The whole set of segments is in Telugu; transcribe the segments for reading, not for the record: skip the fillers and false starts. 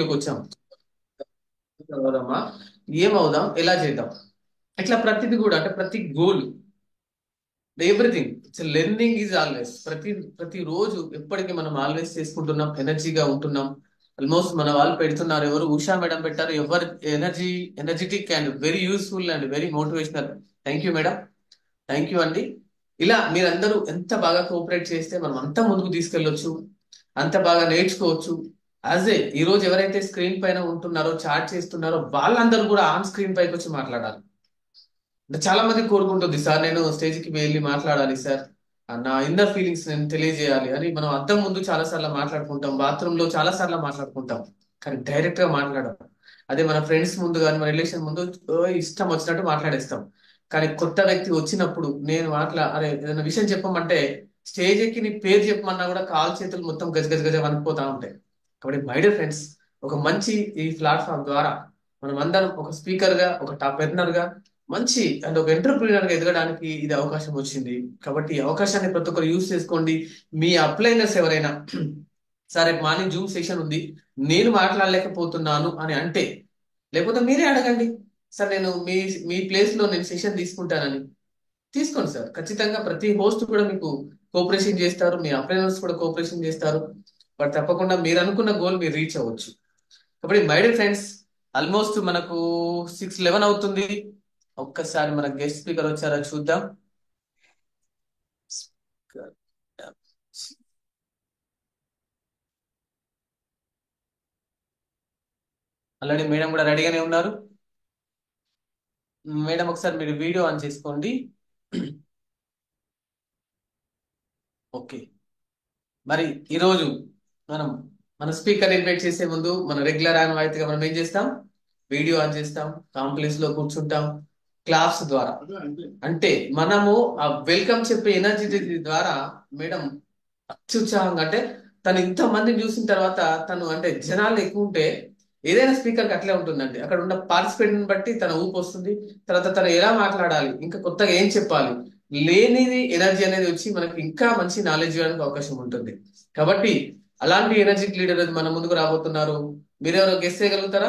వచ్చాం చదవదామా, ఏమవుదాం, ఎలా చేద్దాం, ఇట్లా ప్రతిది కూడా అంటే ప్రతి goal, everything it's learning is always. ప్రతి రోజు ఎప్పటికీ మనం ఆల్వేస్ చేసుకుంటున్నాం, ఎనర్జీగా ఉంటున్నాం. ఆల్మోస్ట్ మన వాళ్ళు పెడుతున్నారు, ఎవరు ఉషా మేడం పెట్టారు, ఎవరు energetic and very useful and very motivational. Thank you madam, thank you అండి. ఇలా మీరందరూ ఎంత బాగా కోఆపరేట్ చేస్తే మనం అంత ముందుకు తీసుకెళ్ళొచ్చు, అంత బాగా నేర్చుకోవచ్చు. యాజ్ ఏ ఈ రోజు ఎవరైతే స్క్రీన్ పైన ఉంటున్నారో, చాట్ చేస్తున్నారో, వాళ్ళందరూ కూడా ఆన్ స్క్రీన్ పైకి వచ్చి మాట్లాడాలి. అంటే చాలా మంది కోరుకుంటుంది, సార్ నేను స్టేజ్ కి వెళ్ళి మాట్లాడాలి సార్, నా ఇన్నర్ ఫీలింగ్స్ నేను తెలియజేయాలి అని. మనం అద్దం ముందు చాలా సార్లు మాట్లాడుకుంటాం, బాత్రూమ్ లో చాలా సార్లు మాట్లాడుకుంటాం, కానీ డైరెక్ట్ గా మాట్లాడం. అదే మన ఫ్రెండ్స్ ముందు కానీ మన రిలేషన్ ముందు ఇష్టం వచ్చినట్టు మాట్లాడేస్తాం. కానీ కొత్త వ్యక్తి వచ్చినప్పుడు నేను అరే ఏదైనా విషయం చెప్పమంటే, స్టేజ్ ఎక్కి నీ పేరు చెప్పమన్నా కూడా కాలు చేతులు మొత్తం గజ గజ గజ వణికిపోతా ఉంటాయి. కాబట్టి మై డియర్ ఫ్రెండ్స్, ఒక మంచి ఈ ప్లాట్ఫామ్ ద్వారా మనం అందరం ఒక స్పీకర్ గా, ఒక టాప్ ఎర్నర్ గా, మంచి అంటే ఒక ఎంటర్ప్రీనర్ గా ఎదగడానికి ఇది అవకాశం వచ్చింది. కాబట్టి ఈ అవకాశాన్ని ప్రతి ఒక్కరు యూజ్ చేసుకోండి. మీ అప్లైనర్స్ ఎవరైనా సరే మార్నింగ్ జూమ్ సెషన్ ఉంది, నేను మాట్లాడలేకపోతున్నాను అని అంటే, లేకపోతే మీరే అడగండి, సార్ నేను మీ మీ ప్లేస్ లో నేను సెషన్ తీసుకుంటానని. తీసుకోండి సార్, ఖచ్చితంగా ప్రతి హోస్ట్ కూడా మీకు కోఆపరేషన్ చేస్తారు, మీ అప్లైనర్స్ కూడా కోఆపరేషన్ చేస్తారు. బట్ తప్పకుండా మీరు అనుకున్న గోల్ మీరు రీచ్ అవ్వచ్చు. కాబట్టి మై డియర్ ఫ్రెండ్స్, ఆల్మోస్ట్ మనకు 6:11 అవుతుంది. ఒక్కసారి మన గెస్ట్ స్పీకర్ వచ్చారా చూద్దాం. ఆల్రెడీ మేడం కూడా రెడీగానే ఉన్నారు. మేడం ఒకసారి మీరు వీడియో ఆన్ చేసుకోండి. ఓకే. మరి ఈరోజు మనం మన స్పీకర్ ఇన్వైట్ చేసే ముందు మన రెగ్యులర్ ఆనవాయితీగా మనం ఏం చేస్తాం, వీడియో ఆన్ చేస్తాం, కామ్ ప్లేస్ లో కూర్చుంటాం. క్లాస్ ద్వారా అంటే మనము ఆ వెల్కమ్ చెప్పే ఎనర్జీ ద్వారా మేడం అత్యుత్సాహంగా, అంటే తను ఇంతమందిని చూసిన తర్వాత తను అంటే జనాలు ఎక్కువ ఉంటే ఏదైనా స్పీకర్ కి అట్లే ఉంటుందండి. అక్కడ ఉన్న పార్టిసిపేట్ బట్టి తన ఊపు వస్తుంది. తర్వాత తను ఎలా మాట్లాడాలి, ఇంకా కొత్తగా ఏం చెప్పాలి, లేనిది ఎనర్జీ అనేది వచ్చి మనకి ఇంకా మంచి నాలెడ్జ్ ఇవ్వడానికి అవకాశం ఉంటుంది. కాబట్టి అలాంటి ఎనర్జిక్ లీడర్ మన ముందుకు రాబోతున్నారు. మీరెవరో గెస్ చేయగలుగుతారా?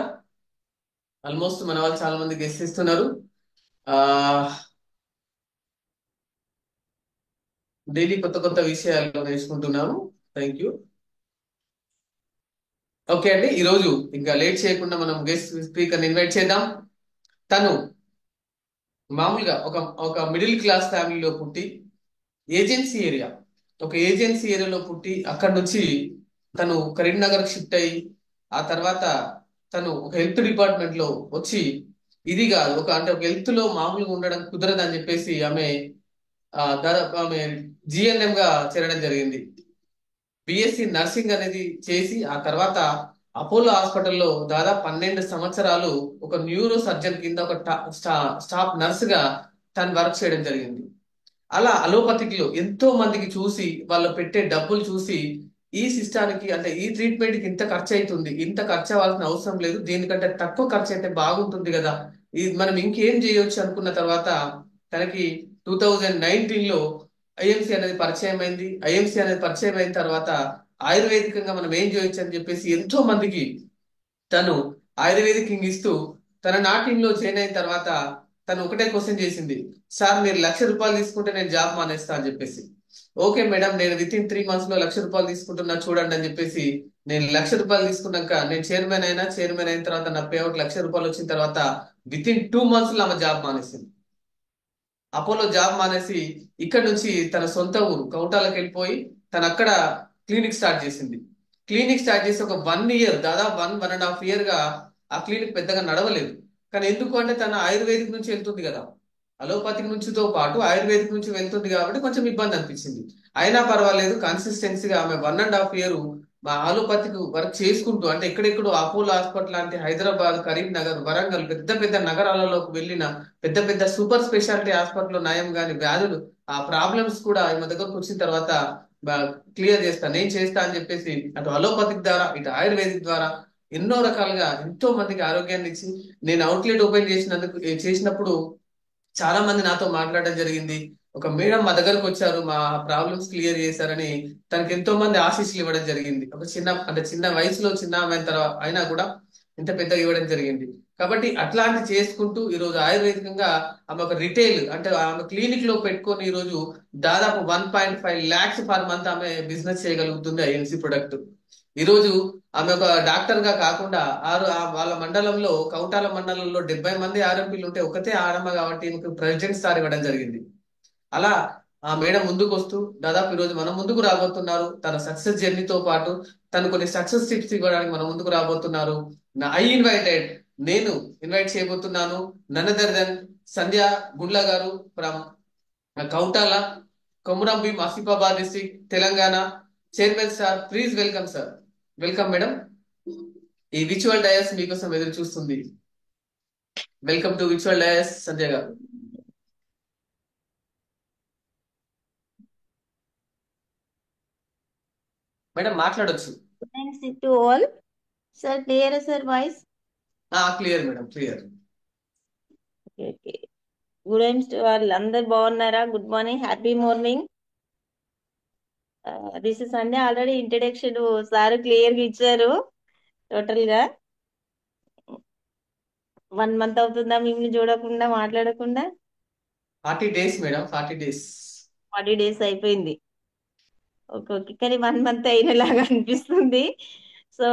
ఆల్మోస్ట్ మన వాళ్ళు చాలా మంది గెస్ చేస్తున్నారు. ఆ డైలీ కొత్త కొత్త విషయాలు నేర్చుకుంటున్నాము. Thank you. ఓకే అండి, ఈరోజు ఇంకా లేట్ చేయకుండా మనం గెస్ట్ స్పీకర్ ఇన్వైట్ చేద్దాం. తను మామూలుగా ఒక ఒక మిడిల్ క్లాస్ ఫ్యామిలీలో పుట్టి, ఏజెన్సీ ఏరియా ఒక ఏజెన్సీ ఏరియాలో పుట్టి అక్కడి నుంచి తను కరీంనగర్ షిఫ్ట్ అయ్యి, ఆ తర్వాత తను ఒక హెల్త్ డిపార్ట్మెంట్ లో వచ్చి, ఇది కాదు ఒక అంటే ఒక హెల్త్ లో మామూలుగా ఉండడం కుదరదు అని చెప్పేసి ఆమె దాదాపు ఆమె జిఎన్ఎం గా చేరడం జరిగింది. బిఎస్సి నర్సింగ్ అనేది చేసి, ఆ తర్వాత అపోలో హాస్పిటల్లో దాదాపు 12 సంవత్సరాలు ఒక న్యూరో సర్జన్ కింద ఒక స్టాఫ్ నర్స్ గా తను వర్క్ చేయడం జరిగింది. అలా అలోపతిక్ లో ఎంతో మందికి చూసి, వాళ్ళు పెట్టే డబ్బులు చూసి, ఈ సిస్టానికి అంటే ఈ ట్రీట్మెంట్ కి ఇంత ఖర్చు అవుతుంది, ఇంత ఖర్చు అవ్వాల్సిన అవసరం లేదు, దీనికంటే తక్కువ ఖర్చు అయితే బాగుంటుంది కదా, ఇది మనం ఇంకేం చేయొచ్చు అనుకున్న తర్వాత తనకి 2019 లో ఐఎంసి అనేది పరిచయం అయింది. ఐఎంసి అనేది పరిచయం అయిన తర్వాత ఆయుర్వేదికంగా మనం ఏం చేయొచ్చు అని చెప్పేసి ఎంతో మందికి తను ఆయుర్వేదిక్ ఇస్తూ, తన నా టీంలో జాయిన్ అయిన తర్వాత తను ఒకటే క్వశ్చన్ చేసింది, సార్ మీరు ₹1,00,000 తీసుకుంటే నేను జాబ్ మానేస్తా అని చెప్పేసి. ఓకే మేడం, నేను విత్ ఇన్ 3 months లో ₹1,00,000 తీసుకుంటున్నా చూడండి అని చెప్పేసి, నేను ₹1,00,000 తీసుకున్నాక నేను చైర్మన్ అయిన తర్వాత నా పేఅవుట్ ₹1,00,000 వచ్చిన తర్వాత విత్ ఇన్ 2 months లో ఆమె జాబ్ మానేసింది. అపోలో జాబ్ మానేసి ఇక్కడ నుంచి తన సొంత ఊరు కౌటాలకు వెళ్ళిపోయి తను అక్కడ క్లినిక్ స్టార్ట్ చేసింది. క్లినిక్ స్టార్ట్ చేసి ఒక 1 year, దాదాపు 1.5 year గా ఆ క్లినిక్ పెద్దగా నడవలేదు. కానీ ఎందుకు అంటే తన ఆయుర్వేదిక్ నుంచి వెళ్తుంది కదా, అలోపతిక్ నుంచితో పాటు ఆయుర్వేదిక్ నుంచి వెళ్తుంది కాబట్టి కొంచెం ఇబ్బంది అనిపించింది. అయినా పర్వాలేదు, కన్సిస్టెన్సీగా ఆమె 1.5 year మా ఆలోపతిక్ వర్క్ చేసుకుంటూ, అంటే ఎక్కడెక్కడో అపోలో హాస్పిటల్ లాంటి హైదరాబాద్, కరీంనగర్, వరంగల్ పెద్ద పెద్ద నగరాలలోకి వెళ్ళిన పెద్ద పెద్ద సూపర్ స్పెషాలిటీ హాస్పిటల్లో నయం కాని వ్యాధులు, ఆ ప్రాబ్లమ్స్ కూడా ఈమె దగ్గరకు వచ్చిన తర్వాత క్లియర్ చేస్తా, నేను చేస్తా అని చెప్పేసి అటు అలోపతిక్ ద్వారా ఇటు ఆయుర్వేదిక్ ద్వారా ఎన్నో రకాలుగా ఎంతో మందికి ఆరోగ్యాన్ని ఇచ్చి, నేను అవుట్లెట్ ఓపెన్ చేసినందుకు చేసినప్పుడు చాలా మంది నాతో మాట్లాడడం జరిగింది. ఒక మేడం మా దగ్గరకు వచ్చారు, మా ప్రాబ్లమ్స్ క్లియర్ చేశారని తనకి ఎంతో మంది ఆశీస్సులు ఇవ్వడం జరిగింది. ఒక చిన్న అంటే చిన్న వయసులో చిన్న ఆమె తర్వాత అయినా కూడా ఇంత పెద్దగా ఇవ్వడం జరిగింది. కాబట్టి అట్లాంటి చేసుకుంటూ ఈ రోజు ఆయుర్వేదికంగా ఆమె ఒక రిటైల్ అంటే ఆమె క్లినిక్ లో పెట్టుకొని ఈ రోజు దాదాపు 1.5 lakhs పర్ మంత్ ఆమె బిజినెస్ చేయగలుగుతుంది ఐఎన్సి ప్రొడక్ట్. ఈ రోజు ఆమె ఒక డాక్టర్ గా కాకుండా వాళ్ళ మండలంలో కౌటాల మండలంలో 70 మంది ఆర్ఎంపీలు ఉంటే ఒకతే ఆడమ్మ కాబట్టి ఈమెకు ప్రెసిడెంట్ స్టార్ ఇవ్వడం జరిగింది. అలా ఆ మేడం ముందుకు వస్తూ దాదాపు ఈ రోజు మన ముందుకు రాబోతున్నారు. తన సక్సెస్ జర్నీతో పాటు తను కొన్ని సక్సెస్ టిప్స్ ఇవ్వడానికి మన ముందుకు రాబోతున్నారు. ఐ ఇన్వైటెడ్, నేను ఇన్వైట్ చేయబోతున్నాను నన్ then Sandhya Gundla garu from Kautala, Komuram Bheem Asifabad district, Telangana. Chairman sir, please welcome sir. Welcome madam. ఈ విచువల్ డయాస్ మీకోసం ఎదురు చూస్తుంది. వెల్కమ్ టు విచువల్ డయాస్ సంధ్య గారు. మేడం మాట్లాడొచ్చు. Thanks to all. Sir, clear, sir, voice. Clear madam, clear. Okay, okay. Good evening to all. అందరు బాగున్నారా? Good morning, happy morning. This is Sunday. Already introduction sir clear గా ఇచ్చారు. టోటల్ గా 1 month అవుతుందా మిమ్మల్ని చూడకుండా మాట్లాడకుండా? 40 days మేడం, 40 days. 40 days అయిపోయింది. ఓకే ఓకే, కానీ 1 month అయినలాగా అనిపిస్తుంది. సో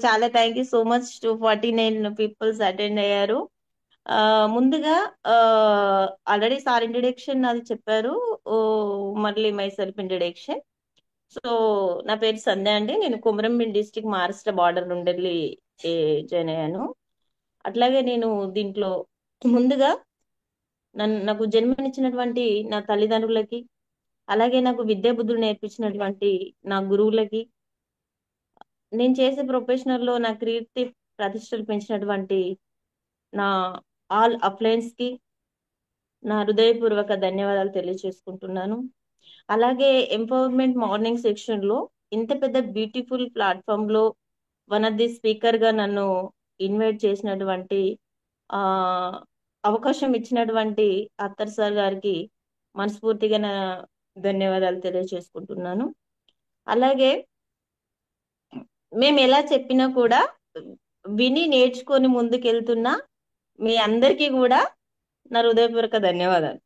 చాలా thank you so much. 49 peoples attend అయ్యారు. ముందుగా ఆల్రెడీ సార్ ఇంట్రడక్షన్ అది చెప్పారు. ఓ, మళ్ళీ మై సెల్ఫ్ ఇంట్రడక్షన్. సో నా పేరు సంధ్య అండి. నేను కొమరంభీం డిస్టిక్ మహారాష్ట్ర బార్డర్ నుండి వెళ్ళి జాయిన్ అయ్యాను. అట్లాగే నేను దీంట్లో ముందుగా నాకు జన్మనిచ్చినటువంటి నా తల్లిదండ్రులకి, అలాగే నాకు విద్యా బుద్ధులు నేర్పించినటువంటి నా గురువులకి, నేను చేసే ప్రొఫెషనల్లో నా కీర్తి ప్రతిష్టలు పెంచినటువంటి నా ఆల్ అప్లయన్స్ కి నా హృదయపూర్వక ధన్యవాదాలు తెలియజేసుకుంటున్నాను. అలాగే ఎంపవర్మెంట్ మార్నింగ్ సెక్షన్ లో ఇంత పెద్ద బ్యూటిఫుల్ ప్లాట్ఫామ్ లో వన్ ఆఫ్ ది స్పీకర్ గా నన్ను ఇన్వైట్ చేసినటువంటి ఆ అవకాశం ఇచ్చినటువంటి అత్తర్ సార్ గారికి మనస్ఫూర్తిగా నా ధన్యవాదాలు తెలియజేసుకుంటున్నాను. అలాగే మేము ఎలా చెప్పినా కూడా విని నేర్చుకొని ముందుకెళ్తున్నా మీ అందరికీ కూడా నా హృదయపూర్వక ధన్యవాదాలు.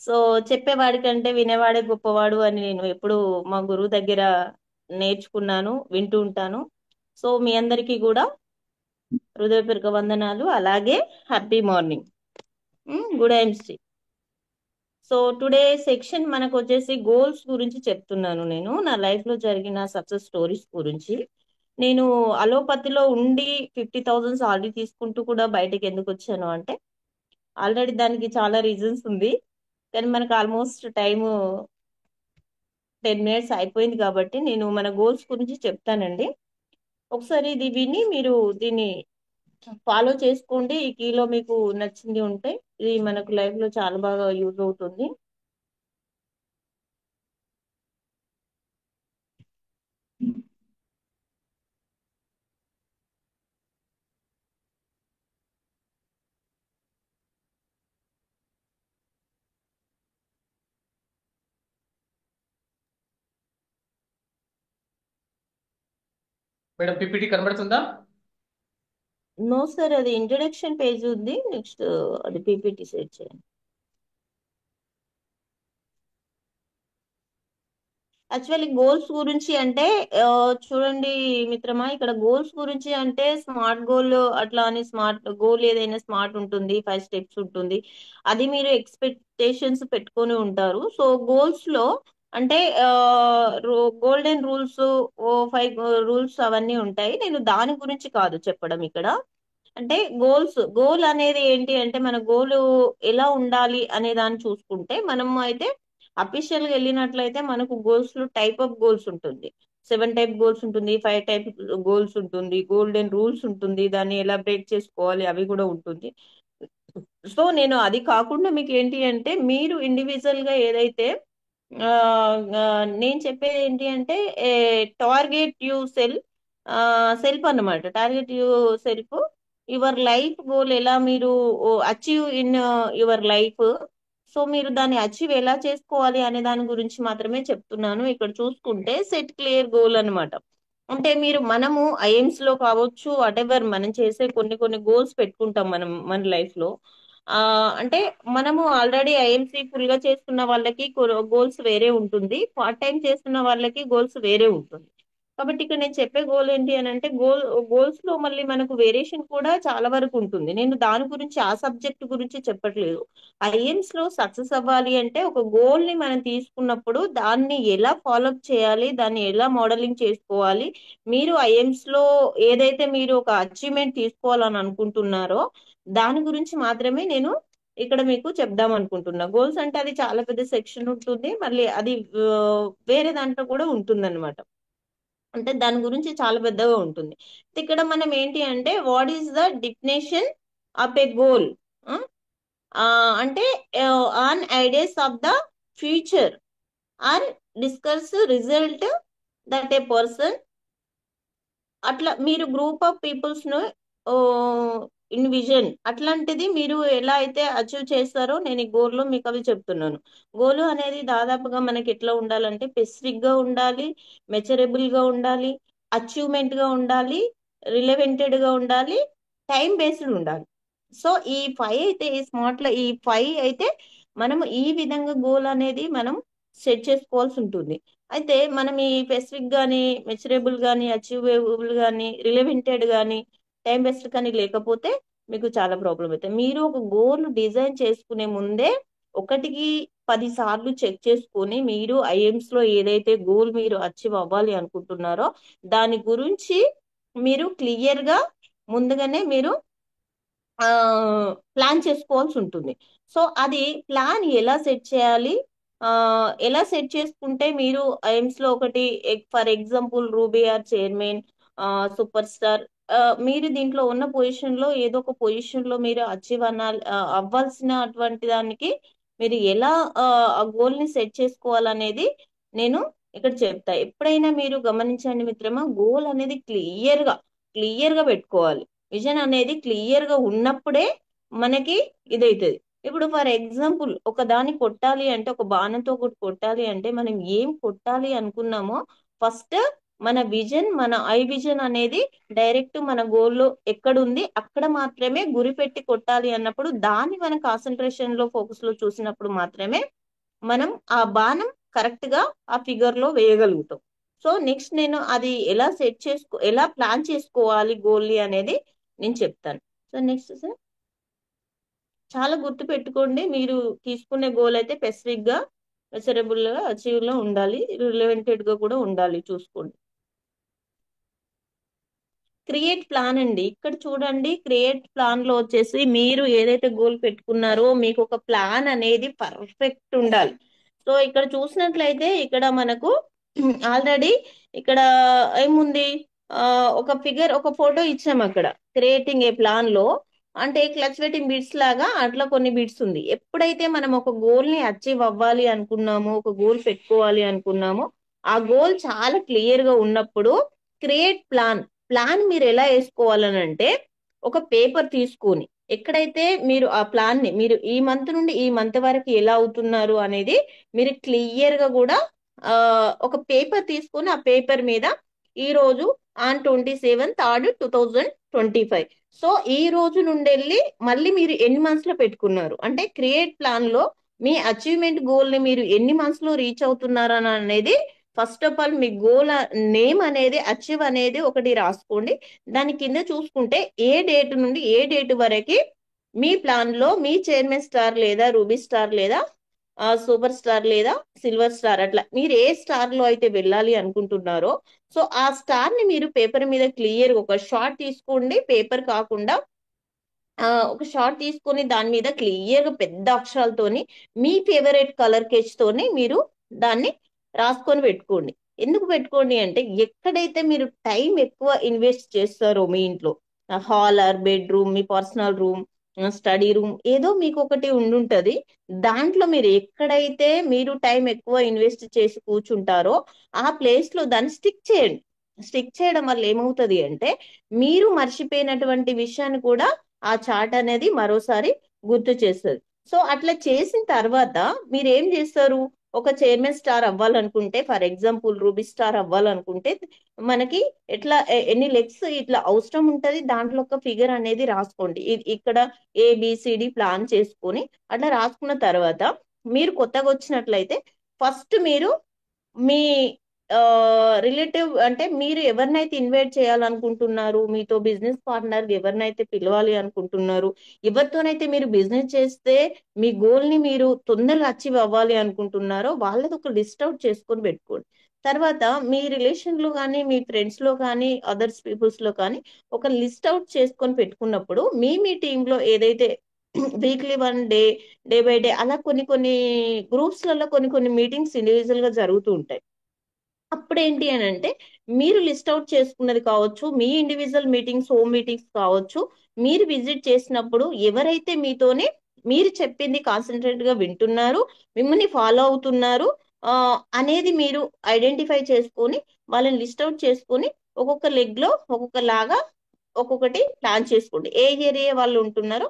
సో చెప్పేవాడి కంటే వినేవాడే గొప్పవాడు అని నేను ఎప్పుడు మా గురువు దగ్గర నేర్చుకున్నాను, వింటూ ఉంటాను. సో మీ అందరికీ కూడా హృదయపూర్వక వందనాలు. అలాగే happy morning, good IMC. So today section మనకు వచ్చేసి గోల్స్ గురించి చెప్తున్నాను. నేను నా లైఫ్ లో జరిగిన సక్సెస్ స్టోరీస్ గురించి. నేను అలోపతిలో ఉండి 50,000 సాలరీ తీసుకుంటూ కూడా బయటకు ఎందుకు వచ్చాను అంటే, ఆల్రెడీ దానికి చాలా రీజన్స్ ఉంది. కానీ మనకు ఆల్మోస్ట్ టైము 10 minutes అయిపోయింది కాబట్టి నేను మన గోల్స్ గురించి చెప్తానండి. ఒకసారి ఇది విని మీరు దీన్ని ఫాలో చేసుకోండి. ఈ కీలో మీకు నచ్చింది ఉంటే ఇది మనకు లైఫ్ లో చాలా బాగా యూజ్ అవుతుంది. మేడం పిపిటి కనబడుతుందా? నో సార్, అది ఇంట్రడక్షన్ పేజ్ ఉంది. నెక్స్ట్ అది పీపీటీ సెట్ చేయండి. యాక్చువల్లీ గోల్స్ గురించి అంటే చూడండి మిత్రమా, ఇక్కడ గోల్స్ గురించి అంటే స్మార్ట్ గోల్ అట్లా అని, స్మార్ట్ గోల్ ఏదైనా స్మార్ట్ ఉంటుంది, 5 steps ఉంటుంది. అది మీరు ఎక్స్పెక్టేషన్స్ పెట్టుకొని ఉంటారు. సో గోల్స్ లో అంటే గోల్డెన్ రూల్స్, 5 రూల్స్ అవన్నీ ఉంటాయి. నేను దాని గురించి కాదు చెప్పడం ఇక్కడ. అంటే గోల్ అనేది ఏంటి అంటే, మన గోల్ ఎలా ఉండాలి అనే దాన్ని చూసుకుంటే, మనం అయితే అఫీషియల్ గా వెళ్ళినట్లయితే మనకు గోల్స్ లో టైప్ ఆఫ్ గోల్స్ ఉంటుంది. 7 type గోల్స్ ఉంటుంది, 5 type గోల్స్ ఉంటుంది, గోల్డెన్ రూల్స్ ఉంటుంది, దాన్ని ఎలా బ్రేక్ చేసుకోవాలి అవి కూడా ఉంటుంది. సో నేను అది కాకుండా మీకు ఏంటి అంటే, మీరు ఇండివిజువల్ గా ఏదైతే ఆ, ఆ, నేను చెప్పేది ఏంటి అంటే, టార్గెట్ యూ సెల్ఫ్ అన్నమాట. Target you self, your life goal ఎలా మీరు achieve in your life. So మీరు దాన్ని అచీవ్ ఎలా చేసుకోవాలి అనే దాని గురించి మాత్రమే చెప్తున్నాను. ఇక్కడ చూసుకుంటే సెట్ క్లియర్ గోల్ అన్నమాట. అంటే మనము ఐఎమ్స్ లో కావచ్చు, వాట్ ఎవర్ మనం చేసే కొన్ని కొన్ని గోల్స్ పెట్టుకుంటాం మనం మన లైఫ్ లో. అంటే మనము ఆల్రెడీ ఐఎంసీ ఫుల్ గా చేస్తున్న వాళ్ళకి గోల్స్ వేరే ఉంటుంది, పార్ట్ టైం చేస్తున్న వాళ్ళకి గోల్స్ వేరే ఉంటుంది. కాబట్టి ఇక్కడ నేను చెప్పే గోల్ ఏంటి అని అంటే, గోల్స్ లో మళ్ళీ మనకు వేరియేషన్ కూడా చాలా వరకు ఉంటుంది. నేను దాని గురించి ఆ సబ్జెక్ట్ గురించి చెప్పట్లేదు. ఐఎమ్స్ లో సక్సెస్ అవ్వాలి అంటే ఒక గోల్ ని మనం తీసుకున్నప్పుడు దాన్ని ఎలా ఫాలోఅప్ చేయాలి, దాన్ని ఎలా మోడలింగ్ చేసుకోవాలి, మీరు ఐఎమ్స్ లో ఏదైతే మీరు ఒక అచీవ్మెంట్ తీసుకోవాలని అనుకుంటున్నారో దాని గురించి మాత్రమే నేను ఇక్కడ మీకు చెప్దాం అనుకుంటున్నా. గోల్స్ అంటే అది చాలా పెద్ద సెక్షన్ ఉంటుంది, మళ్ళీ అది వేరే దాంట్లో కూడా ఉంటుంది అనమాట. అంటే దాని గురించి చాలా పెద్దగా ఉంటుంది. ఇక్కడ మనం ఏంటి అంటే, what is the definition of a goal అంటే on ideas of the future are discuss result that a person. అట్లా మీరు గ్రూప్ ఆఫ్ పీపుల్స్ ను ఇన్ విజన్ అట్లాంటిది మీరు ఎలా అయితే అచీవ్ చేస్తారో నేను ఈ గోల్ లో మీకు అవి చెప్తున్నాను. గోల్ అనేది దాదాపుగా మనకి ఎట్లా ఉండాలంటే, స్పెసిఫిక్ గా ఉండాలి, మెజరబుల్ గా ఉండాలి, అచీవ్మెంట్ గా ఉండాలి, రిలవెంటెడ్ గా ఉండాలి, టైం బేస్డ్ ఉండాలి. సో ఈ ఫైవ్ అయితే, ఈ స్మార్ట్ లో ఈ ఫైవ్ అయితే మనం ఈ విధంగా గోల్ అనేది మనం సెట్ చేసుకోవాల్సి ఉంటుంది. అయితే మనం ఈ స్పెసిఫిక్ గానీ, మెజరబుల్ గానీ, అచీవబుల్ గానీ, రిలవెంటెడ్ గానీ, టైం బెస్ట్ కానీ లేకపోతే మీకు చాలా ప్రాబ్లం అవుతాయి. మీరు ఒక గోల్ డిజైన్ చేసుకునే ముందే ఒకటికి 10 సార్లు చెక్ చేసుకొని, మీరు ఐఎమ్స్ లో ఏదైతే గోల్ మీరు అచీవ్ అవ్వాలి అనుకుంటున్నారో దాని గురించి మీరు క్లియర్ గా ముందుగానే మీరు ప్లాన్ చేసుకోవాల్సి ఉంటుంది. సో అది ప్లాన్ ఎలా సెట్ చేయాలి, ఆ, ఎలా సెట్ చేసుకుంటే మీరు ఎయిమ్స్ లో ఒకటి, for example Ruby or chairman, super star, మీరు దీంట్లో ఉన్న పొజిషన్ లో ఏదో ఒక పొజిషన్ లో మీరు అచీవ్ అవ్వాల్సినటువంటి దానికి మీరు ఎలా ఆ గోల్ ని సెట్ చేసుకోవాలనేది నేను ఇక్కడ చెప్తా. ఎప్పుడైనా మీరు గమనించండి మిత్రమా, గోల్ అనేది క్లియర్ గా పెట్టుకోవాలి. విజన్ అనేది క్లియర్ గా ఉన్నప్పుడే మనకి ఇదైతుంది. ఇప్పుడు ఫర్ ఎగ్జాంపుల్ ఒక దాన్ని కొట్టాలి అంటే, ఒక బాణంతో ఒకటి కొట్టాలి అంటే మనం ఏం కొట్టాలి అనుకున్నామో ఫస్ట్ మన విజన్, మన ఐ విజన్ అనేది డైరెక్ట్ మన గోల్లో ఎక్కడుంది అక్కడ మాత్రమే గురి పెట్టి కొట్టాలి అన్నప్పుడు, దాన్ని మన కాన్సన్ట్రేషన్ లో ఫోకస్ లో చూసినప్పుడు మాత్రమే మనం ఆ బాణం కరెక్ట్ గా ఆ ఫిగర్ లో వేయగలుగుతాం. సో నెక్స్ట్ నేను అది ఎలా ప్లాన్ చేసుకోవాలి గోల్లీ అనేది నేను చెప్తాను. సో నెక్స్ట్ సార్, చాలా గుర్తు పెట్టుకోండి, మీరు తీసుకునే గోల్ అయితే స్పెసిఫిక్ గా, మెజరబుల్ గా, అచీవ్ లో ఉండాలి, రిలవెంటెడ్ గా కూడా ఉండాలి, చూసుకోండి. క్రియేట్ ప్లాన్ అండి, ఇక్కడ చూడండి. క్రియేట్ ప్లాన్ లో వచ్చేసి మీరు ఏదైతే గోల్ పెట్టుకున్నారో మీకు ఒక ప్లాన్ అనేది పర్ఫెక్ట్ ఉండాలి. సో ఇక్కడ చూసినట్లయితే ఇక్కడ మనకు ఆల్రెడీ ఇక్కడ ఏముంది, ఒక ఫిగర్, ఒక ఫోటో ఇచ్చాం అక్కడ. క్రియేటింగ్ ఏ ప్లాన్ లో అంటే క్లచ్ వెయిటింగ్ బిట్స్ లాగా అట్లా కొన్ని బిట్స్ ఉంది. ఎప్పుడైతే మనం ఒక గోల్ ని అచీవ్ అవ్వాలి అనుకున్నామో, ఒక గోల్ పెట్టుకోవాలి అనుకున్నామో, ఆ గోల్ చాలా క్లియర్ గా ఉన్నప్పుడు క్రియేట్ ప్లాన్ మీరు ఎలా వేసుకోవాలని అంటే, ఒక పేపర్ తీసుకొని ఎక్కడైతే మీరు ఆ ప్లాన్ ని మీరు ఈ మంత్ నుండి ఈ మంత్ వరకు ఎలా అవుతున్నారు అనేది మీరు క్లియర్ గా కూడా ఒక పేపర్ తీసుకొని ఆ పేపర్ మీద ఈ రోజు ఆన్ 27/3/2025, సో ఈ రోజు నుండి వెళ్ళి మళ్ళీ మీరు ఎన్ని మంత్స్ లో పెట్టుకున్నారు అంటే, క్రియేట్ ప్లాన్ లో మీ అచీవ్మెంట్ గోల్ ని మీరు ఎన్ని మంత్స్ లో రీచ్ అవుతున్నారని అనేది first of all me goal name అనేది, అచీవ్ అనేది ఒకటి రాసుకోండి. దాని కింద చూసుకుంటే ఏ డేట్ నుండి ఏ డేట్ వరకు మీ ప్లాన్ లో మీ చైర్మన్ స్టార్ లేదా రూబీ స్టార్ లేదా సూపర్ స్టార్ లేదా సిల్వర్ స్టార్, అట్లా మీరు ఏ స్టార్ లో అయితే వెళ్ళాలి అనుకుంటున్నారో, సో ఆ స్టార్ ని మీరు పేపర్ మీద క్లియర్ ఒక షార్ట్ తీసుకోండి. పేపర్ కాకుండా ఒక షార్ట్ తీసుకొని దాని మీద క్లియర్ గా పెద్ద అక్షరాలతోని మీ ఫేవరెట్ కలర్ స్కెచ్ తోని మీరు దాన్ని రాసుకొని పెట్టుకోండి. ఎందుకు పెట్టుకోండి అంటే, ఎక్కడైతే మీరు టైం ఎక్కువ ఇన్వెస్ట్ చేస్తారో మీ ఇంట్లో, హాల్ ఆర్ బెడ్రూమ్, మీ పర్సనల్ రూమ్, స్టడీ రూమ్, ఏదో మీకు ఒకటి ఉండుంటది. దాంట్లో మీరు ఎక్కడైతే మీరు టైం ఎక్కువ ఇన్వెస్ట్ చేసి కూర్చుంటారో ఆ ప్లేస్ లో దాన్ని స్టిక్ చేయండి. స్టిక్ చేయడం వల్ల ఏమవుతుంది అంటే, మీరు మర్చిపోయినటువంటి విషయాన్ని కూడా ఆ చార్ట్ అనేది మరోసారి గుర్తు చేస్తుంది. సో అట్లా చేసిన తర్వాత మీరు ఏం చేస్తారు? ఒక చైర్మన్ స్టార్ అవ్వాలనుకుంటే, ఫర్ ఎగ్జాంపుల్ రూబీ స్టార్ అవ్వాలనుకుంటే, మనకి ఎట్లా ఎన్ని లెగ్స్ ఇట్లా అవసరం ఉంటది, దాంట్లో ఒక ఫిగర్ అనేది రాసుకోండి. ఇక్కడ ఏబిసిడి ప్లాన్ చేసుకొని అట్లా రాసుకున్న తర్వాత, మీరు కొత్తగా వచ్చినట్లయితే ఫస్ట్ మీరు మీ రిలేటివ్ అంటే మీరు ఎవరినైతే ఇన్వైట్ చేయాలనుకుంటున్నారు, మీతో బిజినెస్ పార్ట్నర్ ఎవరినైతే పిలవాలి అనుకుంటున్నారు, ఎవరితోనైతే మీరు బిజినెస్ చేస్తే మీ గోల్ ని మీరు తొందరగా అచీవ్ అవ్వాలి అనుకుంటున్నారో వాళ్ళది ఒక లిస్ట్ అవుట్ చేసుకొని పెట్టుకోండి. తర్వాత మీ రిలేషన్ లో కానీ మీ ఫ్రెండ్స్ లో కానీ అదర్స్ పీపుల్స్ లో కానీ ఒక లిస్ట్ అవుట్ చేసుకొని పెట్టుకున్నప్పుడు మీ టీమ్ లో ఏదైతే weekly one day, day by day అలా కొన్ని కొన్ని గ్రూప్స్లలో కొన్ని కొన్ని మీటింగ్స్ ఇండివిజువల్ గా జరుగుతూ ఉంటాయి. అప్పుడు ఏంటి అని అంటే, మీరు లిస్ట్ అవుట్ చేసుకున్నది కావచ్చు, మీ ఇండివిజువల్ మీటింగ్స్, హోమ్ మీటింగ్స్ కావచ్చు, మీరు విజిట్ చేసినప్పుడు ఎవరైతే మీతోనే మీరు చెప్పింది కాన్సన్ట్రేట్ గా వింటున్నారు, మిమ్మల్ని ఫాలో అవుతున్నారు అనేది మీరు ఐడెంటిఫై చేసుకొని వాళ్ళని లిస్ట్ అవుట్ చేసుకొని ఒక్కొక్క లెగ్ లో ఒక్కొక్క లాగా ఒక్కొక్కటి ప్లాన్ చేసుకోండి. ఏ ఏరియా వాళ్ళు ఉంటున్నారో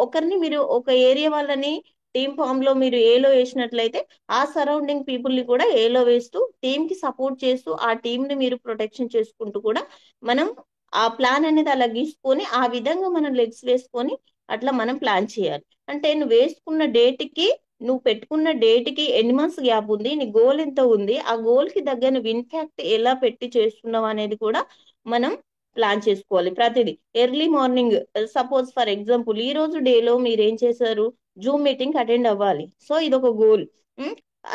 ఒకరిని మీరు ఒక ఏరియా వాళ్ళని టీమ్ ఫామ్ లో మీరు ఏలో వేసినట్లయితే ఆ సరౌండింగ్ పీపుల్ ని కూడా ఏలో వేస్తూ టీమ్ కి సపోర్ట్ చేస్తూ ఆ టీమ్ ని మీరు ప్రొటెక్షన్ చేసుకుంటూ కూడా మనం ఆ ప్లాన్ అనేది అలా గీసుకొని ఆ విధంగా మనం లెగ్స్ వేసుకొని అట్లా మనం ప్లాన్ చేయాలి. అంటే నువ్వు వేసుకున్న డేట్ కి, నువ్వు పెట్టుకున్న డేట్ కి ఎన్ని మంత్స్ గ్యాప్ ఉంది, నీ గోల్ ఎంత ఉంది, ఆ గోల్ కి దగ్గర నువ్వు ఇన్ఫాక్ట్ ఎలా పెట్టి చేస్తున్నావు అనేది కూడా మనం ప్లాన్ చేసుకోవాలి. ప్రతిదీ early morning, suppose for example ఈ రోజు డేలో మీరు ఏం చేశారు, జూమ్ మీటింగ్ అటెండ్ అవ్వాలి. సో ఇది ఒక గోల్.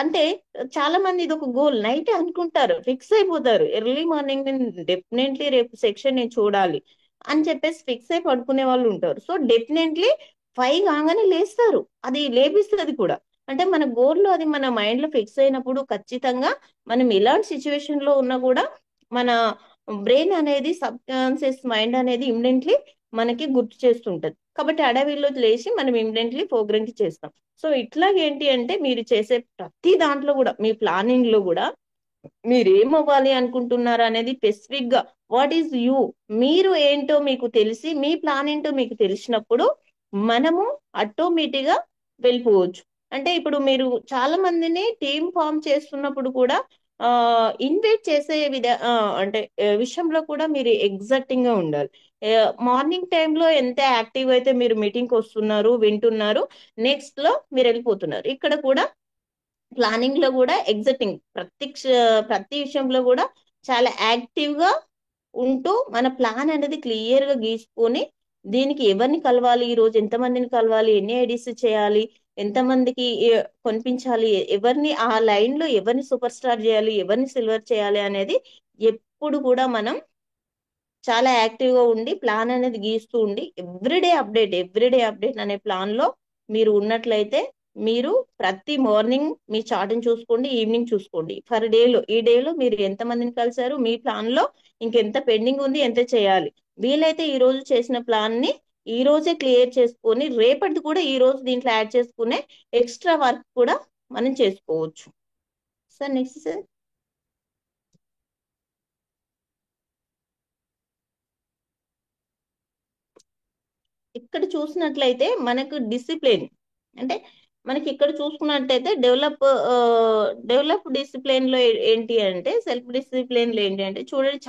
అంటే చాలా మంది ఇది ఒక గోల్ నైట్ అనుకుంటారు, ఫిక్స్ అయిపోతారు, ఎర్లీ మార్నింగ్ నేను డెఫినెట్లీ రేపు సెక్షన్ నేను చూడాలి అని చెప్పేసి ఫిక్స్ అయి పడుకునే వాళ్ళు ఉంటారు. సో డెఫినెట్లీ 5 కాగానే లేస్తారు, అది లేపిస్తుంది కూడా. అంటే మన గోల్ లో అది మన మైండ్ లో ఫిక్స్ అయినప్పుడు ఖచ్చితంగా మనం ఎలాంటి సిచ్యువేషన్ లో ఉన్నా కూడా మన బ్రెయిన్ అనేది, సబ్ కాన్షియస్ మైండ్ అనేది ఇమ్మీడియట్లీ మనకి గుర్తు చేస్తుంటది. కాబట్టి అడవిలో లేచి మనం ఇమ్మీడియట్లీ ప్రోగ్రామ్ కి చేస్తాం. సో ఇట్లా ఏంటి అంటే మీరు చేసే ప్రతి దాంట్లో కూడా మీ ప్లానింగ్ లో కూడా మీరు ఏమవ్వాలి అనుకుంటున్నారు అనేది స్పెసిఫిక్ గా వాట్ ఈస్ యూ, మీరు ఏంటో మీకు తెలిసి మీ ప్లాన్ ఏంటో మీకు తెలిసినప్పుడు మనము ఆటోమేటిక్ గా వెళ్ళిపోవచ్చు. అంటే ఇప్పుడు మీరు చాలా మందిని టీమ్ ఫామ్ చేస్తున్నప్పుడు కూడా ఆ ఇన్వైట్ చేసే అంటే విషయంలో కూడా మీరు ఎగ్జాక్టింగ్ గా ఉండాలి. మార్నింగ్ టైంలో ఎంత యాక్టివ్ అయితే మీరు మీటింగ్ కి వస్తున్నారు, వింటున్నారు, నెక్స్ట్ లో మీరు వెళ్ళిపోతున్నారు. ఇక్కడ కూడా ప్లానింగ్ లో కూడా ఎగ్జాక్టింగ్ ప్రతి విషయంలో కూడా చాలా యాక్టివ్ గా ఉంటూ మన ప్లాన్ అనేది క్లియర్ గా గీసుకొని దీనికి ఎవరిని కలవాలి, ఈ రోజు ఎంతమందిని కలవాలి, ఎన్ని ఐడీస్ చేయాలి, ఎంతమందికి కొనిపించాలి, ఎవరిని ఆ లైన్ లో ఎవరిని సూపర్ స్టార్ చేయాలి, ఎవరిని సిల్వర్ చేయాలి అనేది ఎప్పుడు కూడా మనం చాలా యాక్టివ్ గా ఉండి ప్లాన్ అనేది గీస్తూ ఉండి ఎవ్రీడే అప్డేట్ అనే ప్లాన్ లో మీరు ఉన్నట్లయితే మీరు ప్రతి మార్నింగ్ మీ చార్ట్ని చూసుకోండి, ఈవినింగ్ చూసుకోండి, ఫర్ డేలో ఈ డేలో మీరు ఎంత మందిని కలిసారు, మీ ప్లాన్ లో ఇంకెంత పెండింగ్ ఉంది, ఎంత చేయాలి. వీలైతే ఈ రోజు చేసిన ప్లాన్ ని ఈ రోజే క్లియర్ చేసుకొని రేపటిది కూడా ఈ రోజు దీంట్లో యాడ్ చేసుకునే ఎక్స్ట్రా వర్క్ కూడా మనం చేసుకోవచ్చు. Sir next sir. ఇక్కడ చూసినట్లయితే మనకు డిసిప్లిన్ అంటే మనకి ఇక్కడ చూసుకున్నట్టయితే డెవలప్ డిసిప్లిన్ లో ఏంటి అంటే, సెల్ఫ్ డిసిప్లిన్ లో ఏంటి అంటే, చూడండి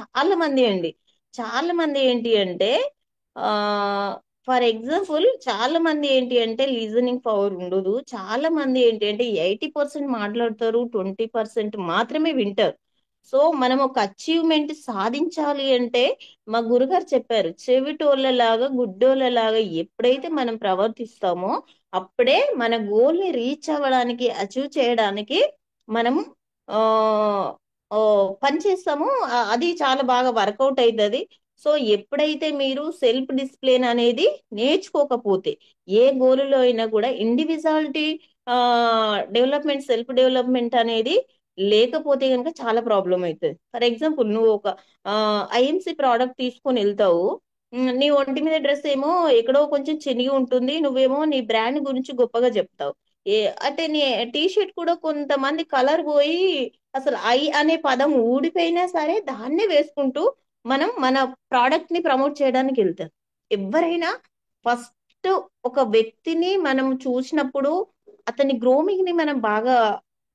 చాలా మంది ఏంటి అంటే ఆ ఫర్ ఎగ్జాంపుల్ చాలా మంది ఏంటి అంటే లీజనింగ్ పవర్ ఉండదు. చాలా మంది ఏంటి అంటే 80% మాట్లాడతారు, 20% మాత్రమే వింటారు. సో మనం ఒక అచీవ్మెంట్ సాధించాలి అంటే మా గురుగారు చెప్పారు, చెవిటోళ్ళలాగా గుడ్డోళ్ళలాగా ఎప్పుడైతే మనం ప్రవర్తిస్తామో అప్పుడే మన గోల్ ని రీచ్ అవ్వడానికి, అచీవ్ చేయడానికి మనం ఆ ఆ, పని చేస్తామో అది చాలా బాగా వర్కౌట్ అవుతుంది. సో ఎప్పుడైతే మీరు సెల్ఫ్ డిసిప్లిన్ అనేది నేర్చుకోకపోతే ఏ గోలులో అయినా కూడా ఇండివిజువాలిటీ డెవలప్మెంట్, సెల్ఫ్ డెవలప్మెంట్ అనేది లేకపోతే కనుక చాలా ప్రాబ్లం అవుతుంది. ఫర్ ఎగ్జాంపుల్ నువ్వు ఒక ఐఎంసి ప్రోడక్ట్ తీసుకొని వెళ్తావు, నీ ఒంటి మీద డ్రెస్ ఏమో ఎక్కడో కొంచెం చినిగి ఉంటుంది, నువ్వేమో నీ బ్రాండ్ గురించి గొప్పగా చెప్తావు. ఏ అంటే నీ టీ షర్ట్ కూడా కొంతమంది కలర్ పోయి అసలు ఐ అనే పదం ఊడిపోయినా సరే దాన్నే వేసుకుంటూ మనం మన ప్రోడక్ట్ ని ప్రమోట్ చేయడానికి వెళ్తాం. ఎవరైనా ఫస్ట్ ఫస్ట్ ఒక వ్యక్తిని మనం చూసినప్పుడు అతని గ్రోమింగ్ ని మనం బాగా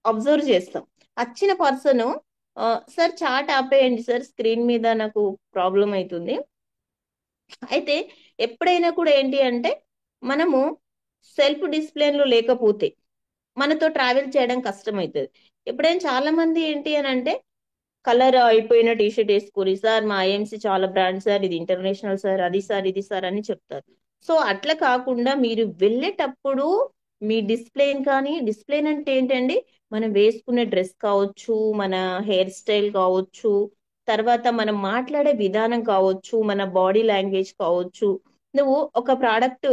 అబ్జర్వ్ చేస్తాం. వచ్చిన పర్సన్, సార్ చాట్ ఆపేయండి సార్, స్క్రీన్ మీద నాకు ప్రాబ్లం అవుతుంది. అయితే ఎప్పుడైనా కూడా ఏంటి అంటే మనము సెల్ఫ్ డిసిప్లిన్ లో లేకపోతే మనతో ట్రావెల్ చేయడం కష్టం అవుతుంది. ఎప్పుడైనా చాలా మంది ఏంటి అని అంటే కలర్ అయిపోయిన టీ షర్ట్ వేసుకొని, సార్ మా ఐఎంసీ చాలా బ్రాండ్ సార్, ఇది ఇంటర్నేషనల్ సార్, అది సార్ ఇది సార్ అని చెప్తారు. సో అట్లా కాకుండా మీరు వెళ్ళేటప్పుడు మీ డిసిప్లిన్, కానీ డిసిప్లిన్ అంటే ఏంటండి, మనం వేసుకునే డ్రెస్ కావచ్చు, మన హెయిర్ స్టైల్ కావచ్చు, తర్వాత మనం మాట్లాడే విధానం కావచ్చు, మన బాడీ లాంగ్వేజ్ కావచ్చు. నువ్వు ఒక ప్రోడక్ట్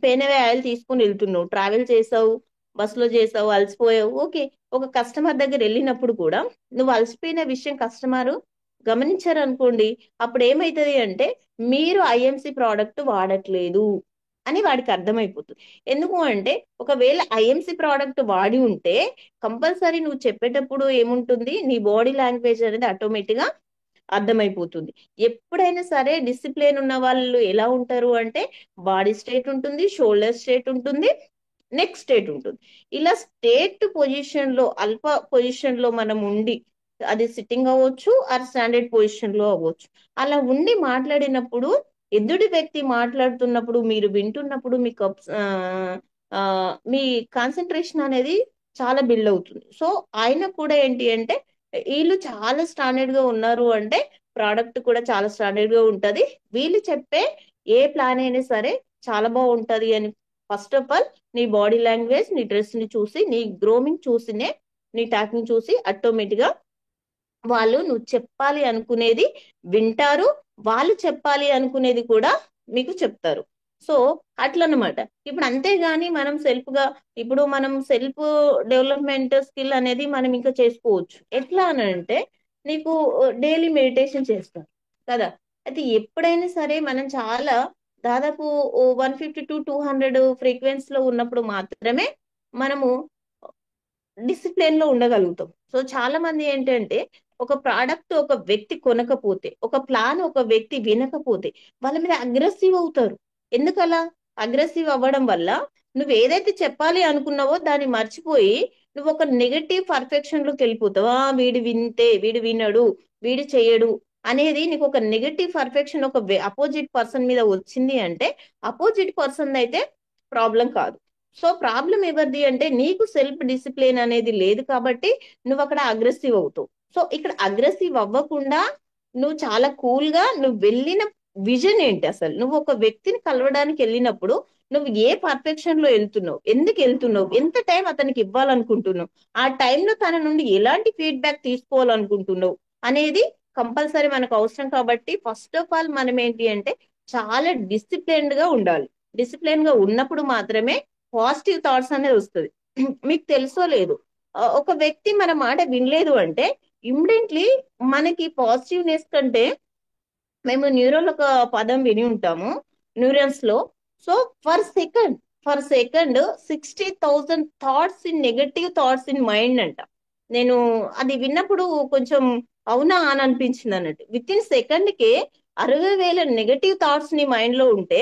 పేనవే ఆయిల్ తీసుకుని వెళ్తున్నావు, ట్రావెల్ చేసావు, బస్సులో చేసావు, అలసిపోయావు, ఓకే. ఒక కస్టమర్ దగ్గర వెళ్ళినప్పుడు కూడా నువ్వు అలసిపోయిన విషయం కస్టమర్ గమనించారు అనుకోండి, అప్పుడు ఏమైతుంది అంటే మీరు ఐఎంసి ప్రోడక్ట్ వాడట్లేదు అని వాడికి అర్థమైపోతుంది. ఎందుకు అంటే ఒకవేళ ఐఎంసి ప్రోడక్ట్ వాడి ఉంటే కంపల్సరీ నువ్వు చెప్పేటప్పుడు ఏముంటుంది, నీ బాడీ లాంగ్వేజ్ అనేది ఆటోమేటిక్ గా అర్థమైపోతుంది. ఎప్పుడైనా సరే డిసిప్లిన్ ఉన్న వాళ్ళు ఎలా ఉంటారు అంటే బాడీ స్ట్రేట్ ఉంటుంది, షోల్డర్ స్ట్రేట్ ఉంటుంది, నెక్ స్ట్రేట్ ఉంటుంది. ఇలా స్ట్రేట్ పొజిషన్ లో, అల్ప పొజిషన్ లో మనం ఉండి, అది సిట్టింగ్ అవ్వచ్చు ఆర్ స్టాండర్డ్ పొజిషన్ లో అవ్వచ్చు, అలా ఉండి మాట్లాడినప్పుడు ఎదుటి వ్యక్తి మాట్లాడుతున్నప్పుడు మీరు వింటున్నప్పుడు మీకు మీ కాన్సన్ట్రేషన్ అనేది చాలా బిల్డ్ అవుతుంది. సో ఆయన కూడా ఏంటి అంటే వీళ్ళు చాలా స్టాండర్డ్ గా ఉన్నారు అంటే ప్రోడక్ట్ కూడా చాలా స్టాండర్డ్ గా ఉంటది, వీళ్ళు చెప్పే ఏ ప్లాన్ అయినా సరే చాలా బాగుంటది అని. ఫస్ట్ ఆఫ్ ఆల్ నీ బాడీ లాంగ్వేజ్, నీ డ్రెస్ ని చూసి, నీ గ్రోమింగ్ చూసినే, నీ టాకింగ్ చూసి ఆటోమేటిక్ గా వాళ్ళు నువ్వు చెప్పాలి అనుకునేది వింటారు, వాళ్ళు చెప్పాలి అనుకునేది కూడా మీకు చెప్తారు. సో అట్లనమాట. ఇప్పుడు అంతేగాని మనం సెల్ఫ్ గా, ఇప్పుడు మనం సెల్ఫ్ డెవలప్మెంట్ స్కిల్ అనేది మనం ఇంకా చేసుకోవచ్చు. ఎట్లా అని అంటే నీకు డైలీ మెడిటేషన్ చేస్తాం కదా. అయితే ఎప్పుడైనా సరే మనం చాలా దాదాపు 150 to 200 ఫ్రీక్వెన్సీ లో ఉన్నప్పుడు మాత్రమే మనము డిసిప్లిన్ లో ఉండగలుగుతాం. సో చాలా మంది ఏంటంటే ఒక ప్రోడక్ట్ ఒక వ్యక్తి కొనకపోతే, ఒక ప్లాన్ ఒక వ్యక్తి వినకపోతే వాళ్ళ మీద అగ్రెసివ్ అవుతారు. ఎందుకలా అగ్రెసివ్ అవ్వడం వల్ల నువ్వు ఏదైతే చెప్పాలి అనుకున్నావో దాన్ని మర్చిపోయి నువ్వు ఒక నెగటివ్ పర్ఫెక్షన్ లోకి వెళ్ళిపోతావు. వీడు వింటే, వీడు వినడు, వీడు చెయ్యడు అనేది నీకు ఒక నెగటివ్ పర్ఫెక్షన్ ఒక అపోజిట్ పర్సన్ మీద వచ్చింది అంటే అపోజిట్ పర్సన్ అయితే ప్రాబ్లం కాదు. సో ప్రాబ్లం ఎవరిది అంటే నీకు సెల్ఫ్ డిసిప్లిన్ అనేది లేదు కాబట్టి నువ్వు అక్కడ అగ్రెసివ్ అవుతావు. సో ఇక్కడ అగ్రెసివ్ అవ్వకుండా నువ్వు చాలా కూల్ గా నువ్వు వెళ్ళిన విజన్ ఏంటి, అసలు నువ్వు ఒక వ్యక్తిని కలవడానికి వెళ్ళినప్పుడు నువ్వు ఏ పర్ఫెక్షన్ లో వెళ్తున్నావు, ఎందుకు వెళ్తున్నావు, ఎంత టైం అతనికి ఇవ్వాలనుకుంటున్నావు, ఆ టైంలో తన నుండి ఎలాంటి ఫీడ్బ్యాక్ తీసుకోవాలనుకుంటున్నావు అనేది కంపల్సరీ మనకు అవసరం. కాబట్టి ఫస్ట్ ఆఫ్ ఆల్ మనం ఏంటి అంటే చాలా డిసిప్లిన్డ్ గా ఉండాలి. డిసిప్లిన్ గా ఉన్నప్పుడు మాత్రమే పాజిటివ్ థాట్స్ అనేది వస్తుంది. మీకు తెలుసో లేదు, ఒక వ్యక్తి మన మాట వినలేదు అంటే ఇమ్మీడియట్లీ మనకి పాజిటివ్నెస్ కంటే, మేము న్యూరోల్ ఒక పదం విని ఉంటాము న్యూరన్స్ లో. So for second, for second 60,000 thoughts in negative thoughts in mind అంట. నేను అది విన్నప్పుడు కొంచెం అవునా అని అనిపించింది అన్నట్టు. విత్ ఇన్ సెకండ్ కి 60,000 నెగటివ్ థాట్స్ నీ మైండ్ లో ఉంటే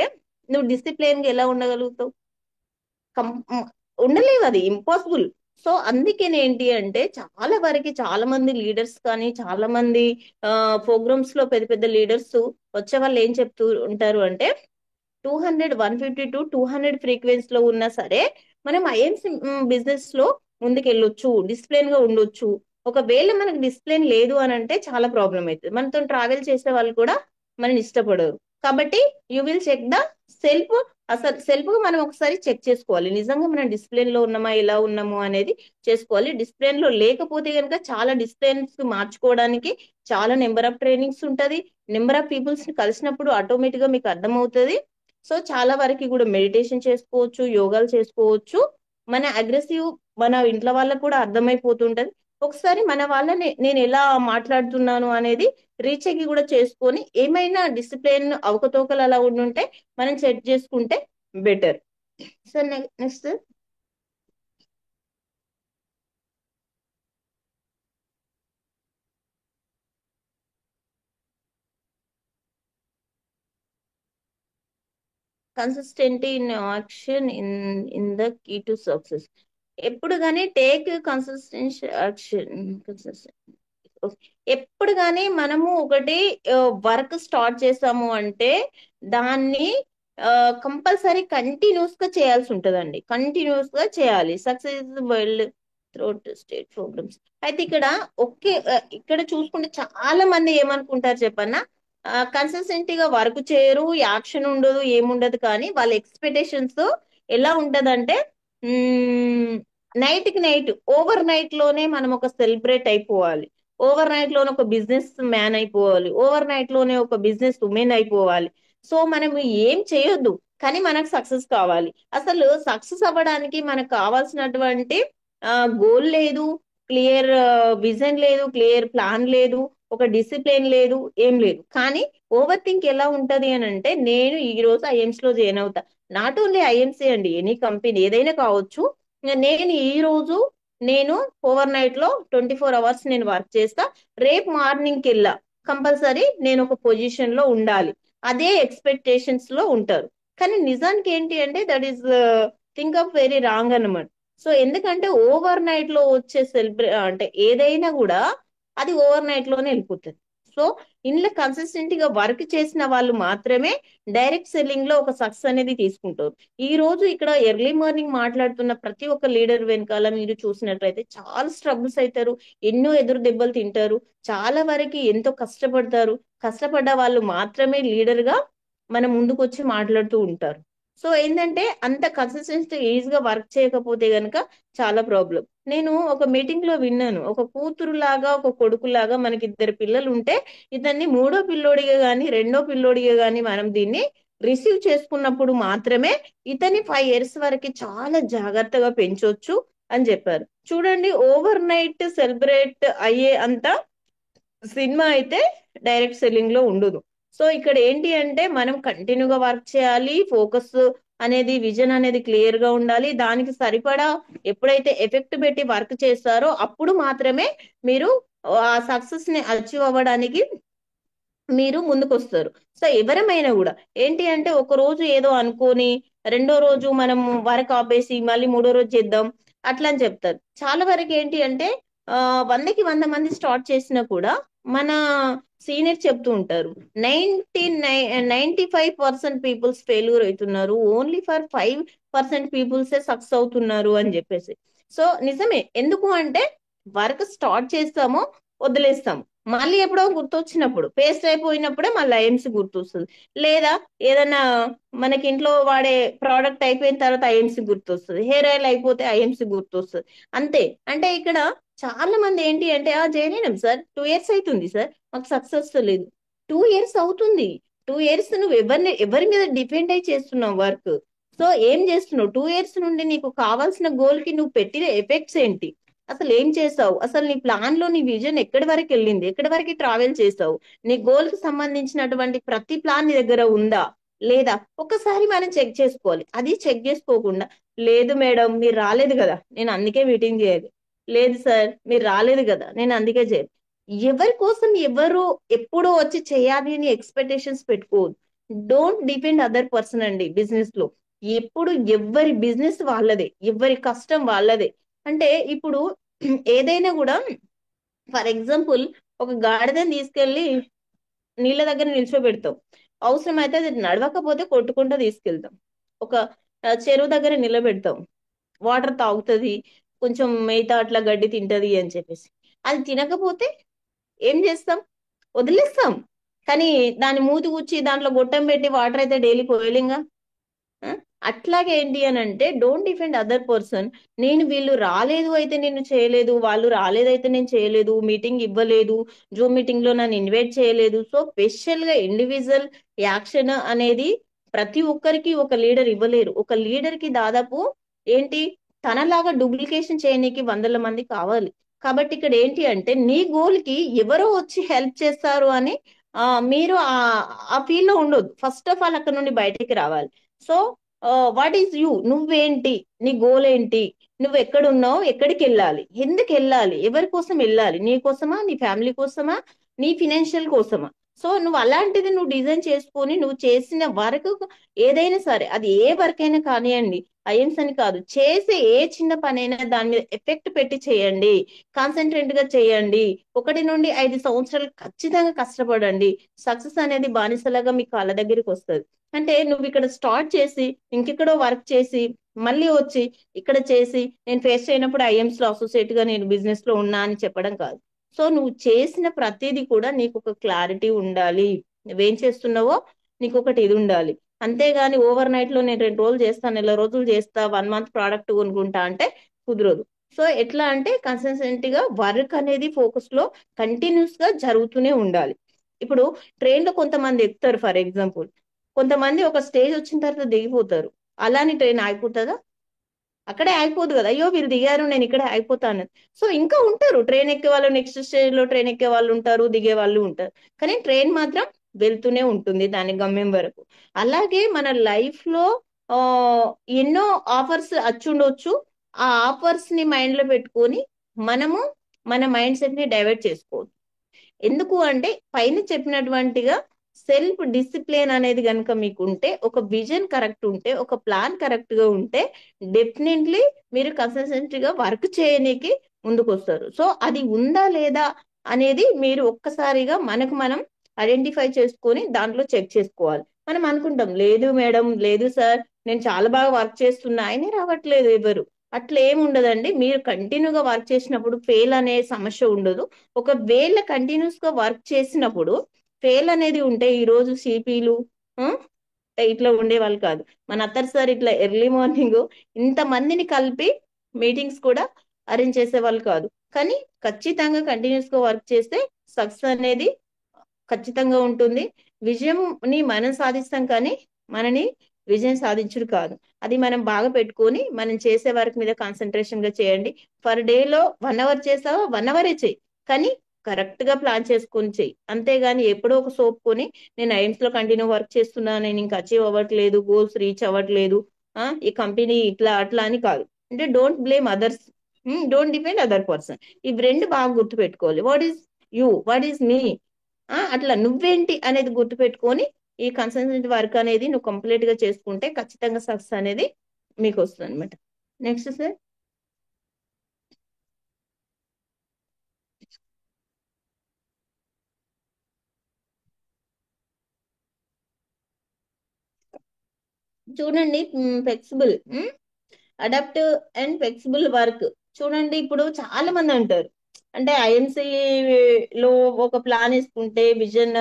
నువ్వు డిసిప్లిన్ గా ఎలా ఉండగలుగుతావు? ఉండలేవు, అది ఇంపాసిబుల్. సో అందుకని ఏంటి అంటే చాలా వరకు చాలా మంది లీడర్స్ కానీ, చాలా మంది ప్రోగ్రామ్స్ లో పెద్ద పెద్ద లీడర్స్ వచ్చే వాళ్ళు ఏం చెప్తూ ఉంటారు అంటే 150 to 200 ఫ్రీక్వెన్సీ లో ఉన్నా సరే మనం ఐఎంసీ బిజినెస్ లో ముందుకు వెళ్ళొచ్చు, డిసిప్లిన్ గా ఉండొచ్చు. ఒకవేళ మనకు డిసిప్లిన్ లేదు అని అంటే చాలా ప్రాబ్లం అవుతుంది, మనతో ట్రావెల్ చేసే వాళ్ళు కూడా మనని ఇష్టపడరు. కాబట్టి you will check the self. అసలు సెల్ఫ్ గా మనం ఒకసారి చెక్ చేసుకోవాలి, నిజంగా మనం డిసిప్లిన్ లో ఉన్నామా, ఎలా ఉన్నాము అనేది చేసుకోవాలి. డిసిప్లిన్ లో లేకపోతే కనుక చాలా డిసిప్లిన్స్ మార్చుకోవడానికి చాలా నెంబర్ ఆఫ్ ట్రైనింగ్స్ ఉంటది, నెంబర్ ఆఫ్ పీపుల్స్ ని కలిసినప్పుడు ఆటోమేటిక్ గా మీకు అర్థమవుతుంది. సో చాలా వరకు కూడా మెడిటేషన్ చేసుకోవచ్చు, యోగాలు చేసుకోవచ్చు. మన అగ్రెసివ్ మన ఇంట్లో వాళ్ళకు కూడా అర్థమైపోతుంటది. ఒకసారి మన వాళ్ళని నేను ఎలా మాట్లాడుతున్నాను అనేది రీచెక్ కూడా చేసుకొని ఏమైనా డిసిప్లిన్ అవకతవకలు అలా ఉండుంటే మనం సెట్ చేసుకుంటే better. So next. Consistent in action in the key to success. ఎప్పుడు కానీ టేక్ కన్సిస్టెంట్ యాక్షన్. ఎప్పుడు కానీ మనము ఒకటి వర్క్ స్టార్ట్ చేసాము అంటే దాన్ని కంపల్సరీ కంటిన్యూస్ గా చేయాల్సి ఉంటదండి. కంటిన్యూస్ గా చేయాలి. Success world throughout state programs. అయితే ఇక్కడ ఒకే ఇక్కడ చూసుకుంటే చాలా మంది ఏమనుకుంటారు చెప్పన్నా, కన్సిస్టెంట్ గా వర్క్ చేయరు, యాక్షన్ ఉండదు, ఏముండదు. కానీ వాళ్ళ ఎక్స్పెక్టేషన్స్ ఎలా ఉంటదంటే నైట్ కి నైట్, ఓవర్ నైట్ లోనే మనం ఒక సెలబ్రేట్ అయిపోవాలి, ఓవర్ నైట్ లోనే ఒక బిజినెస్ మ్యాన్ అయిపోవాలి, ఓవర్ నైట్ లోనే ఒక బిజినెస్ ఉమెన్ అయిపోవాలి. సో మనం ఏం చేయొద్దు, కానీ మనకు సక్సెస్ కావాలి. అసలు సక్సెస్ అవ్వడానికి మనకు కావాల్సినటువంటి గోల్ లేదు, క్లియర్ విజన్ లేదు, క్లియర్ ప్లాన్ లేదు, ఒక డిసిప్లిన్ లేదు, ఏం లేదు. కానీ ఓవర్ థింక్ ఎలా ఉంటది అని అంటే, నేను ఈ రోజు ఐఎమ్స్ లో జాయిన్ అవుతా. నాట్ ఓన్లీ ఐఎంసీ అండి, ఎనీ కంపెనీ ఏదైనా కావచ్చు. నేను ఈ రోజు నేను ఓవర్ నైట్ లో 24 hours నేను వర్క్ చేస్తా, రేపు మార్నింగ్ కి వెళ్ళా కంపల్సరీ నేను ఒక పొజిషన్ లో ఉండాలి, అదే ఎక్స్పెక్టేషన్స్ లో ఉంటారు. కానీ నిజానికి ఏంటి అంటే that is think of very wrong అన్నమాట. సో ఎందుకంటే ఓవర్ నైట్ లో వచ్చే అంటే ఏదైనా కూడా అది ఓవర్ నైట్ లోనే వెళ్ళిపోతుంది. సో ఇంట్లో కన్సిస్టెంట్ గా వర్క్ చేసిన వాళ్ళు మాత్రమే డైరెక్ట్ సెల్లింగ్ లో ఒక సక్సెస్ అనేది తీసుకుంటారు. ఈ రోజు ఇక్కడ ఎర్లీ మార్నింగ్ మాట్లాడుతున్న ప్రతి ఒక్క లీడర్ వెనకాల మీరు చూసినట్లయితే చాలా స్ట్రగుల్స్ అవుతారు, ఎన్నో ఎదురు దెబ్బలు తింటారు, చాలా వరకు ఎంతో కష్టపడతారు. కష్టపడ్డ వాళ్ళు మాత్రమే లీడర్ గా మన ముందుకు వచ్చి మాట్లాడుతూ ఉంటారు. సో ఏంటంటే అంత కన్సిస్టెన్సీ ఈజీగా వర్క్ చేయకపోతే గనక చాలా ప్రాబ్లం. నేను ఒక మీటింగ్ లో విన్నాను, ఒక కూతురు లాగా ఒక కొడుకు లాగా మనకి ఇద్దరు పిల్లలు ఉంటే ఇతన్ని మూడో పిల్లోడిగా గాని రెండో పిల్లోడిగా గాని మనం దీన్ని రిసీవ్ చేసుకున్నప్పుడు మాత్రమే ఇతని 5 years వరకు చాలా జాగ్రత్తగా పెంచొచ్చు అని చెప్పారు. చూడండి, ఓవర్ నైట్ సెలబ్రేట్ అయ్యే అంత సినిమా అయితే డైరెక్ట్ సెల్లింగ్ లో ఉండదు. సో ఇక్కడ ఏంటి అంటే మనం కంటిన్యూగా వర్క్ చేయాలి, ఫోకస్ అనేది విజన్ అనేది క్లియర్ గా ఉండాలి. దానికి సరిపడా ఎప్పుడైతే ఎఫెక్ట్ పెట్టి వర్క్ చేస్తారో అప్పుడు మాత్రమే మీరు ఆ సక్సెస్ ని అచీవ్ అవ్వడానికి మీరు ముందుకు వస్తారు. సో ఎవరమైనా కూడా ఏంటి అంటే ఒక రోజు ఏదో అనుకోని రెండో రోజు మనం వర్క్ ఆపేసి మళ్ళీ మూడో రోజు చేద్దాం అట్లా అని చెప్తారు. చాలా వరకు ఏంటి అంటే 100కి 100 మంది స్టార్ట్ చేసినా కూడా మన సీనియర్ చెప్తూ ఉంటారు 95% పీపుల్స్ ఫెయిల్యూర్ అవుతున్నారు, ఓన్లీ ఫర్ 5% పీపుల్సే సక్సెస్ అవుతున్నారు అని చెప్పేసి. సో నిజమే, ఎందుకు అంటే వర్క్ స్టార్ట్ చేస్తామో వదిలేస్తాం, మళ్ళీ ఎప్పుడో గుర్తొచ్చినప్పుడు పేస్ట్ అయిపోయినప్పుడే మళ్ళీ ఐఎంసీ గుర్తొస్తుంది, లేదా ఏదైనా మనకి ఇంట్లో వాడే ప్రోడక్ట్ అయిపోయిన తర్వాత ఐఎంసీ గుర్తొస్తుంది, హెయిర్ ఆయిల్ అయిపోతే ఐఎంసీ గుర్తొస్తుంది. అంతే. అంటే ఇక్కడ చాలా మంది ఏంటి అంటే చేయలేం సార్, 2 years అవుతుంది సార్ మాకు సక్సెస్ లేదు. 2 years అవుతుంది, 2 years నువ్వు ఎవరి మీద డిపెండ్ అయి చేస్తున్నావు వర్క్. సో ఏం చేస్తున్నావు 2 years నుండి? నీకు కావాల్సిన గోల్ కి నువ్వు పెట్టిన ఎఫెక్ట్స్ ఏంటి, అసలు ఏం చేసావు, అసలు నీ ప్లాన్ లో నీ విజన్ ఎక్కడి వరకు వెళ్ళింది, ఎక్కడి వరకు ట్రావెల్ చేసావు, నీ గోల్ కి సంబంధించినటువంటి ప్రతి ప్లాన్ నీ దగ్గర ఉందా లేదా ఒకసారి మనం చెక్ చేసుకోవాలి. అది చెక్ చేసుకోకుండా లేదు మేడం మీరు రాలేదు కదా నేను అందుకే మీటింగ్ చేయాలి, లేదు సార్ మీరు రాలేదు కదా నేను అందుకే చేయాలి, ఎవరి కోసం ఎవరు ఎప్పుడో వచ్చి చేయాలి అని ఎక్స్పెక్టేషన్స్ పెట్టుకోవద్దు. డోంట్ డిపెండ్ అదర్ పర్సన్ అండి బిజినెస్ లో. ఎప్పుడు ఎవరి బిజినెస్ వాళ్ళదే, ఎవరి కష్టం వాళ్ళదే. అంటే ఇప్పుడు ఏదైనా కూడా ఫర్ ఎగ్జాంపుల్ ఒక గాడిదని తీసుకెళ్లి నీళ్ళ దగ్గర నిల్చోబెడతాం, అవసరం అయితే అది నడవకపోతే కొట్టుకుంటూ తీసుకెళ్తాం. ఒక చెరువు దగ్గర నిలబెడతాం, వాటర్ తాగుతుంది, కొంచెం మేత అట్లా గడ్డి తింటది అని చెప్పేసి. అది తినకపోతే ఏం చేస్తాం, వదిలేస్తాం. కానీ దాని మూతి కూర్చి దాంట్లో గొట్టం పెట్టి వాటర్ అయితే డైలీ పోయలేంగా. ఆ? అట్లాగే ఏంటి అని అంటే డోంట్ డిఫెండ్ అదర్ పర్సన్. నేను వీళ్ళు రాలేదు అయితే నేను చేయలేదు, వాళ్ళు రాలేదైతే నేను చేయలేదు, మీటింగ్ ఇవ్వలేదు, జూమ్ మీటింగ్ లో నన్ను ఇన్వైట్ చేయలేదు. సో స్పెషల్ గా ఇండివిజువల్ యాక్షన్ అనేది ప్రతి ఒక్కరికి ఒక లీడర్ ఇవ్వలేరు. ఒక లీడర్ కి దాదాపు ఏంటి తనలాగా డూప్లికేషన్ చేయడానికి 100 మంది కావాలి. కాబట్టి ఇక్కడ ఏంటి అంటే నీ గోల్ కి ఎవరో వచ్చి హెల్ప్ చేస్తారు అని మీరు ఆ ఫీల్ లో ఉండొద్దు. ఫస్ట్ ఆఫ్ ఆల్ అక్కడ నుండి బయటికి రావాలి. సో వాట్ ఈస్ యూ, నువ్వేంటి, నీ గోల్ ఏంటి, నువ్వు ఎక్కడున్నావు, ఎక్కడికి వెళ్ళాలి, ఎందుకు వెళ్ళాలి, ఎవరి కోసం వెళ్ళాలి, నీ కోసమా, నీ ఫ్యామిలీ కోసమా, నీ ఫినాన్షియల్ కోసమా. సో నువ్వు అలాంటిది నువ్వు డిజైన్ చేసుకొని నువ్వు చేసిన వర్క్ ఏదైనా సరే, అది ఏ వర్క్ అయినా కానివ్వండి, ఐఎమ్స్ అని కాదు, చేసే ఏ చిన్న పనైనా దాని మీద ఎఫెక్ట్ పెట్టి చేయండి, కాన్సన్ట్రేట్ గా చేయండి. 1 నుండి 5 సంవత్సరాలు ఖచ్చితంగా కష్టపడండి. సక్సెస్ అనేది బానిసలాగా మీ కాళ్ళ దగ్గరికి వస్తుంది. అంటే నువ్వు ఇక్కడ స్టార్ట్ చేసి ఇంకెక్కడో వర్క్ చేసి మళ్ళీ వచ్చి ఇక్కడ చేసి నేను ఫేస్ చేయనప్పుడు ఐఎమ్స్ లో అసోసియేట్ గా నేను బిజినెస్ లో ఉన్నా అని చెప్పడం కాదు. సో నువ్వు చేసిన ప్రతిదీ కూడా నీకు ఒక క్లారిటీ ఉండాలి. నువ్వేం చేస్తున్నావో నీకు ఒకటి ఇది ఉండాలి. అంతేగాని ఓవర్ నైట్ లో నేను 2 రోజులు చేస్తా, నెల రోజులు చేస్తా, 1 మంత్ ప్రోడక్ట్ కొనుక్కుంటా అంటే కుదరదు. సో ఎట్లా అంటే కన్సిస్టెంట్ గా వర్క్ అనేది ఫోకస్ లో కంటిన్యూస్ గా జరుగుతూనే ఉండాలి. ఇప్పుడు ట్రైన్ లో కొంతమంది ఎక్కుతారు ఫర్ ఎగ్జాంపుల్, కొంతమంది ఒక స్టేజ్ వచ్చిన తర్వాత దిగిపోతారు. అలాని ట్రైన్ ఆగిపోతుందా? అక్కడే ఆగిపోదు కదా, అయ్యో వీళ్ళు దిగారు నేను ఇక్కడే ఆగిపోతాను. సో ఇంకా ఉంటారు ట్రైన్ ఎక్కే వాళ్ళు, నెక్స్ట్ స్టేజ్ లో ట్రైన్ ఎక్కే వాళ్ళు ఉంటారు, దిగే వాళ్ళు ఉంటారు. కానీ ట్రైన్ మాత్రం వెళ్తూనే ఉంటుంది దాని గమ్యం వరకు. అలాగే మన లైఫ్ లో ఆ ఎన్నో ఆఫర్స్ వచ్చుండొచ్చు. ఆ ఆఫర్స్ ని మైండ్ లో పెట్టుకొని మనము మన మైండ్ సెట్ ని డైవర్ట్ చేసుకోవచ్చు. ఎందుకు అంటే పైన చెప్పినటువంటిగా సెల్ఫ్ డిసిప్లిన్ అనేది కనుక మీకు ఉంటే, ఒక విజన్ కరెక్ట్ ఉంటే, ఒక ప్లాన్ కరెక్ట్ గా ఉంటే డెఫినెట్లీ మీరు కన్సిస్టెంట్ గా వర్క్ చేయనీకి ముందుకు వస్తారు. సో అది ఉందా లేదా అనేది మీరు ఒక్కసారిగా మనకు మనం ఐడెంటిఫై చేసుకొని దాంట్లో చెక్ చేసుకోవాలి. మనం అనుకుంటాం లేదు మేడం, లేదు సార్, నేను చాలా బాగా వర్క్ చేస్తున్నా, ఆయనే రావట్లేదు ఎవరు. అట్లా ఏమి ఉండదండి. మీరు కంటిన్యూగా వర్క్ చేసినప్పుడు ఫెయిల్ అనే సమస్య ఉండదు. ఒకవేళ కంటిన్యూస్ గా వర్క్ చేసినప్పుడు ఫెయిల్ అనేది ఉంటే, ఈ రోజు సిపిలు ఇట్లా ఉండేవాళ్ళు కాదు. మన అత్తర్ సార్ ఇట్లా ఎర్లీ మార్నింగ్ ఇంత మందిని కలిపి మీటింగ్స్ కూడా అరేంజ్ చేసేవాళ్ళు కాదు. కానీ ఖచ్చితంగా కంటిన్యూస్ గా వర్క్ చేస్తే సక్సెస్ అనేది ఖచ్చితంగా ఉంటుంది. విజయం ని మనం సాధిస్తాం కానీ మనని విజయం సాధించుడు కాదు. అది మనం బాగా పెట్టుకొని మనం చేసే వర్క్ మీద కాన్సన్ట్రేషన్ గా చేయండి. పర్ డే లో 1 అవర్ చేసావా 1 అవరే చెయ్యి, కానీ కరెక్ట్ గా ప్లాన్ చేసుకొని చెయ్యి. అంతేగాని ఎప్పుడో ఒక సోప్ కొని నేను ఐఎమ్స్ లో కంటిన్యూ వర్క్ చేస్తున్నా, నేను ఇంకా అచీవ్ అవ్వట్లేదు, గోల్స్ రీచ్ అవ్వట్లేదు, ఈ కంపెనీ ఇట్లా అట్లా అని కాదు. అంటే don't blame others, don't depend other person. ఇవి రెండు బాగా గుర్తు పెట్టుకోవాలి. What is you, what is me, అట్లా నువ్వేంటి అనేది గుర్తుపెట్టుకొని ఈ కన్సల్టెంట్ వర్క్ అనేది నువ్వు కంప్లీట్ గా చేసుకుంటే ఖచ్చితంగా సక్సెస్ అనేది మీకు వస్తుంది అనమాట. Next sir. చూడండి, flexible, adapt and flexible work. చూడండి ఇప్పుడు చాలా మంది అంటారు అంటే ఐఎంసీ లో ఒక ప్లాన్ వేసుకుంటే విజన్,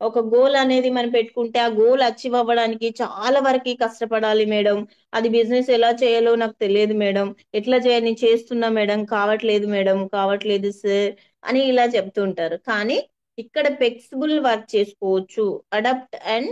ఒక గోల్ అనేది మనం పెట్టుకుంటే ఆ గోల్ అచీవ్ అవ్వడానికి చాలా వరకు కష్టపడాలి మేడం, అది బిజినెస్ ఎలా చేయాలో నాకు తెలియదు మేడం, ఎట్లా చేయాలి నేను చేస్తున్నా మేడం, కావట్లేదు మేడం, కావట్లేదు సార్ అని ఇలా చెప్తుంటారు. కానీ ఇక్కడ ఫ్లెక్సిబుల్ వర్క్ చేసుకోవచ్చు. Adapt and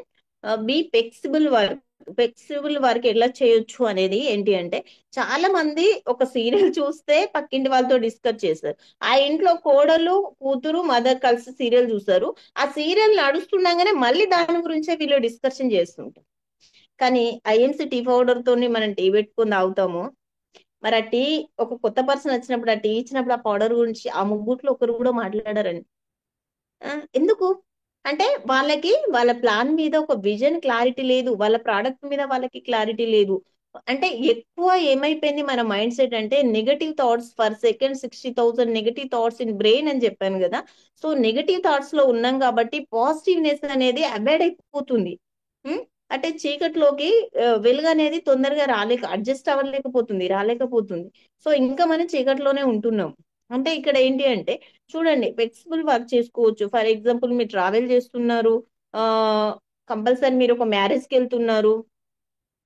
be flexible work. Flexible work ఎలా చేయొచ్చు అనేది ఏంటి అంటే, చాలా మంది ఒక సీరియల్ చూస్తే పక్కింటి వాళ్ళతో డిస్కస్ చేస్తారు. ఆ ఇంట్లో కోడలు కూతురు మదర్ కలిసి సీరియల్ చూస్తారు. ఆ సీరియల్ నడుస్తుండగానే మళ్ళీ దాని గురించే వీళ్ళు డిస్కషన్ చేస్తుంటారు. కానీ ఐఎన్సీ టీ పౌడర్ తోని మనం టీ పెట్టుకొని తాగుతాము. మరి ఆ టీ, ఒక కొత్త పర్సన్ వచ్చినప్పుడు ఆ టీ ఇచ్చినప్పుడు ఆ పౌడర్ గురించి ఆ ముగ్గుట్లో ఒకరు కూడా మాట్లాడారండి. ఎందుకు అంటే వాళ్ళకి వాళ్ళ ప్లాన్ మీద ఒక విజన్ క్లారిటీ లేదు, వాళ్ళ ప్రోడక్ట్ మీద వాళ్ళకి క్లారిటీ లేదు. అంటే ఎక్కువ ఏమైపోయింది మన మైండ్ సెట్ అంటే negative thoughts, per second 60,000 negative thoughts in brain అని చెప్పాను కదా. సో నెగటివ్ థాట్స్ లో ఉన్నాం కాబట్టి పాజిటివ్నెస్ అనేది అవాయిడ్ అయిపోతుంది. ఉం? అంటే చీకట్లోకి వెలుగు అనేది తొందరగా అడ్జస్ట్ అవ్వలేకపోతుంది, రాలేకపోతుంది. సో ఇంకా మనం చీకట్లోనే ఉంటున్నాం. అంటే ఇక్కడ ఏంటి అంటే, చూడండి ఫ్లెక్సిబుల్ వర్క్ చేసుకోవచ్చు. ఫర్ ఎగ్జాంపుల్ మీరు ట్రావెల్ చేస్తున్నారు, ఆ కంపల్సరీ మీరు ఒక మ్యారేజ్ కి వెళ్తున్నారు,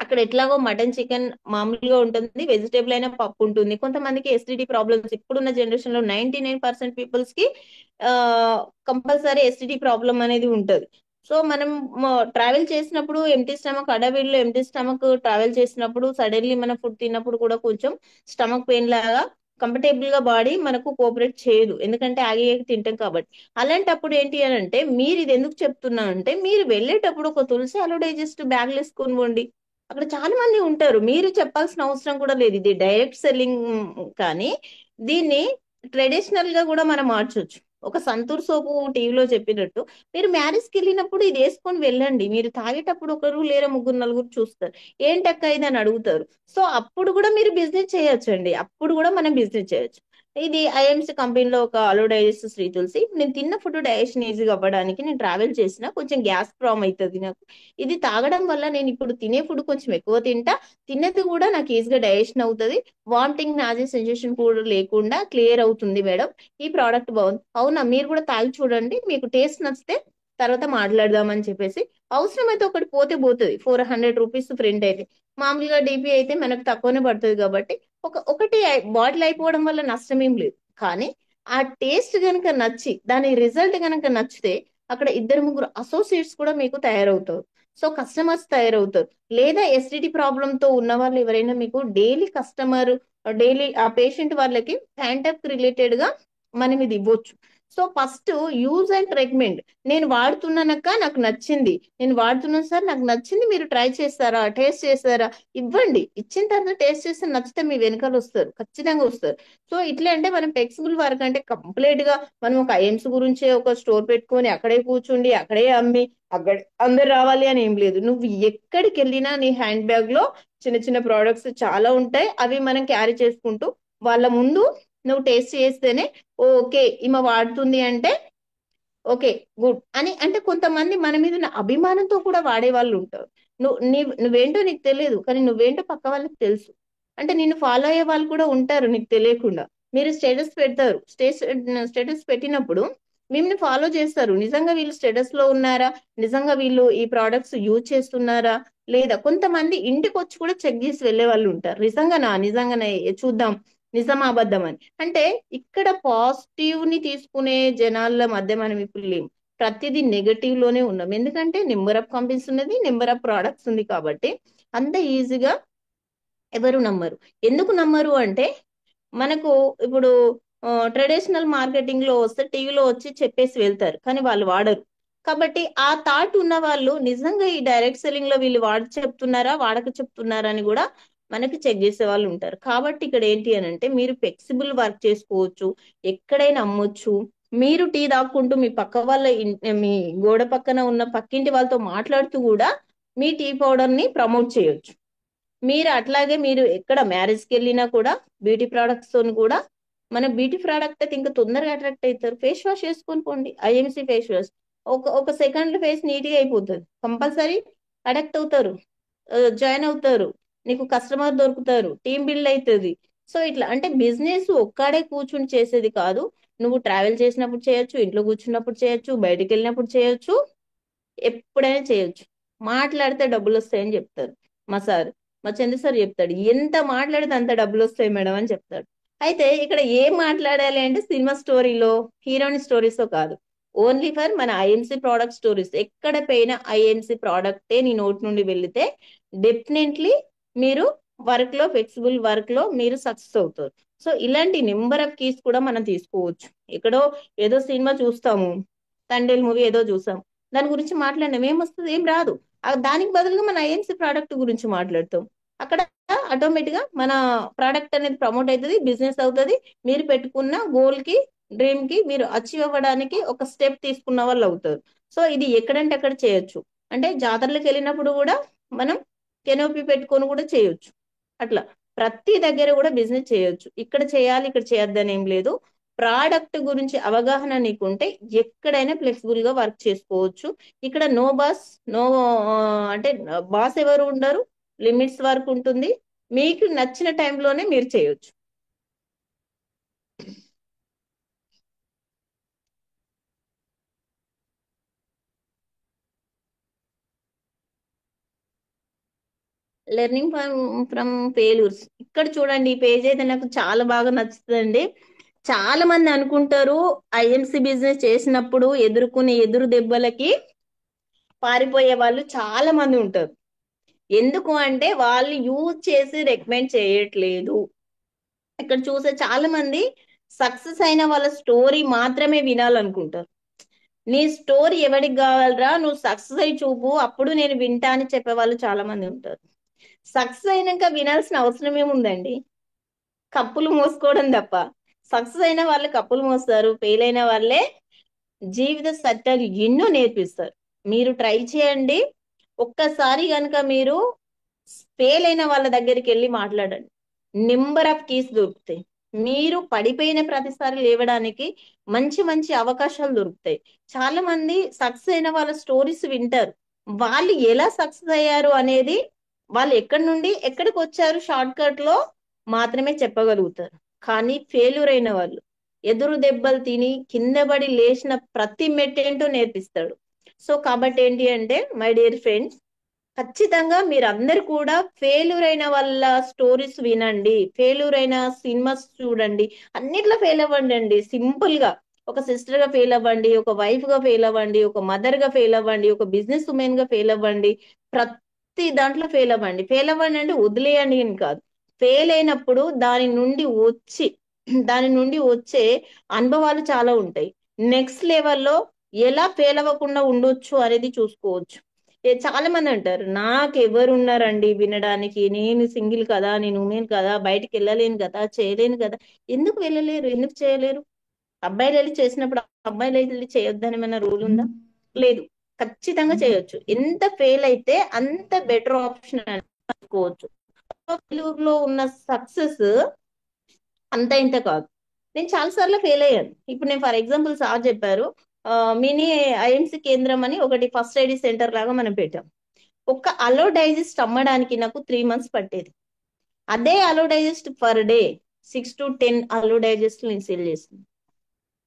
అక్కడ ఎట్లాగో మటన్ చికెన్ మామూలుగా ఉంటుంది, వెజిటేబుల్ అయినా పప్పు ఉంటుంది. కొంతమందికి ఎస్టిడి ప్రాబ్లమ్స్, ఇప్పుడున్న జనరేషన్ లో 99% పీపుల్స్ కి కంపల్సరీ ఎస్టిడి ప్రాబ్లం అనేది ఉంటది. సో మనం ట్రావెల్ చేసినప్పుడు ఎంటీ స్టమక్, అడవిలో ఎంటీ స్టమక్ ట్రావెల్ చేసినప్పుడు సడన్లీ మనం ఫుడ్ తిన్నప్పుడు కూడా కొంచెం స్టమక్ పెయిన్ లాగా కంఫర్టబుల్ గా బాడీ మనకు కోఆపరేట్ చేయదు, ఎందుకంటే ఆగి ఆగి తింటాం కాబట్టి. అలాంటప్పుడు ఏంటి అని అంటే, మీరు ఇది ఎందుకు చెప్తున్నా అంటే, మీరు వెళ్ళేటప్పుడు ఒక తులసి అలో డైజెస్ట్ బ్యాగ్ వేసుకొని పోండి. అక్కడ చాలా మంది ఉంటారు, మీరు చెప్పాల్సిన అవసరం కూడా లేదు. ఇది డైరెక్ట్ సెల్లింగ్, కానీ దీన్ని ట్రెడిషనల్ గా కూడా మనం మార్చొచ్చు. ఒక సంతూర్ సోపు టీవీలో చెప్పినట్టు మీరు మ్యారేజ్కి వెళ్ళినప్పుడు ఇది వేసుకొని వెళ్ళండి. మీరు తాగేటప్పుడు ఒకరు లేదా ముగ్గురు నలుగురు చూస్తారు, ఏంటక్క ఇది అని అడుగుతారు. సో అప్పుడు కూడా మీరు బిజినెస్ చేయొచ్చండి, అప్పుడు కూడా మనం బిజినెస్ చేయొచ్చు. ఇది ఐఎంసీ కంపెనీలో ఒక అలో డైజెస్ట్ శ్రీ తులసి. నేను తిన్న ఫుడ్ డైజెషన్ ఈజీగా అవ్వడానికి నేను ట్రావెల్ చేసిన కొంచెం గ్యాస్ ప్రాబ్లం అవుతుంది నాకు. ఇది తాగడం వల్ల నేను ఇప్పుడు తినే ఫుడ్ కొంచెం ఎక్కువ తింటా, తిన్నది కూడా నాకు ఈజీగా డైజెషన్ అవుతుంది, వామిటింగ్ నాజీ సెన్సేషన్ కూడా లేకుండా క్లియర్ అవుతుంది మేడం. ఈ ప్రోడక్ట్ బాగుంది. అవునా, మీరు కూడా తాగి చూడండి, మీకు టేస్ట్ నచ్చితే తర్వాత మాట్లాడదామని చెప్పేసి. అవసరమైతే ఒకటి పోతే పోతుంది, 400 రూపీస్ ప్రింట్ అయితే. మామూలుగా డిపి అయితే మనకు తక్కువనే పడుతుంది కాబట్టి ఒకటి బాటిల్ అయిపోవడం వల్ల నష్టం ఏం లేదు. కానీ ఆ టేస్ట్ గనుక నచ్చి దాని రిజల్ట్ గనుక నచ్చితే అక్కడ ఇద్దరు ముగ్గురు అసోసియేట్స్ కూడా మీకు తయారవుతారు. సో కస్టమర్స్ తయారవుతారు. లేదా ఎస్డిటి ప్రాబ్లమ్ తో ఉన్న వాళ్ళు ఎవరైనా మీకు డైలీ కస్టమర్, డైలీ ఆ పేషెంట్ వాళ్ళకి హ్యాండ్ రిలేటెడ్ గా మనం ఇది ఇవ్వచ్చు. So first use and recommend. నేను వాడుతున్నానక్క, నాకు నచ్చింది, నేను వాడుతున్నాను సార్, నాకు నచ్చింది, మీరు ట్రై చేస్తారా, టేస్ట్ చేస్తారా, ఇవ్వండి. ఇచ్చిన తర్వాత టేస్ట్ చేస్తే నచ్చితే మీ వెనకాల వస్తారు, ఖచ్చితంగా వస్తారు. సో ఇట్లా అంటే మనం ఫ్లెక్సిబుల్ వర్క్ అంటే కంప్లీట్ గా మనం ఒక ఐఎంస్ గురించే ఒక స్టోర్ పెట్టుకొని అక్కడే కూర్చుండి అక్కడే అమ్మి అక్కడ అందరు రావాలి అని ఏం లేదు. నువ్వు ఎక్కడికి వెళ్ళినా నీ హ్యాండ్ బ్యాగ్ లో చిన్న చిన్న ప్రోడక్ట్స్ చాలా ఉంటాయి, అవి మనం క్యారీ చేసుకుంటూ వాళ్ళ ముందు నువ్వు టేస్ట్ చేస్తేనే ఓకే ఈమె వాడుతుంది అంటే ఓకే గుడ్ అని, అంటే కొంతమంది మన మీద ఉన్న అభిమానంతో కూడా వాడే వాళ్ళు ఉంటారు. నువ్వేంటో నీకు తెలియదు, కానీ నువ్వేంటో పక్క వాళ్ళకి తెలుసు. అంటే నిన్ను ఫాలో అయ్యే వాళ్ళు కూడా ఉంటారు నీకు తెలియకుండా. మీరు స్టేటస్ పెడతారు, స్టేటస్ పెట్టినప్పుడు మిమ్మల్ని ఫాలో చేస్తారు. నిజంగా వీళ్ళు స్టేటస్ లో ఉన్నారా, నిజంగా వీళ్ళు ఈ ప్రోడక్ట్స్ యూజ్ చేస్తున్నారా లేదా, కొంతమంది ఇంటికి వచ్చి కూడా చెక్ చేసి వెళ్ళే వాళ్ళు ఉంటారు. నిజంగానే చూద్దాం నిజమా అబద్ధం అని. అంటే ఇక్కడ పాజిటివ్ ని తీసుకునే జనాల మధ్య మనం ఇప్పుడు లేం, ప్రతిదీ నెగటివ్ లోనే ఉన్నాం. ఎందుకంటే నెంబర్ ఆఫ్ కంపెనీస్ ఉన్నది, నెంబర్ ఆఫ్ ప్రోడక్ట్స్ ఉంది కాబట్టి అంత ఈజీగా ఎవరు నమ్మరు. ఎందుకు నమ్మరు అంటే మనకు ఇప్పుడు ట్రెడిషనల్ మార్కెటింగ్ లో వస్తే టీవీలో వచ్చి చెప్పేసి వెళ్తారు, కానీ వాళ్ళు వాడరు. కాబట్టి ఆ థాట్ ఉన్న వాళ్ళు నిజంగా ఈ డైరెక్ట్ సెల్లింగ్ లో వీళ్ళు వాడి చెప్తున్నారా వాడక చెప్తున్నారా అని కూడా మనకి చెక్ చేసే వాళ్ళు ఉంటారు. కాబట్టి ఇక్కడ ఏంటి అని అంటే మీరు ఫ్లెక్సిబుల్ వర్క్ చేసుకోవచ్చు, ఎక్కడైనా అమ్మొచ్చు. మీరు టీ తాక్కుంటూ మీ పక్క వాళ్ళ మీ గోడ పక్కన ఉన్న పక్కింటి వాళ్ళతో మాట్లాడుతూ కూడా మీ టీ పౌడర్ ని ప్రమోట్ చేయొచ్చు. మీరు అట్లాగే మీరు ఎక్కడ మ్యారేజ్కి వెళ్ళినా కూడా బ్యూటీ ప్రొడక్ట్స్ తో కూడా, మన బ్యూటీ ప్రోడక్ట్ అయితే ఇంకా తొందరగా అట్రాక్ట్ అవుతారు. ఫేస్ వాష్ చేసుకొని పోండి, ఐఎంసీ ఫేస్ వాష్, ఒక సెకండ్ ఫేస్ నీట్ గా అయిపోతుంది. కంపల్సరీ అడక్ట్ అవుతారు, జాయిన్ అవుతారు, నీకు కస్టమర్ దొరుకుతారు, టీమ్ బిల్డ్ అవుతుంది. సో ఇట్లా అంటే బిజినెస్ ఒక్కడే కూర్చుని చేసేది కాదు. నువ్వు ట్రావెల్ చేసినప్పుడు చేయొచ్చు, ఇంట్లో కూర్చున్నప్పుడు చేయొచ్చు, బయటికి వెళ్ళినప్పుడు చేయొచ్చు, ఎప్పుడైనా చేయొచ్చు. మాట్లాడితే డబ్బులు వస్తాయని చెప్తారు మా సార్, మా చంద్ర సార్ చెప్తాడు, ఎంత మాట్లాడితే అంత డబ్బులు వస్తాయి మేడం అని చెప్తాడు. అయితే ఇక్కడ ఏం మాట్లాడాలి అంటే సినిమా స్టోరీలో హీరోయిన్ స్టోరీస్ కాదు, ఓన్లీ ఫర్ మన ఐఎంసీ ప్రోడక్ట్ స్టోరీస్. ఎక్కడ పోయినా ఐఎంసీ ప్రోడక్టే నీ నోటి నుండి వెళితే డెఫినెట్లీ మీరు వర్క్ లో ఫ్లెక్సిబుల్ వర్క్ లో మీరు సక్సెస్ అవుతారు. సో ఇలాంటి నెంబర్ ఆఫ్ కీస్ కూడా మనం తీసుకోవచ్చు. ఎక్కడో ఏదో సినిమా చూస్తాము, తండేల్ మూవీ ఏదో చూసాం, దాని గురించి మాట్లాడినాం, ఏమొస్తుంది, ఏం రాదు. దానికి బదులుగా మన ఐఎంసీ ప్రోడక్ట్ గురించి మాట్లాడతాం, అక్కడ ఆటోమేటిక్ గా మన ప్రోడక్ట్ అనేది ప్రమోట్ అవుతుంది, బిజినెస్ అవుతుంది. మీరు పెట్టుకున్న గోల్ కి, డ్రీమ్ కి మీరు అచీవ్ అవ్వడానికి ఒక స్టెప్ తీసుకున్న వాళ్ళు అవుతారు. సో ఇది ఎక్కడంటే అక్కడ చేయొచ్చు. అంటే జాతరలకు వెళ్ళినప్పుడు కూడా మనం కెనోపీ పెట్టుకొని కూడా చేయొచ్చు. అట్లా ప్రతి దగ్గర కూడా బిజినెస్ చేయొచ్చు. ఇక్కడ చేయాలి ఇక్కడ చేయొద్దని ఏం లేదు. ప్రోడక్ట్ గురించి అవగాహన నీకుంటే ఎక్కడైనా ఫ్లెక్సిబుల్ గా వర్క్ చేసుకోవచ్చు. ఇక్కడ నో బాస్, నో అంటే బాస్ ఎవరు ఉండరు, లిమిట్స్ వరకు ఉంటుంది. మీకు నచ్చిన టైంలోనే మీరు చేయొచ్చు. Learning from failures. ఇక్కడ చూడండి, ఈ పేజ్ అయితే నాకు చాలా బాగా నచ్చుతుందండి. చాలా మంది అనుకుంటారు ఐఎంసీ బిజినెస్ చేసినప్పుడు ఎదుర్కొనే ఎదురు దెబ్బలకి పారిపోయే వాళ్ళు చాలా మంది ఉంటారు. ఎందుకు అంటే వాళ్ళు యూజ్ చేసి రికమెండ్ చేయట్లేదు. ఇక్కడ చూసే చాలా మంది సక్సెస్ అయిన వాళ్ళ స్టోరీ మాత్రమే వినాలనుకుంటారు. నీ స్టోరీ ఎవరికి కావాలరా, నువ్వు సక్సెస్ అయి చూపు అప్పుడు నేను వింటా అని చెప్పే వాళ్ళు చాలా మంది ఉంటారు. సక్సెస్ అయినాక వినాల్సిన అవసరం ఏముందండి, కప్పులు మోసుకోవడం తప్ప. సక్సెస్ అయిన వాళ్ళు కప్పులు మోస్తారు, ఫెయిల్ అయిన వాళ్ళే జీవిత సత్యాలు ఎన్నో నేర్పిస్తారు. మీరు ట్రై చేయండి. ఒక్కసారి కనుక మీరు ఫెయిల్ అయిన వాళ్ళ దగ్గరికి వెళ్ళి మాట్లాడండి, నెంబర్ ఆఫ్ కీస్ దొరుకుతాయి. మీరు పడిపోయిన ప్రతిసారి లేవడానికి మంచి మంచి అవకాశాలు దొరుకుతాయి. చాలా మంది సక్సెస్ అయిన వాళ్ళ స్టోరీస్ వింటారు, వాళ్ళు ఎలా సక్సెస్ అయ్యారు అనేది, వాళ్ళు ఎక్కడి నుండి ఎక్కడికి వచ్చారు షార్ట్ కట్ లో మాత్రమే చెప్పగలుగుతారు. కానీ ఫెయిల్యూర్ అయిన వాళ్ళు ఎదురు దెబ్బలు తిని కింద పడి లేచిన ప్రతి మెట్టేంటో నేర్పిస్తాడు. సో కాబట్టి ఏంటి అంటే మై డియర్ ఫ్రెండ్స్, ఖచ్చితంగా మీరందరు కూడా ఫెయిల్యూర్ అయిన వాళ్ళ స్టోరీస్ వినండి, ఫెయిల్యూర్ అయిన సినిమాస్ చూడండి, అన్నిట్లో ఫెయిల్ అవ్వండి అండి. సింపుల్ గా ఒక సిస్టర్ గా ఫెయిల్ అవ్వండి, ఒక వైఫ్ గా ఫెయిల్ అవ్వండి, ఒక మదర్ గా ఫెయిల్ అవ్వండి, ఒక బిజినెస్ ఉమెన్ గా ఫెయిల్ అవ్వండి, ప్రతి దాంట్లో ఫెయిల్ అవ్వండి అంటే వదిలేయండి అని కాదు. ఫెయిల్ అయినప్పుడు దాని నుండి వచ్చే అనుభవాలు చాలా ఉంటాయి. నెక్స్ట్ లెవెల్లో ఎలా ఫెయిల్ అవ్వకుండా ఉండొచ్చు అనేది చూసుకోవచ్చు. చాలా మంది అంటారు నాకు ఎవరు ఉన్నారండి వినడానికి, నేను సింగిల్ కదా, నేను ఉమెన్ కదా, బయటికి వెళ్ళలేను కదా, చేయలేను కదా. ఎందుకు వెళ్ళలేరు, ఎందుకు చేయలేరు? అబ్బాయిలు వెళ్ళి చేసినప్పుడు అబ్బాయిలు వెళ్ళి చేయొద్దని ఏమైనా రూల్ ఉందా? లేదు, ఖచ్చితంగా చేయొచ్చు. ఎంత ఫెయిల్ అయితే అంత బెటర్ ఆప్షన్ అనుకోవచ్చు. లో ఉన్న సక్సెస్ అంత ఇంత కాదు. నేను చాలా సార్లు ఫెయిల్ అయ్యాను. ఇప్పుడు నేను ఫర్ ఎగ్జాంపుల్ సార్ చెప్పారు, మినీ ఐఎంసి కేంద్రం అని ఒకటి ఫస్ట్ ఐడి సెంటర్ లాగా మనం పెట్టాం. ఒక్క అలో డైజెస్ట్ అమ్మడానికి నాకు 3 months పట్టేది. అదే aloe digest per day 6 to 10 aloe digest నేను సేల్ చేసింది.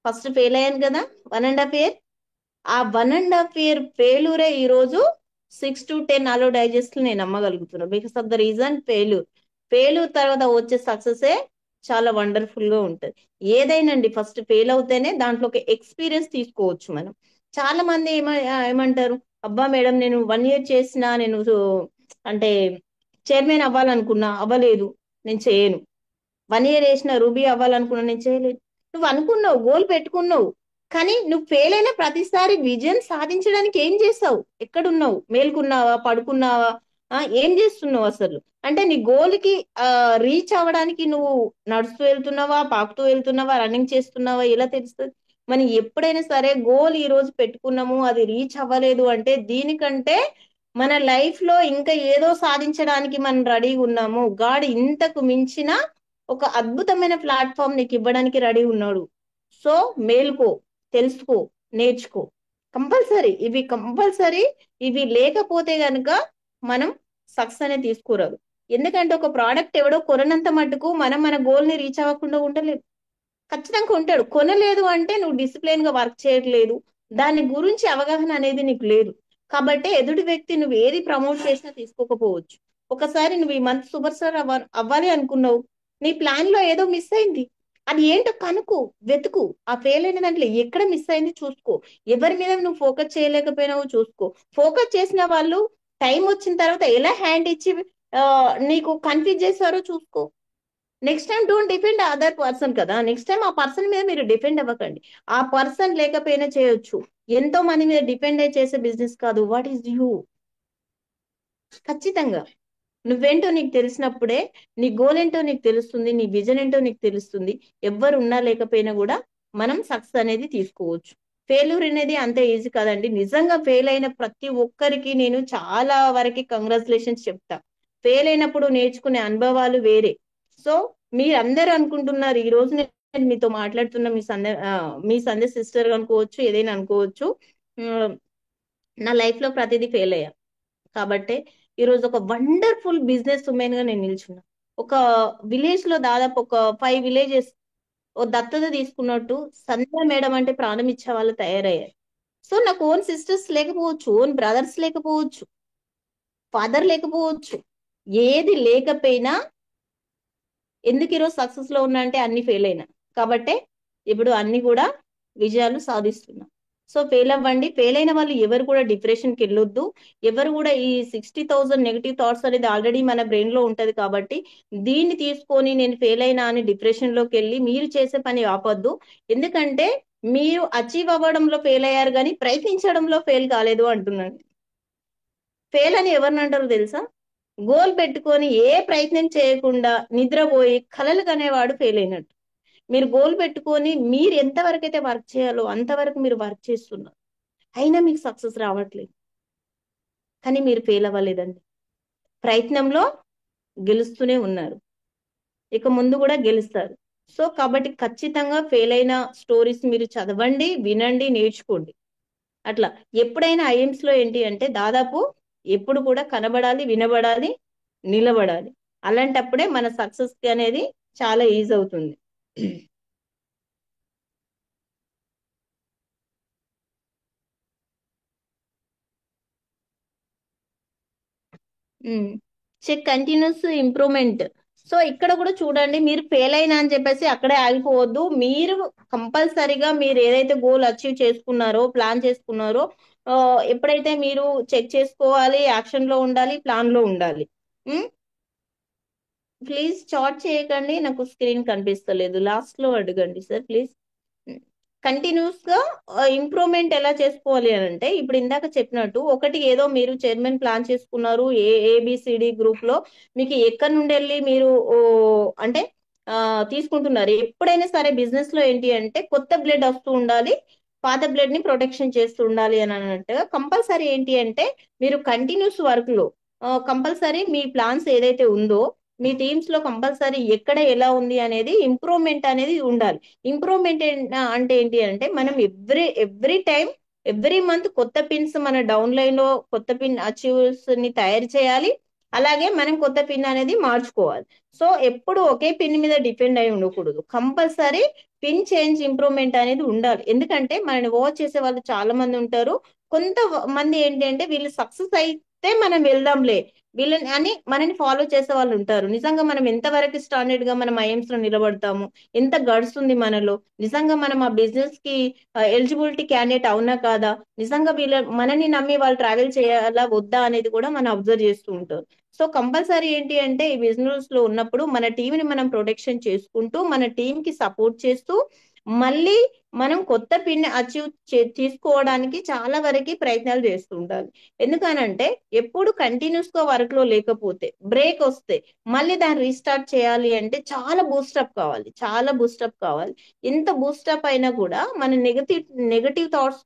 ఫస్ట్ ఫెయిల్ అయ్యాను కదా 1.5 year, ఆ 1.5 year ఫెయిల్యూరే ఈ రోజు 6 to 10 అలో డైజెస్ట్ నేను అమ్మగలుగుతున్నాను. Because of the reason failure తర్వాత వచ్చే సక్సెసే చాలా వండర్ఫుల్ గా ఉంటది. ఏదైనాండి ఫస్ట్ ఫెయిల్ అవుతేనే దాంట్లో ఒక ఎక్స్పీరియన్స్ తీసుకోవచ్చు మనం. చాలా మంది ఏమంటారు, అబ్బా మేడం నేను 1 year చేసినా, నేను అంటే చైర్మన్ అవ్వాలనుకున్నా అవ్వలేదు, నేను చేయను. 1 year వేసిన రూబీ అవ్వాలనుకున్నా, నేను చేయలేదు. నువ్వు అనుకున్నావు, గోల్ పెట్టుకున్నావు, కానీ నువ్వు ఫెయిల్ అయిన ప్రతిసారి విజయం సాధించడానికి ఏం చేస్తావు? ఎక్కడున్నావు? మేల్కున్నావా, పడుకున్నావా, ఏం చేస్తున్నావు అసలు? అంటే నీ గోల్ కి రీచ్ అవ్వడానికి నువ్వు నడుస్తూ వెళ్తున్నావా, పాకుతూ వెళ్తున్నావా, రన్నింగ్ చేస్తున్నావా, ఎలా తెలుస్తుంది? మనం ఎప్పుడైనా సరే గోల్ ఈ రోజు పెట్టుకున్నాము, అది రీచ్ అవ్వలేదు అంటే దీనికంటే మన లైఫ్ లో ఇంకా ఏదో సాధించడానికి మనం రెడీగా ఉన్నాము. గాడ్ ఇంతకు మించిన ఒక అద్భుతమైన ప్లాట్ఫామ్ నీకు ఇవ్వడానికి రెడీ ఉన్నాడు. సో మేల్కో, తెలుసుకో, నేర్చుకో. కంపల్సరీ ఇవి లేకపోతే గనుక మనం సక్సెస్ అనేది తీసుకోరాదు. ఎందుకంటే ఒక ప్రోడక్ట్ ఎవడో కొనంత మటుకు మనం మన గోల్ ని రీచ్ అవ్వకుండా ఉండలేదు. ఖచ్చితంగా ఉంటాడు. కొనలేదు అంటే నువ్వు డిసిప్లిన్ గా వర్క్ చేయట్లేదు, దాని గురించి అవగాహన అనేది నీకు లేదు. కాబట్టి ఎదుటి వ్యక్తి నువ్వు ఏది ప్రమోట్ చేసినా తీసుకోకపోవచ్చు. ఒకసారి నువ్వు ఈ మంత్ సూపర్ స్టార్ అవ్వాలి అనుకున్నావు, నీ ప్లాన్ లో ఏదో మిస్ అయింది, అది ఏంటో కనుక్కో, వెతుకు. ఆ ఫెయిల్ అయిన దాంట్లో ఎక్కడ మిస్ అయింది చూసుకో. ఎవరి మీద నువ్వు ఫోకస్ చేయలేకపోయినావో చూసుకో. ఫోకస్ చేసిన వాళ్ళు టైం వచ్చిన తర్వాత ఎలా హ్యాండ్ ఇచ్చి ఆ, నీకు కన్ఫ్యూజ్ చేస్తారో చూసుకో. Next time don't depend other person కదా, నెక్స్ట్ టైం ఆ పర్సన్ మీద మీరు డిపెండ్ అవ్వకండి. ఆ పర్సన్ లేకపోయినా చేయొచ్చు. ఎంతో మంది మీద డిపెండ్ అయి చేసే బిజినెస్ కాదు. What is you? ఖచ్చితంగా నువ్వేంటో నీకు తెలిసినప్పుడే నీ గోల్ ఏంటో నీకు తెలుస్తుంది, నీ విజన్ ఏంటో నీకు తెలుస్తుంది. ఎవ్వరు ఉన్నా లేకపోయినా కూడా మనం సక్సెస్ అనేది తీసుకోవచ్చు. ఫెయిల్యూర్ అనేది అంత ఈజీ కాదండి. నిజంగా ఫెయిల్ అయిన ప్రతి ఒక్కరికి నేను చాలా వరకు కంగ్రాచులేషన్స్ చెప్తా. ఫెయిల్ అయినప్పుడు నేర్చుకునే అనుభవాలు వేరే. సో మీరందరూ అనుకుంటున్నారు, ఈ రోజు నేను మీతో మాట్లాడుతున్న మీ సందే సిస్టర్ అనుకోవచ్చు, ఏదైనా అనుకోవచ్చు, ఉమ్, నా లైఫ్ లో ప్రతిదీ ఫెయిల్ అయ్యా. కాబట్టి ఈ రోజు ఒక వండర్ఫుల్ బిజినెస్ ఉమెన్ గా నేను నిల్చున్నా. ఒక విలేజ్ లో దాదాపు ఒక 5 villages ఓ దత్తత తీసుకున్నట్టు సంధ్య మేడం అంటే ప్రాణం ఇచ్చే వాళ్ళు తయారయ్యారు. సో నాకు ఓన్ సిస్టర్స్ లేకపోవచ్చు, ఓన్ బ్రదర్స్ లేకపోవచ్చు, ఫాదర్ లేకపోవచ్చు, ఏది లేకపోయినా ఎందుకు ఈరోజు సక్సెస్ లో ఉన్నా అంటే అన్ని ఫెయిల్ అయినా. కాబట్టే ఇప్పుడు అన్ని కూడా విజయాలు సాధిస్తున్నా. సో ఫెయిల్ అవ్వండి. ఫెయిల్ అయిన వాళ్ళు ఎవరు కూడా డిప్రెషన్ కి వెళ్ళొద్దు. ఎవరు కూడా ఈ 60,000 నెగిటివ్ థాట్స్ అనేది ఆల్రెడీ మన బ్రెయిన్ లో ఉంటది. కాబట్టి దీన్ని తీసుకొని నేను ఫెయిల్ అయినా అని డిప్రెషన్ లోకి వెళ్ళి మీరు చేసే పని ఆపొద్దు. ఎందుకంటే మీరు అచీవ్ అవ్వడంలో ఫెయిల్ అయ్యారు కానీ ప్రయత్నించడంలో ఫెయిల్ కాలేదు అంటున్నాను. ఫెయిల్ అని ఎవరిని అంటారో తెలుసా? గోల్ పెట్టుకొని ఏ ప్రయత్నం చేయకుండా నిద్రపోయి కలలు కనేవాడు ఫెయిల్ అయినట్టు. మీరు గోల్ పెట్టుకొని మీరు ఎంతవరకు అయితే వర్క్ చేయాలో అంతవరకు మీరు వర్క్ చేస్తున్నారు, అయినా మీకు సక్సెస్ రావట్లేదు. కానీ మీరు ఫెయిల్ అవ్వలేదండి, ప్రయత్నంలో గెలుస్తూనే ఉన్నారు, ఇక ముందు కూడా గెలుస్తారు. సో కాబట్టి ఖచ్చితంగా ఫెయిల్ అయిన స్టోరీస్ మీరు చదవండి, వినండి, నేర్చుకోండి. అట్లా ఎప్పుడైనా ఐఎమ్స్ లో ఏంటి అంటే దాదాపు ఎప్పుడు కూడా కనబడాలి, వినబడాలి, నిలబడాలి. అలాంటప్పుడే మన సక్సెస్ అనేది చాలా ఈజీ అవుతుంది. Check continuous improvement. సో ఇక్కడ కూడా చూడండి, మీరు ఫెయిల్ అయినా అని చెప్పేసి అక్కడే ఆగిపోవద్దు. మీరు కంపల్సరీగా మీరు ఏదైతే గోల్ అచీవ్ చేసుకున్నారో, ప్లాన్ చేసుకున్నారో, ఎప్పుడైతే మీరు చెక్ చేసుకోవాలి, యాక్షన్ లో ఉండాలి, ప్లాన్ లో ఉండాలి. ప్లీజ్ చాట్ చేయకండి, నాకు స్క్రీన్ కనిపిస్తలేదు, లాస్ట్ లో అడగండి సార్ ప్లీజ్. కంటిన్యూస్ గా ఇంప్రూవ్మెంట్ ఎలా చేసుకోవాలి అని అంటే, ఇప్పుడు ఇందాక చెప్పినట్టు ఒకటి ఏదో మీరు చైర్మన్ ప్లాన్ చేసుకున్నారు ఏబిసిడి గ్రూప్ లో, మీకు ఎక్కడి నుండి వెళ్ళి మీరు అంటే తీసుకుంటున్నారు. ఎప్పుడైనా సరే బిజినెస్ లో ఏంటి అంటే కొత్త బ్లడ్ వస్తూ ఉండాలి, పాత బ్లడ్ ని ప్రొటెక్షన్ చేస్తూ ఉండాలి అని అన్నట్టుగా కంపల్సరీ ఏంటి అంటే మీరు కంటిన్యూస్ వర్క్ లో కంపల్సరీ మీ ప్లాన్స్ ఏదైతే ఉందో మీ టీమ్స్ లో కంపల్సరీ ఎక్కడ ఎలా ఉంది అనేది ఇంప్రూవ్మెంట్ అనేది ఉండాలి. ఇంప్రూవ్మెంట్ అంటే ఏంటి అంటే మనం ఎవ్రీ టైం ఎవ్రీ మంత్ కొత్త పిన్స్ మన డౌన్ లైన్ లో కొత్త పిన్ అచీవ్స్ ని తయారు చేయాలి. అలాగే మనం కొత్త పిన్ అనేది మార్చుకోవాలి. సో ఎప్పుడు ఒకే పిన్ మీద డిపెండ్ అయి ఉండకూడదు, కంపల్సరీ పిన్ చేంజ్ ఇంప్రూవ్మెంట్ అనేది ఉండాలి. ఎందుకంటే మనని వాచ్ చేసే వాళ్ళు చాలా మంది ఉంటారు. కొంత మంది ఏంటి అంటే వీళ్ళు సక్సెస్ అయితే మనం వెళ్దాంలే వీళ్ళని అని మనని ఫాలో చేసే వాళ్ళు ఉంటారు. నిజంగా మనం ఎంతవరకు స్టాండర్డ్ గా మనం ఐఎమ్స్ లో నిలబడతాము, ఎంత గడుస్తుంది మనలో, నిజంగా మనం ఆ బిజినెస్ కి ఎలిజిబిలిటీ క్యాండిడేట్ అవునా కాదా, నిజంగా వీళ్ళ మనని నమ్మి వాళ్ళు ట్రావెల్ చేయాలా వద్దా అనేది కూడా మనం అబ్జర్వ్ చేస్తూ ఉంటారు. సో కంపల్సరీ ఏంటి అంటే ఈ బిజినెస్ లో ఉన్నప్పుడు మన టీంని మనం ప్రొటెక్షన్ చేసుకుంటూ మన టీం కి సపోర్ట్ చేస్తూ మళ్ళీ మనం కొత్త పిన్ అచీవ్ తీసుకోవడానికి చాలా వరకు ప్రయత్నాలు చేస్తూ ఉండాలి. ఎందుకనంటే ఎప్పుడు కంటిన్యూస్ గా వర్క్ లో లేకపోతే బ్రేక్ వస్తే మళ్ళీ దాన్ని రీస్టార్ట్ చేయాలి అంటే చాలా బూస్టప్ కావాలి, చాలా బూస్టప్ కావాలి. ఎంత బూస్టప్ అయినా కూడా మన నెగటివ్ థాట్స్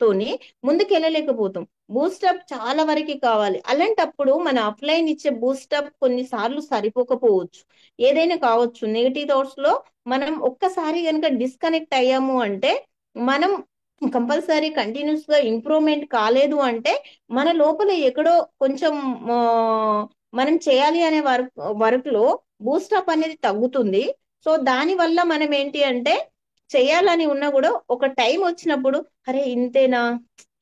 తోని ముందుకు వెళ్ళలేకపోతాం. బూస్టప్ చాలా వరకు కావాలి. అలాంటప్పుడు మన అప్లైన్ ఇచ్చే బూస్టప్ కొన్నిసార్లు సరిపోకపోవచ్చు, ఏదైనా కావచ్చు. నెగటివ్ థాట్స్ లో మనం ఒక్కసారి కనుక డిస్కనెక్ట్ అయ్యాము అంటే మనం కంపల్సరీ కంటిన్యూస్ గా ఇంప్రూవ్మెంట్ కాలేదు అంటే మన లోపల ఎక్కడో కొంచెం ఆ, మనం చేయాలి అనే వర్క్ లో బూస్టప్ అనేది తగ్గుతుంది. సో దాని వల్ల మనం ఏంటి అంటే చేయాలని ఉన్నా కూడా ఒక టైం వచ్చినప్పుడు అరే ఇంతేనా,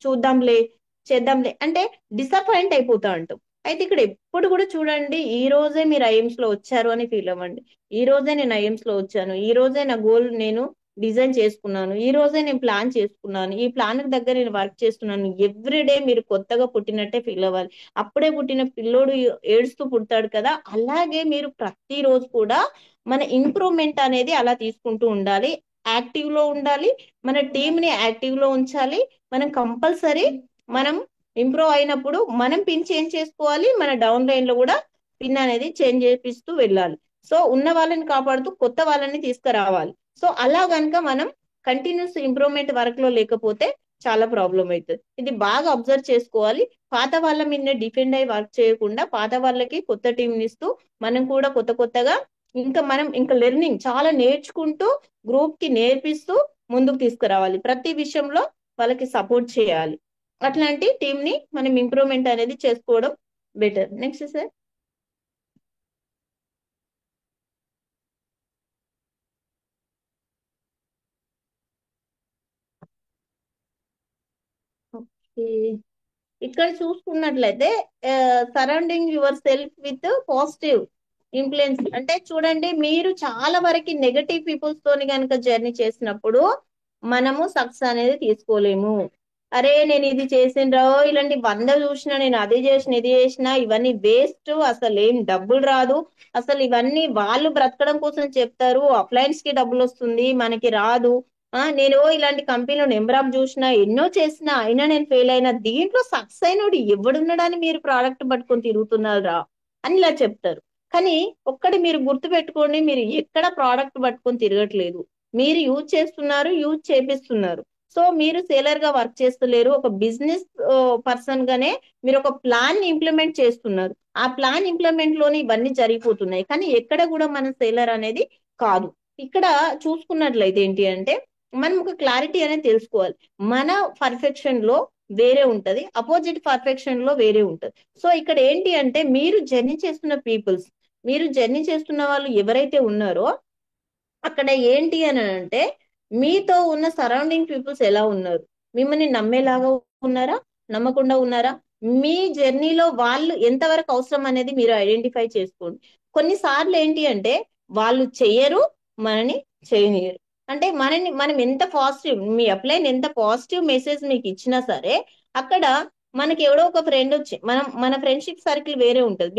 చూద్దాంలే, చేద్దాంలే అంటే డిసప్పాయింట్ అయిపోతా ఉంటాం. అయితే ఇక్కడ ఎప్పుడు కూడా చూడండి, ఈ రోజే మీరు ఐఎమ్స్ లో వచ్చారు అని ఫీల్ అవ్వండి. ఈ రోజే నేను ఐఎమ్స్ లో వచ్చాను, ఈ రోజే నా గోల్ నేను డిజైన్ చేసుకున్నాను, ఈ రోజే నేను ప్లాన్ చేసుకున్నాను, ఈ ప్లాన్ దగ్గర నేను వర్క్ చేస్తున్నాను. ఎవ్రీడే మీరు కొత్తగా పుట్టినట్టే ఫీల్ అవ్వాలి. అప్పుడే పుట్టిన పిల్లోడు ఏడుస్తూ పుడతాడు కదా, అలాగే మీరు ప్రతిరోజు కూడా మన ఇంప్రూవ్మెంట్ అనేది అలా తీసుకుంటూ ఉండాలి, యాక్టివ్ లో ఉండాలి, మన టీమ్ ని యాక్టివ్ లో ఉంచాలి. మనం కంపల్సరీ మనం ఇంప్రూవ్ అయినప్పుడు మనం పిన్ చేంజ్ చేసుకోవాలి, మన డౌన్ లైన్ లో కూడా పిన్ అనేది చేంజ్ చేపిస్తూ వెళ్ళాలి. సో ఉన్న వాళ్ళని కాపాడుతూ కొత్త వాళ్ళని తీసుకురావాలి. సో అలా గనక మనం కంటిన్యూస్ ఇంప్రూవ్మెంట్ వర్క్ లో లేకపోతే చాలా ప్రాబ్లం అవుతుంది. ఇది బాగా అబ్జర్వ్ చేసుకోవాలి. పాత వాళ్ళ మీద డిపెండ్ అయ్యి వర్క్ చేయకుండా పాత వాళ్ళకి కొత్త టీం ఇస్తూ మనం కూడా కొత్త కొత్తగా మనం ఇంకా లెర్నింగ్ చాలా నేర్చుకుంటూ గ్రూప్ కి నేర్పిస్తూ ముందుకు తీసుకురావాలి. ప్రతి విషయంలో వాళ్ళకి సపోర్ట్ చేయాలి. అట్లాంటి టీం ని మనం ఇంప్రూవ్మెంట్ అనేది చేసుకోవడం బెటర్. Next sir. ఓకే, ఇక్కడ చూసుకున్నట్లయితే surrounding your self with positive influence. అంటే చూడండి, మీరు చాలా వరకు నెగటివ్ పీపుల్స్ తోని కనుక జర్నీ చేసినప్పుడు మనము సక్సెస్ అనేది తీసుకోలేము. అరే నేను ఇది చేసిండ్రో, ఇలాంటి 100 చూసినా, నేను అది చేసిన ఇది చేసిన ఇవన్నీ వేస్ట్, అసలు ఏం డబ్బులు రాదు, అసలు ఇవన్నీ వాళ్ళు బ్రతకడం కోసం చెప్తారు, అప్లయన్స్ కి డబ్బులు వస్తుంది మనకి రాదు. నేను ఇలాంటి కంపెనీలో నెంబర్ ఆఫ్ చూసినా, ఎన్నో చేసినా, అయినా నేను ఫెయిల్ అయినా, దీంట్లో సక్సెస్ అయినోడు ఎవడున్నాడని మీరు ప్రోడక్ట్ పట్టుకొని తిరుగుతున్నారా అని ఇలా చెప్తారు. కానీ ఒక్కటి మీరు గుర్తు పెట్టుకోండి, మీరు ఎక్కడ ప్రోడక్ట్ పట్టుకొని తిరగట్లేదు, మీరు యూజ్ చేస్తున్నారు, యూజ్ చేపిస్తున్నారు. సో మీరు సేలర్ గా వర్క్ చేస్తలేరు, ఒక బిజినెస్ పర్సన్ గానే మీరు ఒక ప్లాన్ ని ఇంప్లిమెంట్ చేస్తున్నారు. ఆ ప్లాన్ ఇంప్లిమెంట్ లోనే ఇవన్నీ జరిగిపోతున్నాయి, కానీ ఎక్కడ కూడా మన సేలర్ అనేది కాదు. ఇక్కడ చూసుకున్నట్లయితే ఏంటి అంటే మనం ఒక క్లారిటీ అనేది తెలుసుకోవాలి. మన పర్ఫెక్షన్ లో వేరే ఉంటది, అపోజిట్ పర్ఫెక్షన్ లో వేరే ఉంటది. సో ఇక్కడ ఏంటి అంటే మీరు జర్నీ చేస్తున్న పీపుల్స్, మీరు జర్నీ చేస్తున్న వాళ్ళు ఎవరైతే ఉన్నారో అక్కడ ఏంటి అని అంటే మీతో ఉన్న సరౌండింగ్ పీపుల్స్ ఎలా ఉన్నారు, మిమ్మల్ని నమ్మేలాగా ఉన్నారా, నమ్మకుండా ఉన్నారా, మీ జర్నీలో వాళ్ళు ఎంతవరకు అవసరం అనేది మీరు ఐడెంటిఫై చేసుకోండి. కొన్నిసార్లు ఏంటి అంటే వాళ్ళు చెయ్యరు, మనని చేయనియరు. అంటే మనం ఎంత పాజిటివ్, మీ అప్లైన్ ఎంత పాజిటివ్ మెసేజ్ మీకు ఇచ్చినా సరే అక్కడ మనకి ఎవడో ఒక ఫ్రెండ్ వచ్చి మన ఫ్రెండ్షిప్ సర్కిల్ వేరే ఉంటది,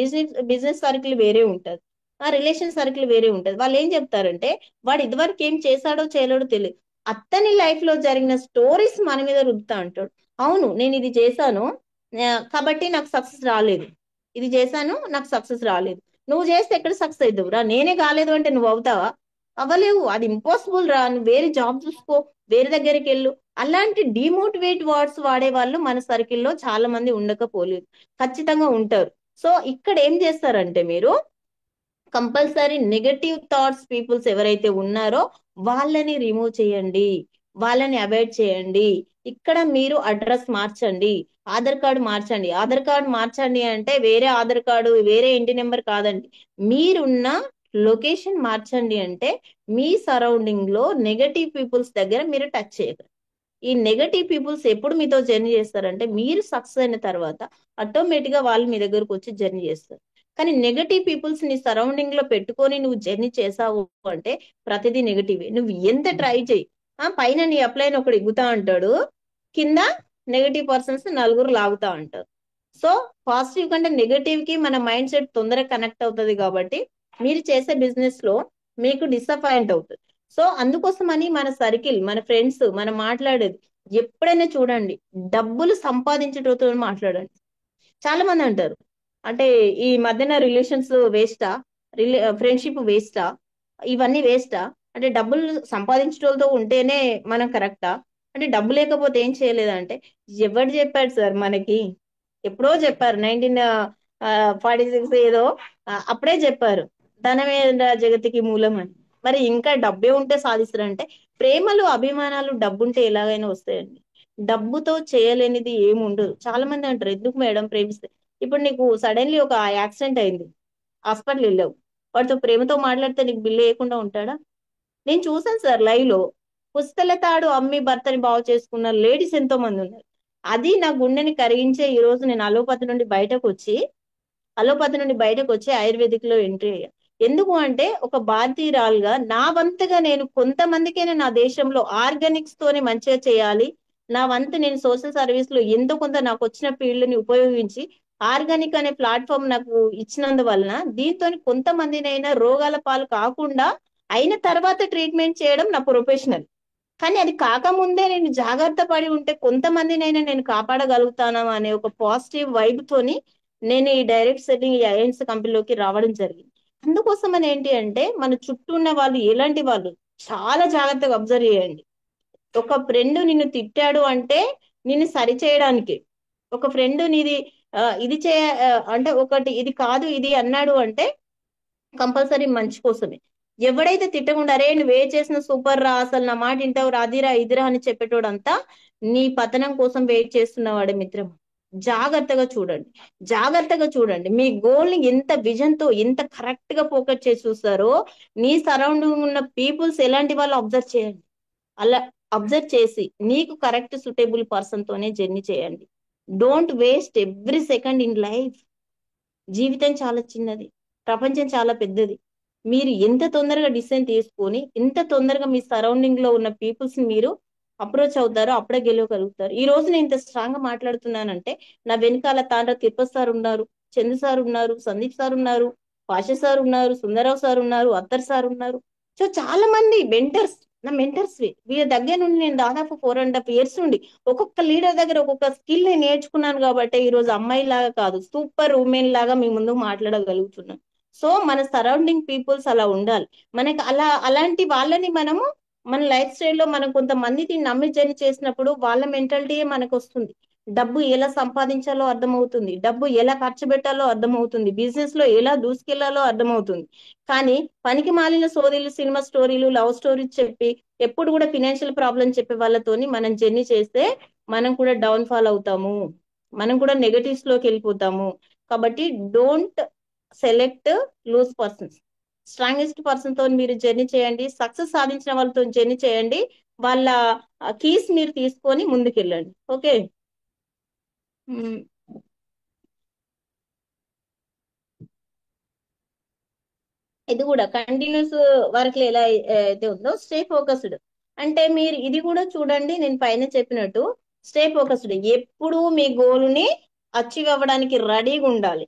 బిజినెస్ సర్కిల్ వేరే ఉంటది, ఆ రిలేషన్ సర్కిల్ వేరే ఉంటది. వాళ్ళు ఏం చెప్తారంటే వాడు ఇదివరకు ఏం చేశాడో చేయలేడో తెలియదు, అతని లైఫ్ లో జరిగిన స్టోరీస్ మన మీద రుద్దుతా అంటాడు. అవును నేను ఇది చేశాను, కాబట్టి నాకు సక్సెస్ రాలేదు, ఇది చేశాను నాకు సక్సెస్ రాలేదు. నువ్వు చేస్తే ఎక్కడ సక్సెస్ అవుతావు రా, నేనే కాలేదు అంటే నువ్వు అవుతావా? అవ్వలేవు, అది ఇంపాసిబుల్ రా, నువ్వు వేరే జాబ్ చూసుకో, వేరే దగ్గరికి వెళ్ళు. అలాంటి డిమోటివేట్ వర్డ్స్ వాడే వాళ్ళు మన సర్కిల్లో చాలా మంది ఉండకపోలేదు, ఖచ్చితంగా ఉంటారు. సో ఇక్కడ ఏం చేస్తారంటే మీరు కంపల్సరీ నెగటివ్ థాట్స్ పీపుల్స్ ఎవరైతే ఉన్నారో వాళ్ళని రిమూవ్ చేయండి, వాళ్ళని అవాయిడ్ చేయండి. ఇక్కడ మీరు అడ్రస్ మార్చండి, ఆధార్ కార్డు మార్చండి. ఆధార్ కార్డు మార్చండి అంటే వేరే ఆధార్ కార్డు వేరే ఇంటి నెంబర్ కాదండి, మీరున్న లొకేషన్ మార్చండి. అంటే మీ సరౌండింగ్ లో నెగటివ్ పీపుల్స్ దగ్గర మీరు టచ్ చేయరు. ఈ నెగటివ్ పీపుల్స్ ఎప్పుడు మీతో జర్నీ చేస్తారంటే మీరు సక్సెస్ అయిన తర్వాత ఆటోమేటిక్ గా వాళ్ళు మీ దగ్గరకు వచ్చి జర్నీ చేస్తారు. కానీ నెగటివ్ పీపుల్స్ నీ సరౌండింగ్ లో పెట్టుకొని నువ్వు జర్నీ చేసావు అంటే ప్రతిదీ నెగటివే, నువ్వు ఎంత ట్రై చేయి. పైన నీ అప్లైన్ ఒకడు ఎగుతా అంటాడు, కింద నెగటివ్ పర్సన్స్ నలుగురు లాగుతా అంటారు. సో పాజిటివ్ కంటే నెగటివ్ కి మన మైండ్ సెట్ తొందరగా కనెక్ట్ అవుతుంది కాబట్టి మీరు చేసే బిజినెస్ లో మీకు డిసప్పాయింట్ అవుతుంది. సో అందుకోసమని మన సర్కిల్, మన ఫ్రెండ్స్, మనం మాట్లాడేది ఎప్పుడైనా చూడండి డబ్బులు సంపాదించేటతో మాట్లాడండి. చాలా మంది అంటారు అంటే ఈ మధ్యన రిలేషన్స్ వేస్టా, ఫ్రెండ్షిప్ వేస్టా, ఇవన్నీ వేస్టా, అంటే డబ్బులు సంపాదించడంతో ఉంటేనే మనం కరెక్టా, అంటే డబ్బు లేకపోతే ఏం చేయలేదంటే ఎవరు చెప్పాడు సార్ మనకి? ఎప్పుడో చెప్పారు, 1946 ఏదో అప్పుడే చెప్పారు ధనమే జగతికి మూలం అని. మరి ఇంకా డబ్బే ఉంటే సాధిస్తారంటే ప్రేమలు అభిమానాలు డబ్బుంటే ఎలాగైనా వస్తాయండి. డబ్బుతో చేయలేనిది ఏమి ఉండదు. చాలా మంది అంటారు ఎందుకు మేడం ప్రేమిస్తే, ఇప్పుడు నీకు సడన్లీ ఒక యాక్సిడెంట్ అయింది, హాస్పిటల్ వెళ్ళావు, వాడితో ప్రేమతో మాట్లాడితే నీకు బిల్లు వేయకుండా ఉంటాడా? నేను చూసాను సార్ లైవ్ లో, పుస్తల తాడు అమ్మి భర్తని బాగు చేసుకున్న లేడీస్ ఎంతో మంది ఉన్నారు. అది నా గుండెని కరిగించే ఈ రోజు నేను అలోపతి నుండి బయటకు వచ్చి ఆయుర్వేదిక్ లో ఎంట్రీ అయ్యా. ఎందుకు అంటే ఒక భారతీయురాలుగా నా వంతుగా నేను కొంతమందికైనా నా దేశంలో ఆర్గానిక్స్ తోనే మంచిగా చేయాలి, నా వంతు నేను సోషల్ సర్వీస్ లో ఎంతో కొంత నాకు వచ్చిన ఫీల్డ్ ని ఉపయోగించి ఆర్గానిక్ అనే ప్లాట్ఫామ్ నాకు ఇచ్చినందువలన దీంతో కొంతమందినైనా రోగాల పాలు కాకుండా అయిన తర్వాత ట్రీట్మెంట్ చేయడం నా ప్రొఫెషనల్. కానీ అది కాకముందే నేను జాగ్రత్త పడి ఉంటే కొంతమందినైనా నేను కాపాడగలుగుతాను అనే ఒక పాజిటివ్ వైబ్ తోని నేను ఈ డైరెక్ట్ సెట్టింగ్, ఈ ఐఎన్స్ కంపెనీలోకి రావడం జరిగింది. అందుకోసం అని ఏంటి అంటే మన చుట్టూ ఉన్న వాళ్ళు ఎలాంటి వాళ్ళు చాలా జాగ్రత్తగా అబ్జర్వ్ చేయండి. ఒక ఫ్రెండ్ నిన్ను తిట్టాడు అంటే నిన్ను సరి చేయడానికి, ఒక ఫ్రెండ్ నీది ఇది అంటే ఒకటి ఇది కాదు ఇది అన్నాడు అంటే కంపల్సరీ మంచి కోసమే. ఎవడైతే తిట్టకుండా అరే నువ్వే చేసిన సూపర్ రా, అసలు నా మాట వింటావు రాదిరా ఇదిరా అని చెప్పేటోడంతా నీ పతనం కోసం వెయిట్ చేస్తున్నవాడే మిత్రం. జాగ్రత్తగా చూడండి, జాగ్రత్తగా చూడండి. మీ గోల్ ని ఎంత విజన్ తో ఎంత కరెక్ట్ గా ఫోకస్ చేసి చూస్తారో నీ సరౌండింగ్ ఉన్న పీపుల్స్ ఎలాంటి వాళ్ళు అబ్జర్వ్ చేయండి. అలా అబ్జర్వ్ చేసి నీకు కరెక్ట్ సూటబుల్ పర్సన్ తోనే జర్నీ చేయండి. Don't waste every second in life. జీవితం చాలా చిన్నది, ప్రపంచం చాలా పెద్దది. మీరు ఎంత తొందరగా డిసిషన్ తీసుకొని ఎంత తొందరగా మీ సరౌండింగ్ లో ఉన్న పీపుల్స్ ని మీరు అప్రోచ్ అవుతారో అప్పుడే గెలవగలుగుతారు. ఈ రోజు నేను ఇంత స్ట్రాంగ్ గా మాట్లాడుతున్నానంటే నా వెనకాల తాండ్ర తిరుపతి సార్ ఉన్నారు, చందు సార్ ఉన్నారు, సందీప్ సార్ ఉన్నారు, పాష సార్ ఉన్నారు, సుందరరావు సార్ ఉన్నారు, అత్తర్ సార్ ఉన్నారు. సో చాలా మంది మెంటర్స్, నా మెంటర్స్ వీళ్ళ దగ్గర నుండి నేను దాదాపు 4.5 years నుండి ఒక్కొక్క లీడర్ దగ్గర ఒక్కొక్క స్కిల్ నేను నేర్చుకున్నాను కాబట్టి ఈ రోజు అమ్మాయి లాగా కాదు సూపర్ ఉమెన్ లాగా మీ ముందు మాట్లాడగలుగుతున్నాను. సో మన సరౌండింగ్ పీపుల్స్ అలా ఉండాలి. మనకి అలాంటి వాళ్ళని మనము మన లైఫ్ స్టైల్లో మనం కొంతమందిని నమ్మి జర్నీ చేసినప్పుడు వాళ్ళ మెంటాలిటీ మనకు వస్తుంది. డబ్బు ఎలా సంపాదించాలో అర్థమవుతుంది, డబ్బు ఎలా ఖర్చు పెట్టాలో అర్థమవుతుంది, బిజినెస్ లో ఎలా దూసుకెళ్లాలో అర్థమవుతుంది. కానీ పనికి మాలిన సోదీలు, సినిమా స్టోరీలు, లవ్ స్టోరీస్ చెప్పి ఎప్పుడు కూడా ఫినాన్షియల్ ప్రాబ్లం చెప్పే వాళ్ళతోని మనం జర్నీ చేస్తే మనం కూడా డౌన్ ఫాల్ అవుతాము, మనం కూడా నెగటివ్స్ లోకి వెళ్ళిపోతాము. కాబట్టి don't select loose persons. Strongest person తో మీరు జర్నీ చేయండి, సక్సెస్ సాధించిన వాళ్ళతో జర్నీ చేయండి, వాళ్ళ కీస్ మీరు తీసుకొని ముందుకెళ్ళండి. ఓకే. ఇది కూడా కంటిన్యూస్ వర్క్ ఎలా అయితే ఉందో స్టే ఫోకస్డ్. అంటే మీరు ఇది కూడా చూడండి, నేను పైన చెప్పినట్టు స్టే ఫోకస్డ్. ఎప్పుడు మీ గోల్ని అచీవ్ అవ్వడానికి రెడీగా ఉండాలి.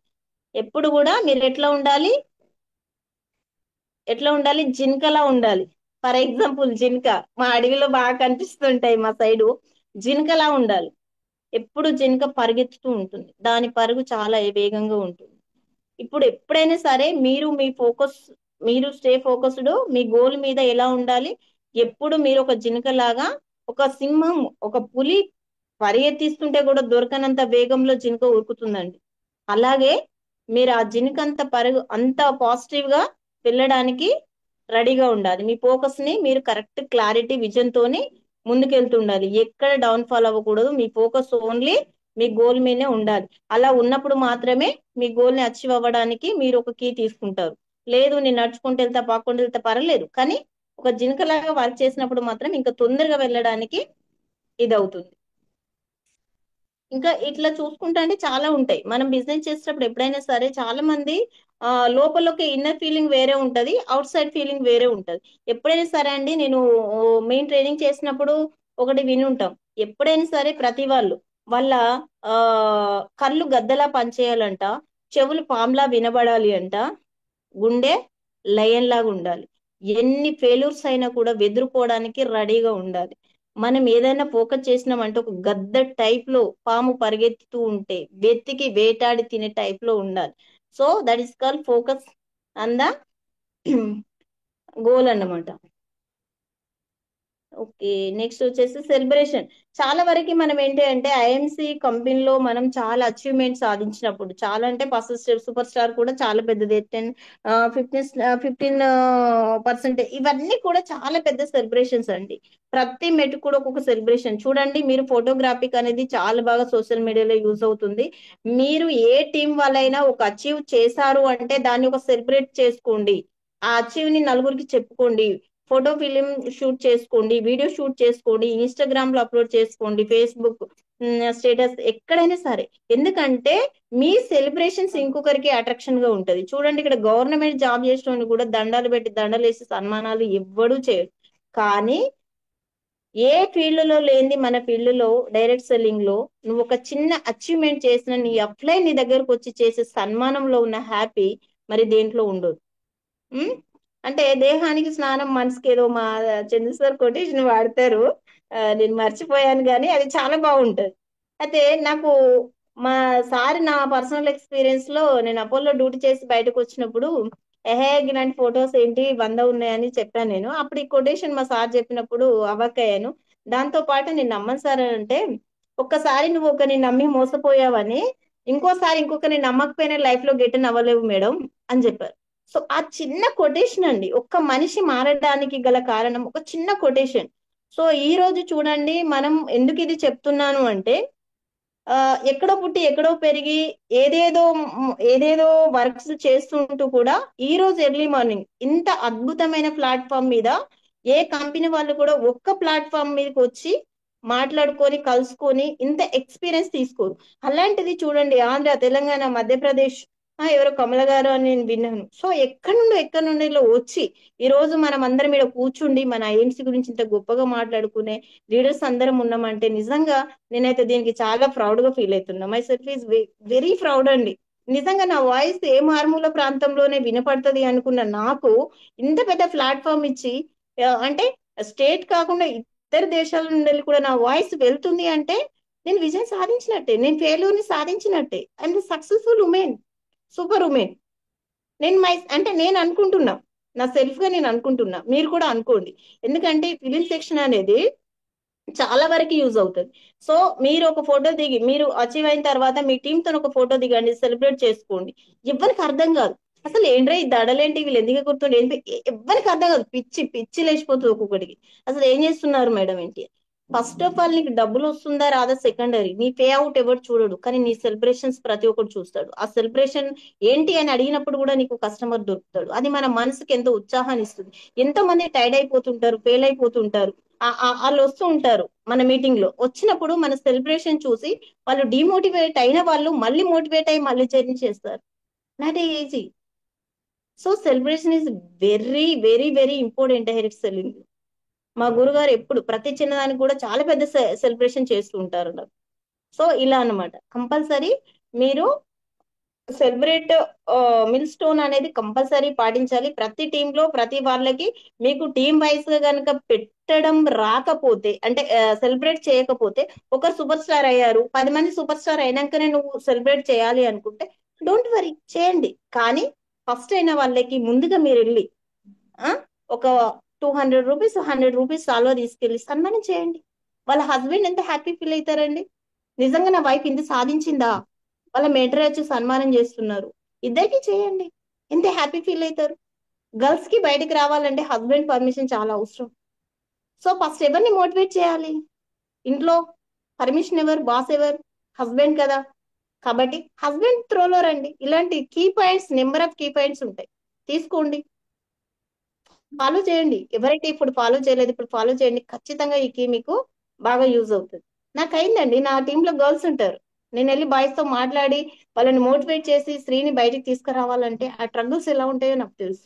ఎప్పుడు కూడా మీరు ఎట్లా ఉండాలి, జింకలా ఉండాలి. ఫర్ ఎగ్జాంపుల్ జింక మా అడవిలో బాగా కనిపిస్తుంటాయి మా సైడు. జింకలా ఉండాలి. ఎప్పుడు జింక పరిగెత్తుతూ ఉంటుంది, దాని పరుగు చాలా వేగంగా ఉంటుంది. ఇప్పుడు ఎప్పుడైనా సరే మీరు స్టే ఫోకస్డ్, మీ గోల్ మీద ఎలా ఉండాలి. ఎప్పుడు మీరు ఒక జింకలాగా, ఒక సింహం, ఒక పులి పరిగెత్తిస్తుంటే కూడా దొరకనంత వేగంలో జింక ఉరుకుతుందండి. అలాగే మీరు ఆ జింక అంత పాజిటివ్ గా వెళ్ళడానికి రెడీగా ఉండాలి. మీ ఫోకస్ ని మీరు కరెక్ట్ క్లారిటీ విజన్ తోని ముందుకెళ్తుండాలి. ఎక్కడ డౌన్ ఫాల్ అవ్వకూడదు. మీ ఫోకస్ ఓన్లీ మీ గోల్ మీదనే ఉండాలి. అలా ఉన్నప్పుడు మాత్రమే మీ గోల్ ని అచీవ్ అవ్వడానికి మీరు ఒక కీ తీసుకుంటారు. లేదు నేను నడుచుకుంటూ వెళ్తా, పాక్కుంటూ వెళ్తా, పర్లేదు, కానీ ఒక జింకలాగా వర్క్ చేసినప్పుడు మాత్రం ఇంకా తొందరగా వెళ్ళడానికి ఇది అవుతుంది. ఇంకా ఇట్లా చూసుకుంటా అంటే చాలా ఉంటాయి. మనం బిజినెస్ చేసేటప్పుడు ఎప్పుడైనా సరే చాలా మంది లోపలకి ఇన్నర్ ఫీలింగ్ వేరే ఉంటది, అవుట్ సైడ్ ఫీలింగ్ వేరే ఉంటది. ఎప్పుడైనా సరే అండి, నేను మెయిన్ ట్రైనింగ్ చేసినప్పుడు ఒకటి విని ఉంటాం. ఎప్పుడైనా సరే ప్రతి వాళ్ళ ఆ కళ్ళు గద్దలా పనిచేయాలంట, చెవులు పామ్లా వినబడాలి అంట, గుండె లయన్ లాగా ఉండాలి. ఎన్ని ఫెయిల్యూర్స్ అయినా కూడా ఎదుర్కోవడానికి రెడీగా ఉండాలి. మనం ఏదైనా ఫోకస్ చేసినామంటే ఒక గద్ద టైప్ లో పాము పరిగెత్తుతూ ఉంటే వెతికి వేటాడి తినే టైప్ లో ఉండాలి. So that is call focus an the goal అన్నమాట. ఓకే. నెక్స్ట్ వచ్చేసి సెలబ్రేషన్. చాలా వరకు మనం ఏంటి అంటే ఐఎంసి కంపెనీలో మనం చాలా అచీవ్మెంట్ సాధించినప్పుడు, చాలా అంటే ఫస్ట్ స్టెప్ సూపర్ స్టార్ కూడా చాలా పెద్దది, 15 ఇవన్నీ కూడా చాలా పెద్ద సెలబ్రేషన్స్ అండి. ప్రతి మెట్టు కూడా ఒక్కొక్క సెలబ్రేషన్. చూడండి, మీరు ఫోటోగ్రాఫిక్ అనేది చాలా బాగా సోషల్ మీడియాలో యూజ్ అవుతుంది. మీరు ఏ టీం వాళ్ళైనా ఒక అచీవ్ చేశారు అంటే దాన్ని ఒక సెలబ్రేట్ చేసుకోండి. ఆ అచీవ్ ని నలుగురికి చెప్పుకోండి. ఫోటో ఫిలిం షూట్ చేసుకోండి, వీడియో షూట్ చేసుకోండి, ఇన్స్టాగ్రామ్ లో అప్లోడ్ చేసుకోండి, ఫేస్బుక్ స్టేటస్, ఎక్కడైనా సరే. ఎందుకంటే మీ సెలబ్రేషన్స్ ఇంకొకరికి అట్రాక్షన్ గా ఉంటది. చూడండి, ఇక్కడ గవర్నమెంట్ జాబ్ చేసిన కూడా దండాలు పెట్టి దండలు వేసి సన్మానాలు ఎవ్వడూ చేయరు. కానీ ఏ ఫీల్డ్ లో లేనిది మన ఫీల్డ్ లో డైరెక్ట్ సెల్లింగ్ లో నువ్వు ఒక చిన్న అచీవ్మెంట్ చేసిన నీ అప్లై నీ దగ్గరకు వచ్చి చేసే సన్మానంలో ఉన్న హ్యాపీ మరి దేంట్లో ఉండదు. ఉమ్? అంటే దేహానికి స్నానం మనసుకి ఏదో మా చంద్రశేఖర్ కొటేషన్ వాడతారు. నేను మర్చిపోయాను, కానీ అది చాలా బాగుంటది. అయితే నాకు మా సార్ నా పర్సనల్ ఎక్స్పీరియన్స్ లో నేను అపోలో డ్యూటీ చేసి బయటకు వచ్చినప్పుడు, ఎహే ఇలాంటి ఫొటోస్ ఏంటి 100 ఉన్నాయని చెప్పాను నేను. అప్పుడు ఈ కొటేషన్ మా సార్ చెప్పినప్పుడు అవాక్కయ్యాను. దాంతో పాటు నేను నమ్మను సార్ అని అంటే, ఒక్కసారి నువ్వు ఒకరిని నమ్మి మోసపోయావని ఇంకోసారి ఇంకొకరిని నమ్మకపోయినా లైఫ్ లో గెటన్ అవ్వలేవు మేడం అని చెప్పారు. సో ఆ చిన్న కొటేషన్ అండి, ఒక్క మనిషి మారడానికి గల కారణం ఒక చిన్న కొటేషన్. సో ఈ రోజు చూడండి, మనం ఎందుకు ఇది చెప్తున్నాను అంటే, ఎక్కడో పుట్టి ఎక్కడో పెరిగి ఏదేదో వర్క్స్ చేస్తుంటూ కూడా ఈ రోజు ఎర్లీ మార్నింగ్ ఇంత అద్భుతమైన ప్లాట్ఫామ్ మీద ఏ కంపెనీ వాళ్ళు కూడా ఒక్క ప్లాట్ఫామ్ మీదకి వచ్చి మాట్లాడుకొని కలుసుకొని ఇంత ఎక్స్పీరియన్స్ తీసుకోరు. అలాంటిది చూడండి, ఆంధ్ర, తెలంగాణ, మధ్యప్రదేశ్, ఎవరో కమల గారు అని నేను విన్నాను. సో ఎక్కడి నుండి ఇలా వచ్చి ఈ రోజు మనం అందరం ఇక్కడ కూర్చుండి మన ఐఎంసీ గురించి ఇంత గొప్పగా మాట్లాడుకునే లీడర్స్ అందరం ఉన్నామంటే నిజంగా నేనైతే దీనికి చాలా ప్రౌడ్ గా ఫీల్ అవుతున్నా. My self is very proud అండి. నిజంగా నా వాయిస్ ఏ మారుమూల ప్రాంతంలోనే వినపడుతుంది అనుకున్న నాకు ఇంత పెద్ద ప్లాట్ఫామ్ ఇచ్చి, అంటే స్టేట్ కాకుండా ఇతర దేశాల నుండి కూడా నా వాయిస్ వెళ్తుంది అంటే నేను విజయం సాధించినట్టే, నేను ఫెయిల్యూర్ ని సాధించినట్టే. And successful women, super women. అంటే నేను అనుకుంటున్నా, నా సెల్ఫ్ గా నేను అనుకుంటున్నా, మీరు కూడా అనుకోండి. ఎందుకంటే ఫిలిం సెక్షన్ అనేది చాలా వరకు యూజ్ అవుతుంది. సో మీరు ఒక ఫోటో దిగి, మీరు అచీవ్ అయిన తర్వాత మీ టీమ్ తో ఒక ఫోటో దిగండి, సెలబ్రేట్ చేసుకోండి. ఎవరికి అర్థం కాదు అసలు ఏంట్రా ఈ దడలేంటి, వీళ్ళు ఎందుకు గుర్తుండే, ఎవరికి అర్థం కాదు. పిచ్చి పిచ్చి లేచిపోతుంది ఒక్కొక్కడికి. అసలు ఏం చేస్తున్నారు మేడం ఏంటి. ఫస్ట్ ఆఫ్ ఆల్ నీకు డబ్బులు వస్తుందా రాదా సెకండరీ, నీ పే అవుట్ ఎవరు చూడడు, కానీ నీ సెలబ్రేషన్స్ ప్రతి ఒక్కరు చూస్తాడు. ఆ సెలబ్రేషన్ ఏంటి అని అడిగినప్పుడు కూడా నీకు కస్టమర్ దొరుకుతాడు. అది మన మనసుకి ఎంతో ఉత్సాహాన్ని ఇస్తుంది. ఎంతో మంది టైర్డ్ అయిపోతుంటారు, ఫెయిల్ అయిపోతుంటారు. వాళ్ళు వస్తూ ఉంటారు మన మీటింగ్ లో, వచ్చినప్పుడు మన సెలబ్రేషన్ చూసి వాళ్ళు డిమోటివేట్ అయిన వాళ్ళు మళ్ళీ మోటివేట్ అయ్యి మళ్ళీ జర్నీ చేస్తారు. Not easy. So celebration is very very very important hair selling. మా గురుగారు ఎప్పుడు ప్రతి చిన్నదానికి కూడా చాలా పెద్ద సెలబ్రేషన్ చేస్తూ ఉంటారు నాకు. సో ఇలా అన్నమాట. కంపల్సరీ మీరు సెలబ్రేట్ మిల్ స్టోన్ అనేది కంపల్సరీ పాటించాలి ప్రతి టీమ్ లో, ప్రతి వాళ్ళకి. మీకు టీమ్ వైస్ గా కనుక పెట్టడం రాకపోతే, అంటే సెలబ్రేట్ చేయకపోతే, ఒకరు సూపర్ స్టార్ అయ్యారు, 10 మంది సూపర్ స్టార్ అయినాకనే నువ్వు సెలబ్రేట్ చేయాలి అనుకుంటే డోంట్ వరీ, చేయండి. కానీ ఫస్ట్ అయిన వాళ్ళకి ముందుగా మీరు వెళ్ళి ఆ ఒక 200 రూపీస్, 100 రూపీస్ సాల్వా తీసుకెళ్ళి సన్మానం చేయండి. వాళ్ళ హస్బెండ్ ఎంత హ్యాపీ ఫీల్ అవుతారండి. నిజంగా నా వైఫ్ ఇంత సాధించిందా, వాళ్ళ మేటర్ వచ్చి సన్మానం చేస్తున్నారు, ఇద్దరికి చేయండి. ఎంత హ్యాపీ ఫీల్ అవుతారు. గర్ల్స్ కి బయటికి రావాలంటే హస్బెండ్ పర్మిషన్ చాలా అవసరం. సో ఫస్ట్ ఎవరిని మోటివేట్ చేయాలి ఇంట్లో, పర్మిషన్ ఎవరు, బాస్ ఎవరు, హస్బెండ్ కదా. కాబట్టి హస్బెండ్ త్రోలో రండి. ఇలాంటి key points, number of key points ఉంటాయి, తీసుకోండి, ఫాలో చేయండి. ఎవరైతే ఇప్పుడు ఫాలో చేయలేదు ఇప్పుడు ఫాలో చేయండి. ఖచ్చితంగా ఈ కీ మీకు బాగా యూజ్ అవుతుంది. నాకు అయిందండి, నా టీమ్ లో గర్ల్స్ ఉంటారు, నేను వెళ్ళి బాయ్స్ తో మాట్లాడి వాళ్ళని మోటివేట్ చేసి స్త్రీని బయటికి తీసుకురావాలంటే ఆ ట్రగుల్స్ ఎలా ఉంటాయో నాకు తెలుసు.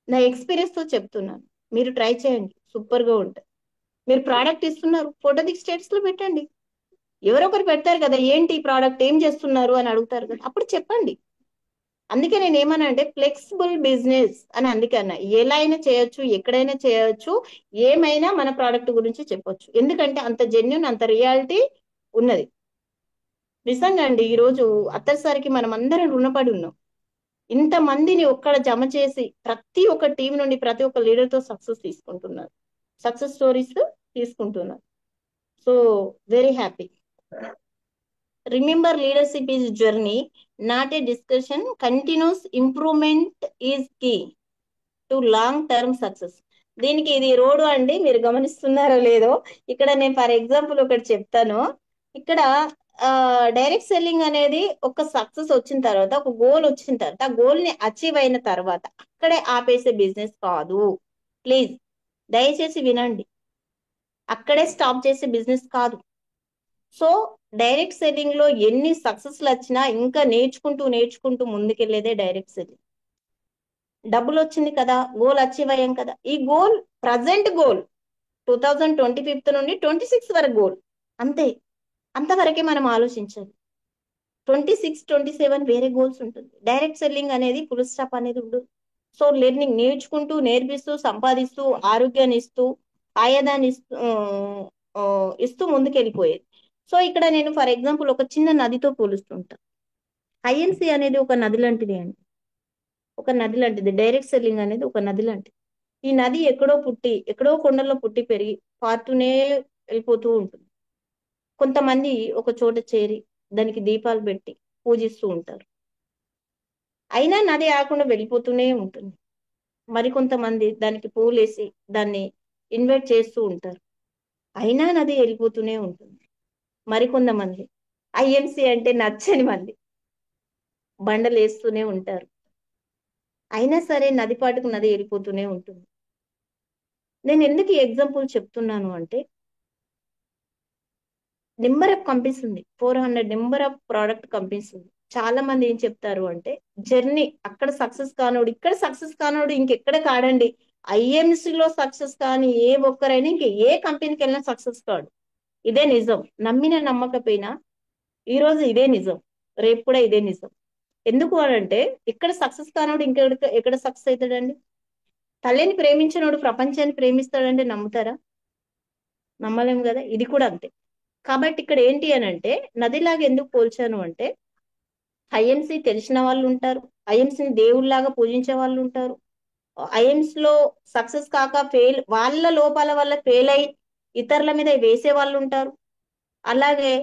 నా ఎక్స్పీరియన్స్ తో చెప్తున్నాను. మీరు ట్రై చేయండి, సూపర్ గా ఉంటుంది. మీరు ప్రోడక్ట్ ఇస్తున్నారు, ఫోటో దిగి స్టేటస్ లో పెట్టండి. ఎవరో ఒకరు పెడతారు కదా, ఏంటి ఈ ప్రోడక్ట్ ఏం చేస్తున్నారు అని అడుగుతారు కదా, అప్పుడు చెప్పండి. అందుకే నేను ఏమన్నా అంటే ఫ్లెక్సిబుల్ బిజినెస్ అని అందుకే అన్నా. ఎలా అయినా చేయొచ్చు, ఎక్కడైనా చేయొచ్చు, ఏమైనా మన ప్రోడక్ట్ గురించి చెప్పొచ్చు. ఎందుకంటే అంత జెన్యున్, అంత రియాలిటీ ఉన్నది. నిజంగా అండి, ఈ రోజు అత్తరిసరికి మనం అందరం రుణపడి ఉన్నాం. ఇంత మందిని ఒక్కడ జమ చేసి ప్రతి ఒక్క టీం నుండి ప్రతి ఒక్క లీడర్ తో సక్సెస్ తీసుకుంటున్నారు, సక్సెస్ స్టోరీస్ తీసుకుంటున్నారు. So very happy. Remember leadership is journey, not a discussion. Continuous improvement is key to long term success. దీనికి ఇది రోడ్ అండి, మీరు గమనిస్తున్నారో లేదో. ఇక్కడ నేను ఫర్ ఎగ్జాంపుల్ ఒకటి చెప్తాను. ఇక్కడ డైరెక్ట్ సెల్లింగ్ అనేది ఒక సక్సెస్ వచ్చిన తర్వాత, ఒక గోల్ వచ్చిన తర్వాత, ఆ గోల్ ని అచీవ్ అయిన తర్వాత అక్కడే ఆపేసే బిజినెస్ కాదు. ప్లీజ్ దయచేసి వినండి, అక్కడే స్టాప్ చేసే బిజినెస్ కాదు. సో డైరెక్ట్ సెల్లింగ్ లో ఎన్ని సక్సెస్లు వచ్చినా ఇంకా నేర్చుకుంటూ నేర్చుకుంటూ ముందుకెళ్లేదే డైరెక్ట్ సెల్లింగ్. డబ్బులు వచ్చింది కదా, గోల్ అచీవ్ అయ్యాం కదా, ఈ గోల్ ప్రజెంట్ గోల్ 2025 నుండి 26 వరకు గోల్, అంతే. అంతవరకే మనం ఆలోచించాలి. 26, 27 వేరే గోల్స్ ఉంటుంది. డైరెక్ట్ సెల్లింగ్ అనేది ఫుల్ స్టాప్ అనేది ఉండదు. సో లెర్నింగ్ నేర్చుకుంటూ, నేర్పిస్తూ, సంపాదిస్తూ, ఆరోగ్యాన్ని ఇస్తూ, ఆయుధాన్ని ఇస్తూ ఇస్తూ ముందుకెళ్ళిపోయేది. సో ఇక్కడ నేను ఫర్ ఎగ్జాంపుల్ ఒక చిన్న నదితో పోలుస్తుంటా. ఐఎన్సి అనేది ఒక నది లాంటిది అండి, ఒక నది లాంటిది. డైరెక్ట్ సెల్లింగ్ అనేది ఒక నది లాంటిది. ఈ నది ఎక్కడో పుట్టి, ఎక్కడో కొండల్లో పుట్టి పెరిగి పారుతూనే వెళ్ళిపోతూ ఉంటుంది. కొంతమంది ఒక చోట చేరి దానికి దీపాలు పెట్టి పూజిస్తూ ఉంటారు, అయినా నది ఆకుండా వెళ్ళిపోతూనే ఉంటుంది. మరికొంతమంది దానికి పూలేసి దాన్ని ఇన్వైట్ చేస్తూ ఉంటారు, అయినా నది వెళ్ళిపోతూనే ఉంటుంది. మరికొంతమంది ఐఎన్సి అంటే నచ్చని మంది బండలు వేస్తూనే ఉంటారు, అయినా సరే నది పాటుకు నది వెళ్ళిపోతూనే ఉంటుంది. నేను ఎందుకు ఈ ఎగ్జాంపుల్ చెప్తున్నాను అంటే, నెంబర్ ఆఫ్ కంపెనీస్ ఉంది, 400 నెంబర్ ఆఫ్ ప్రోడక్ట్ కంపెనీస్ ఉంది. చాలా మంది ఏం చెప్తారు అంటే, జర్నీ అక్కడ సక్సెస్ కానోడు ఇక్కడ సక్సెస్ కానోడు ఇంకెక్కడ కాడండి. ఐఎంసి లో సక్సెస్ కానీ ఏ ఒక్కరైనా ఇంక ఏ కంపెనీకి వెళ్ళినా సక్సెస్ కాడు. ఇదే నిజం. నమ్మిన నమ్మకపోయినా ఈ రోజు ఇదే నిజం, రేపు కూడా ఇదే నిజం. ఎందుకు అనంటే, ఇక్కడ సక్సెస్ కానోడు ఎక్కడ సక్సెస్ అవుతాడండి. తల్లిని ప్రేమించినోడు ప్రపంచాన్ని ప్రేమిస్తాడంటే నమ్ముతారా? నమ్మలేం కదా. ఇది కూడా అంతే. కాబట్టి ఇక్కడ ఏంటి అని అంటే, నదిలాగా ఎందుకు పోల్చాను అంటే, ఐఎంసీ తెలిసిన వాళ్ళు ఉంటారు, ఐఎంసీని దేవుళ్ళలాగా పూజించే వాళ్ళు ఉంటారు, ఐఎమ్స్ లో సక్సెస్ కాక ఫెయిల్, వాళ్ళ లోపాల వల్ల ఫెయిల్ అయి ఇతరుల మీద వేసే వాళ్ళు ఉంటారు, అలాగే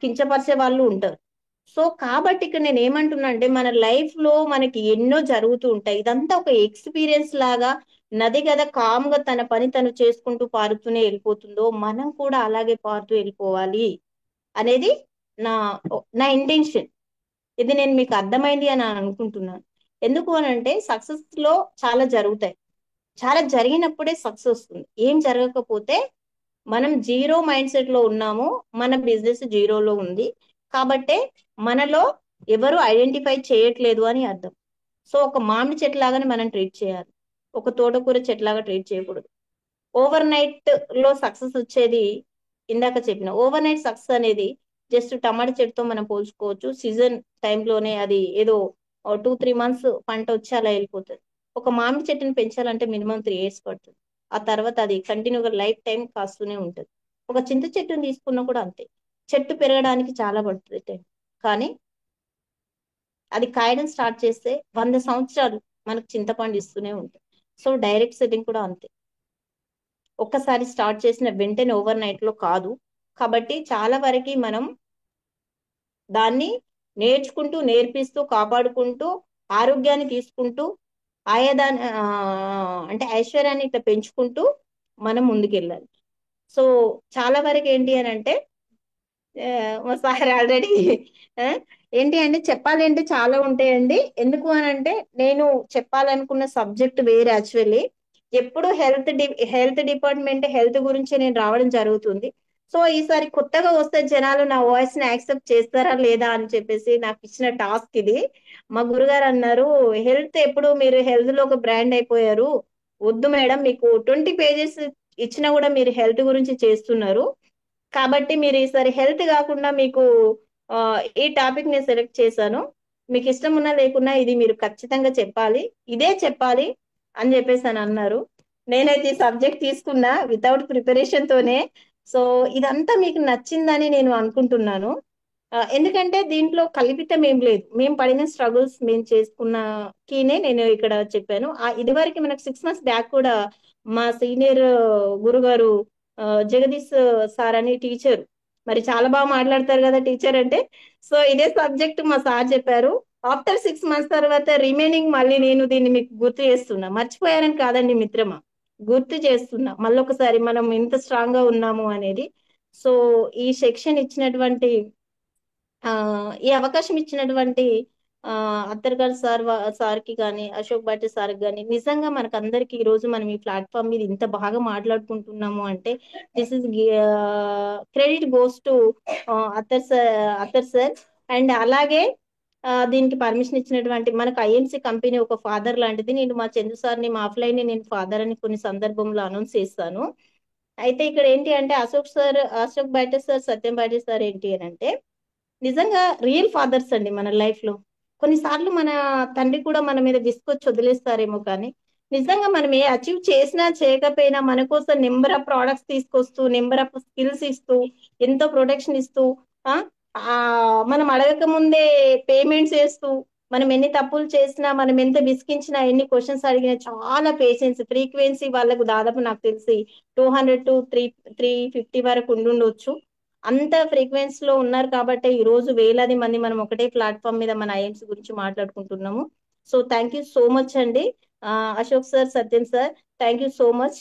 కించపరిచే వాళ్ళు ఉంటారు. సో కాబట్టి ఇక్కడ నేను ఏమంటున్నా అంటే మన లైఫ్ లో మనకి ఎన్నో జరుగుతూ ఉంటాయి. ఇదంతా ఒక ఎక్స్పీరియన్స్ లాగా, నది కదా కామ్ గా తన పని తను చేసుకుంటూ పారుతూనే వెళ్ళిపోతుందో మనం కూడా అలాగే పారుతూ వెళ్ళిపోవాలి అనేది నా నా ఇంటెన్షన్. ఇది నేను మీకు అర్థమైంది అని అనుకుంటున్నాను. ఎందుకు అని అంటే సక్సెస్ లో చాలా జరుగుతాయి, చాలా జరిగినప్పుడే సక్సెస్ వస్తుంది. ఏం జరగకపోతే మనం జీరో మైండ్ సెట్ లో ఉన్నాము, మన బిజినెస్ జీరోలో ఉంది కాబట్టే మనలో ఎవరు ఐడెంటిఫై చేయట్లేదు అని అర్థం. సో ఒక మామిడి చెట్టు లాగానే మనం ట్రీట్ చేయాలి, ఒక తోటకూర చెట్టు లాగా ట్రీట్ చేయకూడదు. ఓవర్ నైట్ లో సక్సెస్ వచ్చేది, ఇందాక చెప్పిన ఓవర్ నైట్ సక్సెస్ అనేది జస్ట్ టమాటా చెట్టుతో మనం పోల్చుకోవచ్చు. సీజన్ టైంలోనే అది ఏదో 2-3 మంత్స్ పంట వచ్చి అలా వెళ్ళిపోతుంది. ఒక మామిడి చెట్టుని పెంచాలంటే మినిమం 3 ఇయర్స్ పడుతుంది. ఆ తర్వాత అది కంటిన్యూగా లైఫ్ టైం కాస్తూనే ఉంటుంది. ఒక చింత చెట్టుని తీసుకున్నా కూడా అంతే, చెట్టు పెరగడానికి చాలా పడుతుంది టైం, కానీ అది కాయడం స్టార్ట్ చేస్తే 100 సంవత్సరాలు మనకు చింతపండు ఇస్తూనే ఉంటుంది. సో డైరెక్ట్ సెట్టింగ్ కూడా అంతే, ఒక్కసారి స్టార్ట్ చేసిన వెంటనే ఓవర్ నైట్ లో కాదు. కాబట్టి చాలా వరకు మనం దాన్ని నేర్చుకుంటూ, నేర్పిస్తూ, కాపాడుకుంటూ, ఆరోగ్యాన్ని తీసుకుంటూ, ఆయాదాన్ని అంటే ఐశ్వర్యాన్ని ఇట్లా పెంచుకుంటూ మనం ముందుకెళ్ళాలి. సో చాలా వరకు ఏంటి అని అంటే మా సార్ ఆల్రెడీ ఏంటి అంటే చెప్పాలి అంటే చాలా ఉంటాయండి. ఎందుకు అని అంటే నేను చెప్పాలనుకున్న సబ్జెక్ట్ వేరే యాక్చువల్లీ. ఎప్పుడు హెల్త్ డిపార్ట్మెంట్ హెల్త్ గురించి నేను రావడం జరుగుతుంది. సో ఈసారి కొత్తగా వస్తే జనాలు నా వాయిస్ ని యాక్సెప్ట్ చేస్తారా లేదా అని చెప్పేసి నాకు ఇచ్చిన టాస్క్ ఇది. మా గురుగారు అన్నారు, హెల్త్ ఎప్పుడు మీరు హెల్త్ లో ఒక బ్రాండ్ అయిపోయారు, వద్దు మేడం, మీకు 20 పేజెస్ ఇచ్చినా కూడా మీరు హెల్త్ గురించి చేస్తున్నారు కాబట్టి మీరు ఈసారి హెల్త్ కాకుండా మీకు ఆ, ఈ టాపిక్ నేను సెలెక్ట్ చేశాను, మీకు ఇష్టం ఉన్నా లేకున్నా ఇది మీరు ఖచ్చితంగా చెప్పాలి, ఇదే చెప్పాలి అని చెప్పేసి అని అన్నారు. నేనైతే ఈ సబ్జెక్ట్ తీసుకున్నా వితౌట్ ప్రిపరేషన్ తోనే. సో ఇదంతా మీకు నచ్చిందని నేను అనుకుంటున్నాను. ఎందుకంటే దీంట్లో కల్పితం ఏం లేదు, మేము పడిన స్ట్రగుల్స్ మేము చేసుకున్న కీనే నేను ఇక్కడ చెప్పాను. ఇదివరకు మనకు 6 మంత్స్ బ్యాక్ కూడా మా సీనియర్ గురుగారు జగదీష్ సార్ అని టీచర్, మరి చాలా బాగా మాట్లాడతారు కదా టీచర్ అంటే. సో ఇదే సబ్జెక్ట్ మా సార్ చెప్పారు. ఆఫ్టర్ 6 మంత్స్ తర్వాత రిమైనింగ్ మళ్ళీ నేను దీన్ని మీకు గుర్తు చేస్తున్నా, మర్చిపోయారని కాదండి మిత్రమా, గుర్తు చేస్తున్నా మళ్ళొకసారి మనం ఎంత స్ట్రాంగ్ గా ఉన్నాము అనేది. సో ఈ సెక్షన్ ఇచ్చినటువంటి ఆ ఈ అవకాశం ఇచ్చినటువంటి ఆ అత్తర్గారు సార్ కి కానీ, అశోక్ భాటి సార్ కి కానీ, నిజంగా మనకు అందరికి ఈ రోజు మనం ఈ ప్లాట్ఫామ్ మీద ఇంత బాగా మాట్లాడుకుంటున్నాము అంటే this is credit goes to Attar sir. And అలాగే దీనికి పర్మిషన్ ఇచ్చినటువంటి మనకు ఐఎంసీ కంపెనీ ఒక ఫాదర్ లాంటిది. నేను మా చందు సార్ని మా ఆఫ్లైన్ ని నేను ఫాదర్ అని కొన్ని సందర్భంలో అనౌన్స్ చేస్తాను. అయితే ఇక్కడ ఏంటి అంటే అశోక్ భాటి సార్, సత్యం భాటి సార్ ఏంటి అని అంటే నిజంగా రియల్ ఫాదర్స్ అండి మన లైఫ్ లో. కొన్నిసార్లు మన తండ్రి కూడా మన మీద విసుకొచ్చి వదిలేస్తారేమో, కానీ నిజంగా మనం ఏ అచీవ్ చేసినా చేయకపోయినా మన కోసం నెంబర్ ఆఫ్ ప్రోడక్ట్స్ తీసుకొస్తూ, నెంబర్ ఆఫ్ స్కిల్స్ ఇస్తూ, ఎంతో ప్రొటెక్షన్ ఇస్తూ, ఆ ఆ, మనం అడగక ముందే పేమెంట్స్ చేస్తూ, మనం ఎన్ని తప్పులు చేసినా, మనం ఎంత విసిగించినా, ఎన్ని క్వశ్చన్స్ అడిగినా చాలా పేషెన్స్ ఫ్రీక్వెన్సీ వాళ్ళకు దాదాపు నాకు తెలిసి 200 to 350 వరకు ఉండుండొచ్చు. అంత ఫ్రీక్వెన్సీ లో ఉన్నారు కాబట్టి ఈ రోజు వేలాది మంది మనం ఒకటే ప్లాట్ఫామ్ మీద మన ఐఎమ్స్ గురించి మాట్లాడుకుంటున్నాము. So thank you so much అండి, ఆ, Ashok sir, Satyam sir, thank you so much.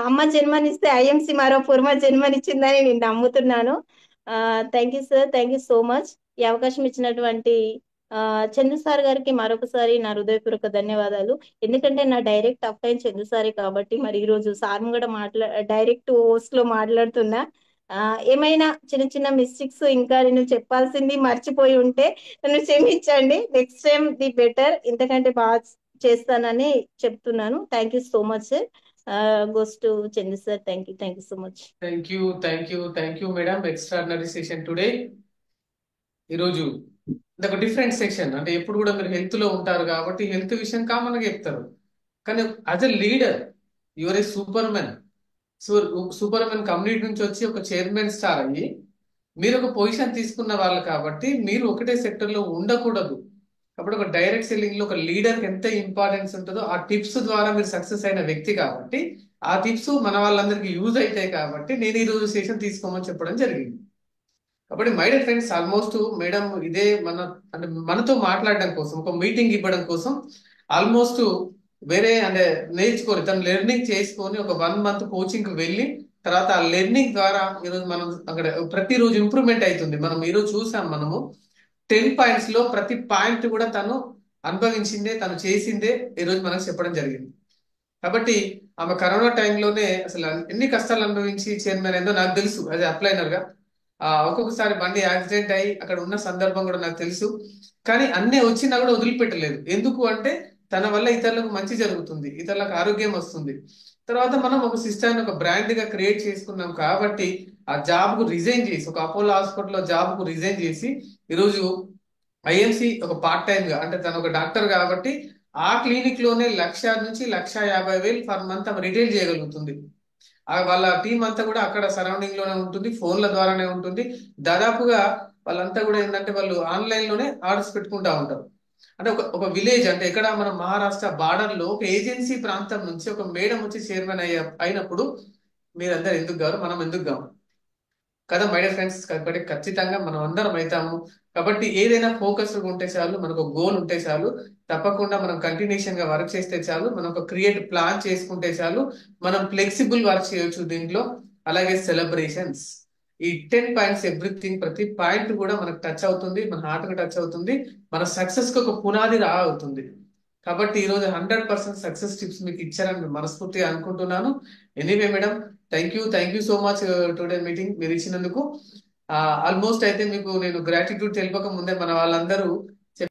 అమ్మ జన్మనిస్తే ఐఎంసి మరో పూర్వ జన్మనిచ్చిందని నేను నమ్ముతున్నాను. Thank you sir, thank you so much. ఈ అవకాశం ఇచ్చినటువంటి ఆ చందు సార్ గారికి మరొకసారి నా హృదయపూర్వక ధన్యవాదాలు. ఎందుకంటే నా డైరెక్ట్ అప్లైన్ చందు సారే కాబట్టి మరి ఈ రోజు సార్ కూడా డైరెక్ట్ హోస్ట్ లో మాట్లాడుతున్నా. ఆ ఏమైనా చిన్న చిన్న మిస్టేక్స్ ఇంకా నేను చెప్పాల్సింది మర్చిపోయి ఉంటే నన్ను క్షమించండి. నెక్స్ట్ టైం ది బెటర్, ఇంతకంటే బాగా చేస్తానని చెప్తున్నాను. Thank you so much sir. Goes to Chandu sir. Thank you so much. Thank you madam, extraordinary session today. ఈరోజు ఇది ఒక డిఫరెంట్ సెక్షన్. అంటే ఎప్పుడు కూడా మీరు హెల్త్ లో ఉంటారు కాబట్టి హెల్త్ విషయం కామన్ గా చెప్తారు, కానీ as a leader your A super man. Super man community నుంచి వచ్చి ఒక చైర్మన్ స్టార్ అయ్యి మీరు ఒక పొజిషన్ తీసుకున్న వాళ్ళు కాబట్టి మీరు ఒకటే సెక్టర్ లో ఉండకూడదు. కాబట్టి ఒక డైరెక్ట్ సెల్లింగ్ లో ఒక లీడర్ కి ఎంత ఇంపార్టెన్స్ ఉంటుందో ఆ టిప్స్ ద్వారా మీరు సక్సెస్ అయిన వ్యక్తి కాబట్టి ఆ టిప్స్ మన వాళ్ళందరికీ యూజ్ అవుతాయి కాబట్టి నేను ఈ రోజు సెషన్ తీసుకోమని చెప్పడం జరిగింది. కాబట్టి my dear friends, almost madam ఇదే అంటే మనతో మాట్లాడడం కోసం ఒక మీటింగ్ ఇవ్వడం కోసం ఆల్మోస్ట్ వేరే అంటే నేర్చుకొని తను లెర్నింగ్ చేసుకొని ఒక 1 మంత్ కోచింగ్ కి వెళ్ళి తర్వాత ఆ లెర్నింగ్ ద్వారా ఈరోజు మనం అక్కడ ప్రతిరోజు ఇంప్రూవ్మెంట్ అవుతుంది. మనం ఈరోజు చూసాం, మనము 10 పాయింట్స్ లో ప్రతి పాయింట్ కూడా తను అనుభవించిందే, తను చేసిందే ఈరోజు మనకు చెప్పడం జరిగింది. కాబట్టి ఆమె కరోనా టైంలోనే అసలు ఎన్ని కష్టాలు అనుభవించి చైర్మన్ అయిందో నాకు తెలుసు, అది అప్లైనర్ గా. ఒక్కొక్కసారి బండి యాక్సిడెంట్ అయ్యి అక్కడ ఉన్న సందర్భం కూడా నాకు తెలుసు. కానీ అన్నీ వచ్చినా కూడా వదిలిపెట్టలేదు. ఎందుకు అంటే తన వల్ల ఇతరులకు మంచి జరుగుతుంది, ఇతరులకు ఆరోగ్యం వస్తుంది. తర్వాత మనం ఒక సిస్టాన్ని ఒక బ్రాండ్ గా క్రియేట్ చేసుకున్నాం కాబట్టి ఆ జాబ్ కు రిజైన్ చేసి, ఒక అపోలో హాస్పిటల్లో జాబ్ కు రిజైన్ చేసి ఈరోజు ఐఎంసి ఒక పార్ట్ టైం గా, అంటే తను ఒక డాక్టర్ కాబట్టి ఆ క్లినిక్ లోనే 1,00,000 నుంచి 1,50,000 పర్ మంత్ ఆమె రిటైల్ చేయగలుగుతుంది. వాళ్ళ టీం అంతా కూడా అక్కడ సరౌండింగ్ లోనే ఉంటుంది, ఫోన్ల ద్వారానే ఉంటుంది. దాదాపుగా వాళ్ళంతా కూడా ఏంటంటే వాళ్ళు ఆన్లైన్ లోనే ఆర్డర్స్ పెట్టుకుంటా ఉంటారు. అంటే ఒక ఒక విలేజ్, అంటే ఇక్కడ మన మహారాష్ట్ర బార్డర్ లో ఒక ఏజెన్సీ ప్రాంతం నుంచి ఒక మేడం వచ్చి చైర్మన్ అయినప్పుడు మీరందరూ ఎందుకు గారు, మనం ఎందుకు గాము కదా మై డియర్ ఫ్రెండ్స్? కాబట్టి ఖచ్చితంగా మనం అందరం అవుతాము. కాబట్టి ఏదైనా ఫోకస్డ్ ఉంటే చాలు, మనకు గోల్ ఉంటే చాలు, తప్పకుండా మనం కంటిన్యూషన్ గా వర్క్ చేస్తే చాలు, మనం ఒక క్రియేట్ ప్లాన్ చేసుకుంటే చాలు, మనం ఫ్లెక్సిబుల్ వర్క్ చేయొచ్చు దీంట్లో. అలాగే సెలబ్రేషన్స్, ఈ 10 పాయింట్స్ ఎవ్రీథింగ్, ప్రతి పాయింట్ కూడా మనకు టచ్ అవుతుంది, మన హార్ట్ కి టచ్ అవుతుంది, మన సక్సెస్ కి ఒక పునాది అవుతుంది. కాబట్టి ఈ రోజు 100% సక్సెస్ టిప్స్ మీకు ఇచ్చారని మనస్ఫూర్తిగా అనుకుంటున్నాను. Anyway madam, thank you so much today meeting మీరు ఇచ్చినందుకు. ఆల్మోస్ట్ అయితే మీకు నేను గ్రాటిట్యూడ్ తెలిపక ముందే మన వాళ్ళందరూ